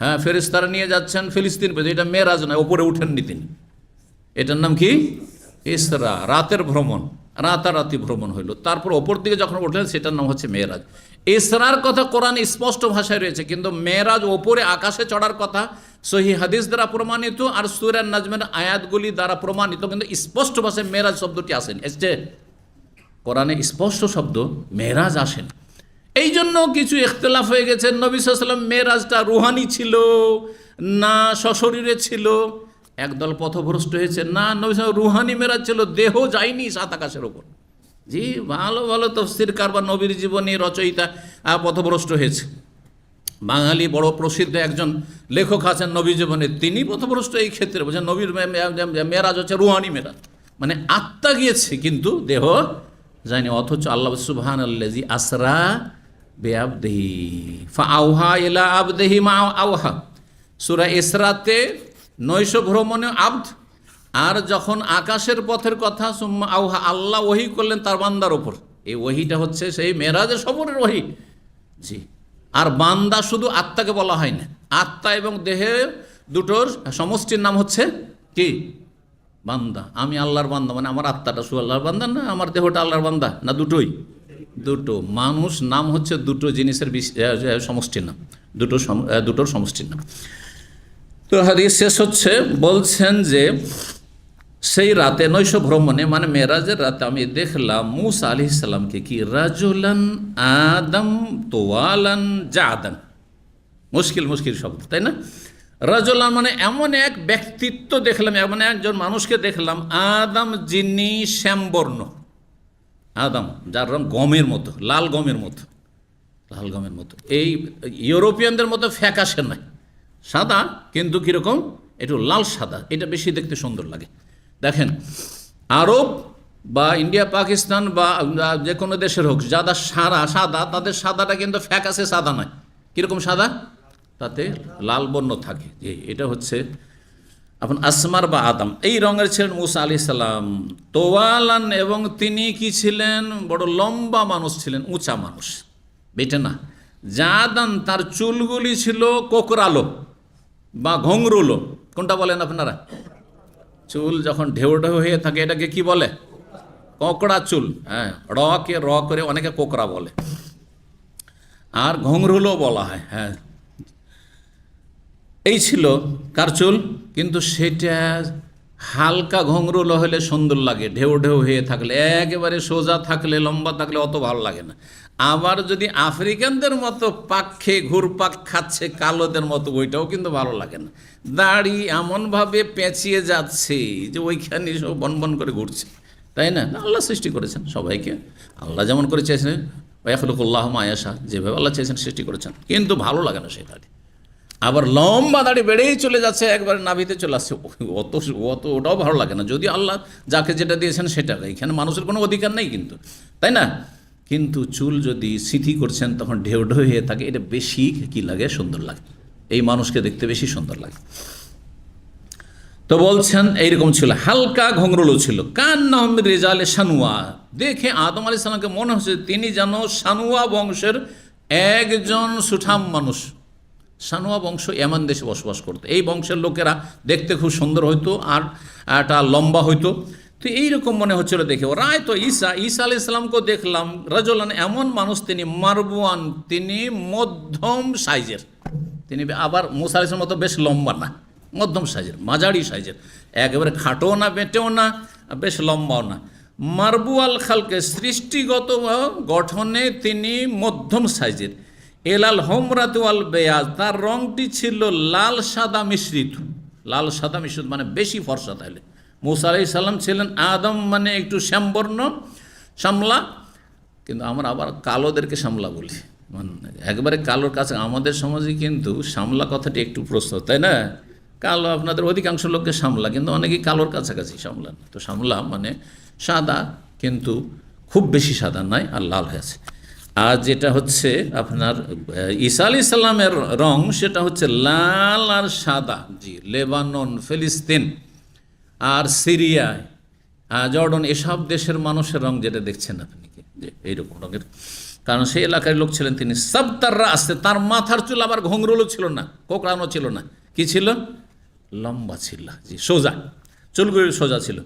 A: হ্যাঁ, ফেরেশতারা নিয়ে যাচ্ছেন ফিলিস্তিন পর্যন্ত, এটা মেরাজ নয়, ওপরে উঠেননি তিনি। এটার নাম কি? ইসরা, রাতের ভ্রমণ, রাতারাতি ভ্রমণ হইল। তারপর ওপর দিকে যখন উঠলেন সেটার নাম হচ্ছে মেরাজ। ইসরার কথা কোরআন স্পষ্ট ভাষায় রয়েছে, কিন্তু মেরাজ ওপরে আকাশে চড়ার কথা সহিহ হাদিস দ্বারা প্রমাণিত আর সূরা নাজমের আয়াতগুলি দ্বারা প্রমাণিত, কিন্তু স্পষ্ট ভাষায় মেরাজ শব্দটি আসেনি। এসছে কোরআনে স্পষ্ট শব্দ মেরাজ আসেন। এই জন্য কিছু ইখতিলাফ হয়ে গেছে, নবী সাল্লাল্লাহু আলাইহি ওয়াসাল্লাম মেরাজটা রুহানি ছিল না সশরীরে ছিল। একদল পথভ্রষ্ট হয়েছে, না নবী সাল্লাল্লাহু আলাইহি ওয়াসাল্লাম রুহানি মেরাজ ছিল, দেহ যায়নি সাত আকাশের ওপর। জি, ভালো ভালো তাফসীরকার বা নবীর জীবনী রচয়িতা পথভ্রষ্ট হয়েছে। বাঙালি বড় প্রসিদ্ধ একজন লেখক আছেন নবী জীবনে, তিনি পথভ্রষ্ট এই ক্ষেত্রে বলছেন নবীর মেরাজ হচ্ছে রুহানি মেরাজ, মানে আত্মা গিয়েছে কিন্তু দেহ যায়নি। অথচ আল্লাহ সুবহানাল্লাযী আসরা বিআবদিহি ফাআওহা ইলা আবদিহি মা আওহা, সূরা ইসরাতে নৈশ ভ্রমণে আবদ, আর যখন আকাশের পথের কথা সুম্মা আওহা, আল্লাহ ওহী করলেন তার বান্দার ওপর। এই ওহীটা হচ্ছে সেই মেরাজের সফরের ওহী। জি, আর বান্দা শুধু আত্মাকে বলা হয় না, আত্মা এবং দেহে দুটোর সমষ্টির নাম হচ্ছে কি? বান্দা। আমি আল্লাহর বান্দা, মানে আমার আত্মাটা শুধু আল্লাহর বান্দা না, আমার দেহটা আল্লাহর বান্দা না? দুটোই। দুটো। মানুষ নাম হচ্ছে দুটো জিনিসের সমষ্টির নাম, দুটোর সমষ্টির নাম। তো হাদিস শেষ হচ্ছে, বলছেন যে সেই রাতে নৈশ ভ্রমণে মানে মেরাজের রাতে আমি দেখলাম মূসা আলাইহিস সালামকে কি রাজুলান আদম তোয়ালান জাদান। মুশকিল শব্দ, তাই না? রাজুলান মানে এমন এক ব্যক্তিত্ব দেখলাম, এমন একজন মানুষকে দেখলাম, আদম যিনি শ্যামবর্ণ, আদম যার রং গমের মতো, লাল গমের মতো, লাল গমের মতো। এই ইউরোপিয়ানদের মতো ফ্যাকাশে নয়, সাদা, কিন্তু কীরকম একটু লাল সাদা, এটা বেশি দেখতে সুন্দর লাগে। দেখেন, আরব বা ইন্ডিয়া পাকিস্তান বা যে কোনো দেশের হোক, যারা সাদা তাদের সাদাটা কিন্তু ফ্যাকাশে সাদা নয়। কীরকম সাদা? তাতে লাল বর্ণ থাকে। যে এটা হচ্ছে আপন আসমার বা আদম, এই রঙের ছিলেন মূসা আলাইহিস সালাম। তোয়ালান, এবং তিনি কি ছিলেন? বড় লম্বা মানুষ ছিলেন, উঁচা মানুষ, বেটে না। জাদান, তার চুলগুলি ছিল কোকরালো বা ঘংরুলো। কোনটা বলেন আপনারা? চুল যখন ঢেউ ঢেউ হয়ে থাকে এটাকে কি বলে? কোকড়া চুল। হ্যাঁ, র করে অনেকে কোকড়া বলে, আর ঘংরুলো বলা হয়। হ্যাঁ, এই ছিল কার চুল, কিন্তু সেটা হালকা ঘংরুলো হলে সুন্দর লাগে, ঢেউ ঢেউ হয়ে থাকলে। একেবারে সোজা থাকলে, লম্বা থাকলে অত ভালো লাগে না। আবার যদি আফ্রিকানদের মতো পাক খেয়ে ঘুরপাক খাচ্ছে কালোদের মতো, ওইটাও কিন্তু ভালো লাগে না। দাড়ি এমনভাবে পেঁচিয়ে যাচ্ছে যে ওইখানে সব বনবন করে ঘুরছে, তাই না? আল্লাহ সৃষ্টি করেছেন সবাইকে, আল্লাহ যেমন করে চেয়েছেন, ইয়াখলুকুল্লাহু মা ইয়াশা, যেভাবে আল্লাহ চেয়েছেন সৃষ্টি করেছেন, কিন্তু ভালো লাগে না সেই দাড়ি। আবার লম্বা দাড়ি বেড়েই চলে যাচ্ছে, একবার নাভিতে চলে আসছে, ওটাও ভালো লাগে না। যদি আল্লাহ যাকে যেটা দিয়েছেন সেটা, এখানে মানুষের কোনো অধিকার নেই কিন্তু, তাই না? কিন্তু চুল যদি সিথি করছেন তখন ঢেউ ঢেউ হয়ে থাকে, এটা বেশি কি লাগে? সুন্দর লাগে। এই মানুষকে দেখতে বেশি সুন্দর লাগে। তো বলছেন এইরকম ছিল, হালকা ঘংরুলো ছিল। কান্নাহুম রিজালে সানুয়া, দেখে আদম আলাইহিস সালামকে মনে হচ্ছে তিনি যেন সানুয়া বংশের একজন সুঠাম মানুষ। সানুয়া বংশ ইয়ামান দেশে বসবাস করতো। এই বংশের লোকেরা দেখতে খুব সুন্দর হইতো আর একটা লম্বা হইতো। তো এইরকম মনে হচ্ছিল দেখে। রায় তো ঈসা আলাইহিস সালামকেও দেখলাম রাজুলান, এমন মানুষ তিনি মারবুয়ান, তিনি মধ্যম সাইজের। তিনি আবার মূসা আলাইহিস সালামের মতো বেশ লম্বা না, মধ্যম সাইজের, মাঝারি সাইজের, একেবারে খাটোও না, বেঁটেও না, বেশ লম্বাও না। মারবুয়াল খালকে, সৃষ্টিগত গঠনে তিনি মধ্যম সাইজের। এলাল হোমরাত ওয়াল বেয়াজ, তার রংটি ছিল লাল সাদা মিশ্রিত। লাল সাদা মিশ্রিত মানে বেশি ফর্সা। তাহলে মুসা আলাইহিস সালাম ছিলেন আদম মানে একটু শ্যামবর্ণ শ্যামলা, কিন্তু আমরা আবার কালোদেরকে শ্যামলা বলি, মানে একবারে কালোর কাছে। আমাদের সমাজে কিন্তু শ্যামলা কথাটি একটু প্রস্তুত, তাই না? কালো আপনাদের অধিকাংশ লোককে শ্যামলা, কিন্তু অনেকেই কালোর কাছাকাছি শ্যামলা। তো শ্যামলা মানে সাদা, কিন্তু খুব বেশি সাদা নয়, আর লাল হয়েছে। আর যেটা হচ্ছে আপনার ঈসা আলাইহিস সালামের রং, সেটা হচ্ছে লাল আর সাদা। জি, লেবানন, ফিলিস্তিন আর সিরিয়া, জর্ডন, এসব দেশের মানুষের রং যেটা দেখছেন আপনি, যে এইরকম রঙের। কারণ সেই এলাকার লোক ছিলেন তিনি। সাবতাররা আসতে, তার মাথার চুল আবার ঘোংরুলো ছিল না, কোকড়ানো ছিল না। কি ছিল? লম্বা ছিল। জি, সোজা, চুলগুলি সোজা ছিল।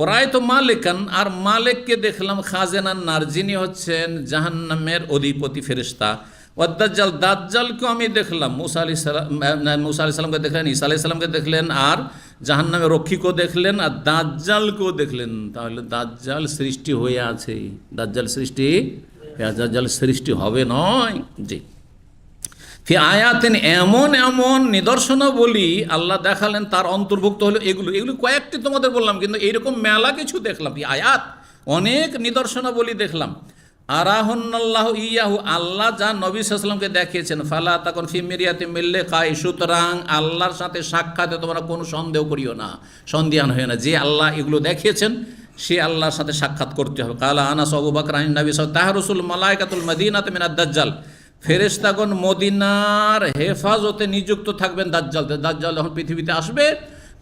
A: ওরাই তো মালিকান, আর মালিককে দেখলাম খাজেনান নার, যিনি হচ্ছেন জাহান্নামের অধিপতি ফেরেশতা। ও দাজ্জাল, দাজ্জালকেও আমি দেখলাম। মুসা আলাইহিস সালামকে দেখলেন, ঈসা আলাইহিস সালামকে দেখলেন, আর জাহান্নামের রক্ষীকেও দেখলেন, আর দাজ্জালকেও দেখলেন। তাহলে দাজ্জাল সৃষ্টি হয়ে আছে, দাজ্জাল সৃষ্টি হবে নয়। জি, ফি আয়াতেন, এমন এমন নিদর্শনাবলী আল্লাহ দেখালেন, তার অন্তর্ভুক্ত হলো এগুলো। কয়েকটি তোমাদের বললাম, কিন্তু এইরকম মেলা কিছু দেখলাম। ফি আয়াত, অনেক নিদর্শনাবলী দেখলাম। আরাহুন্নাল্লাহ ইয়াহু, আল্লাহ যা নবী সাল্লাল্লাহু আলাইহি ওয়াসাল্লামকে দেখিয়েছেন। ফালা তাকুন ফি মিরিয়াতিম মিন লিকাই, সুতরাং আল্লাহর সাথে সাক্ষাতে তোমরা কোনো সন্দেহ করিও না, সন্দিহান হইও না। যে আল্লাহ এগুলো দেখিয়েছেন, সে আল্লাহর সাথে সাক্ষাৎ করতে হবে। কালা আনাস আবু বকর আন নবী সাল্লাল্লাহু আলাইহি ওয়াসাল্লাম তাহরুসুল মালায়েকাতুল মাদিনাত মিনাদ দাজ্জাল, ফেরেশতাগণ মদিনার হেফাজতে নিযুক্ত থাকবেন দাজ্জাল। দাজ্জাল যখন পৃথিবীতে আসবে,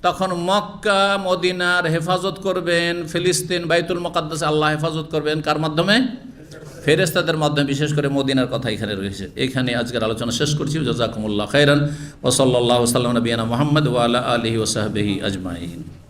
A: তখন মক্কা মদিনার হেফাজত করবেন, ফিলিস্তিন বাইতুল মুকাদ্দাস আল্লাহ হেফাজত করবেন। কার মাধ্যমে? ফেরেশতাদের মাধ্যমে। বিশেষ করে মদিনার কথা এখানে রয়েছে। এখানে আজকের আলোচনা শেষ করছি। জাযাকুমুল্লাহ খাইরান ওয়া সাল্লাল্লাহু সাল্লাম নবিয়ানা মুহাম্মদ ওয়া আলা আলিহি ওয়া সাহবিহি আজমাইন।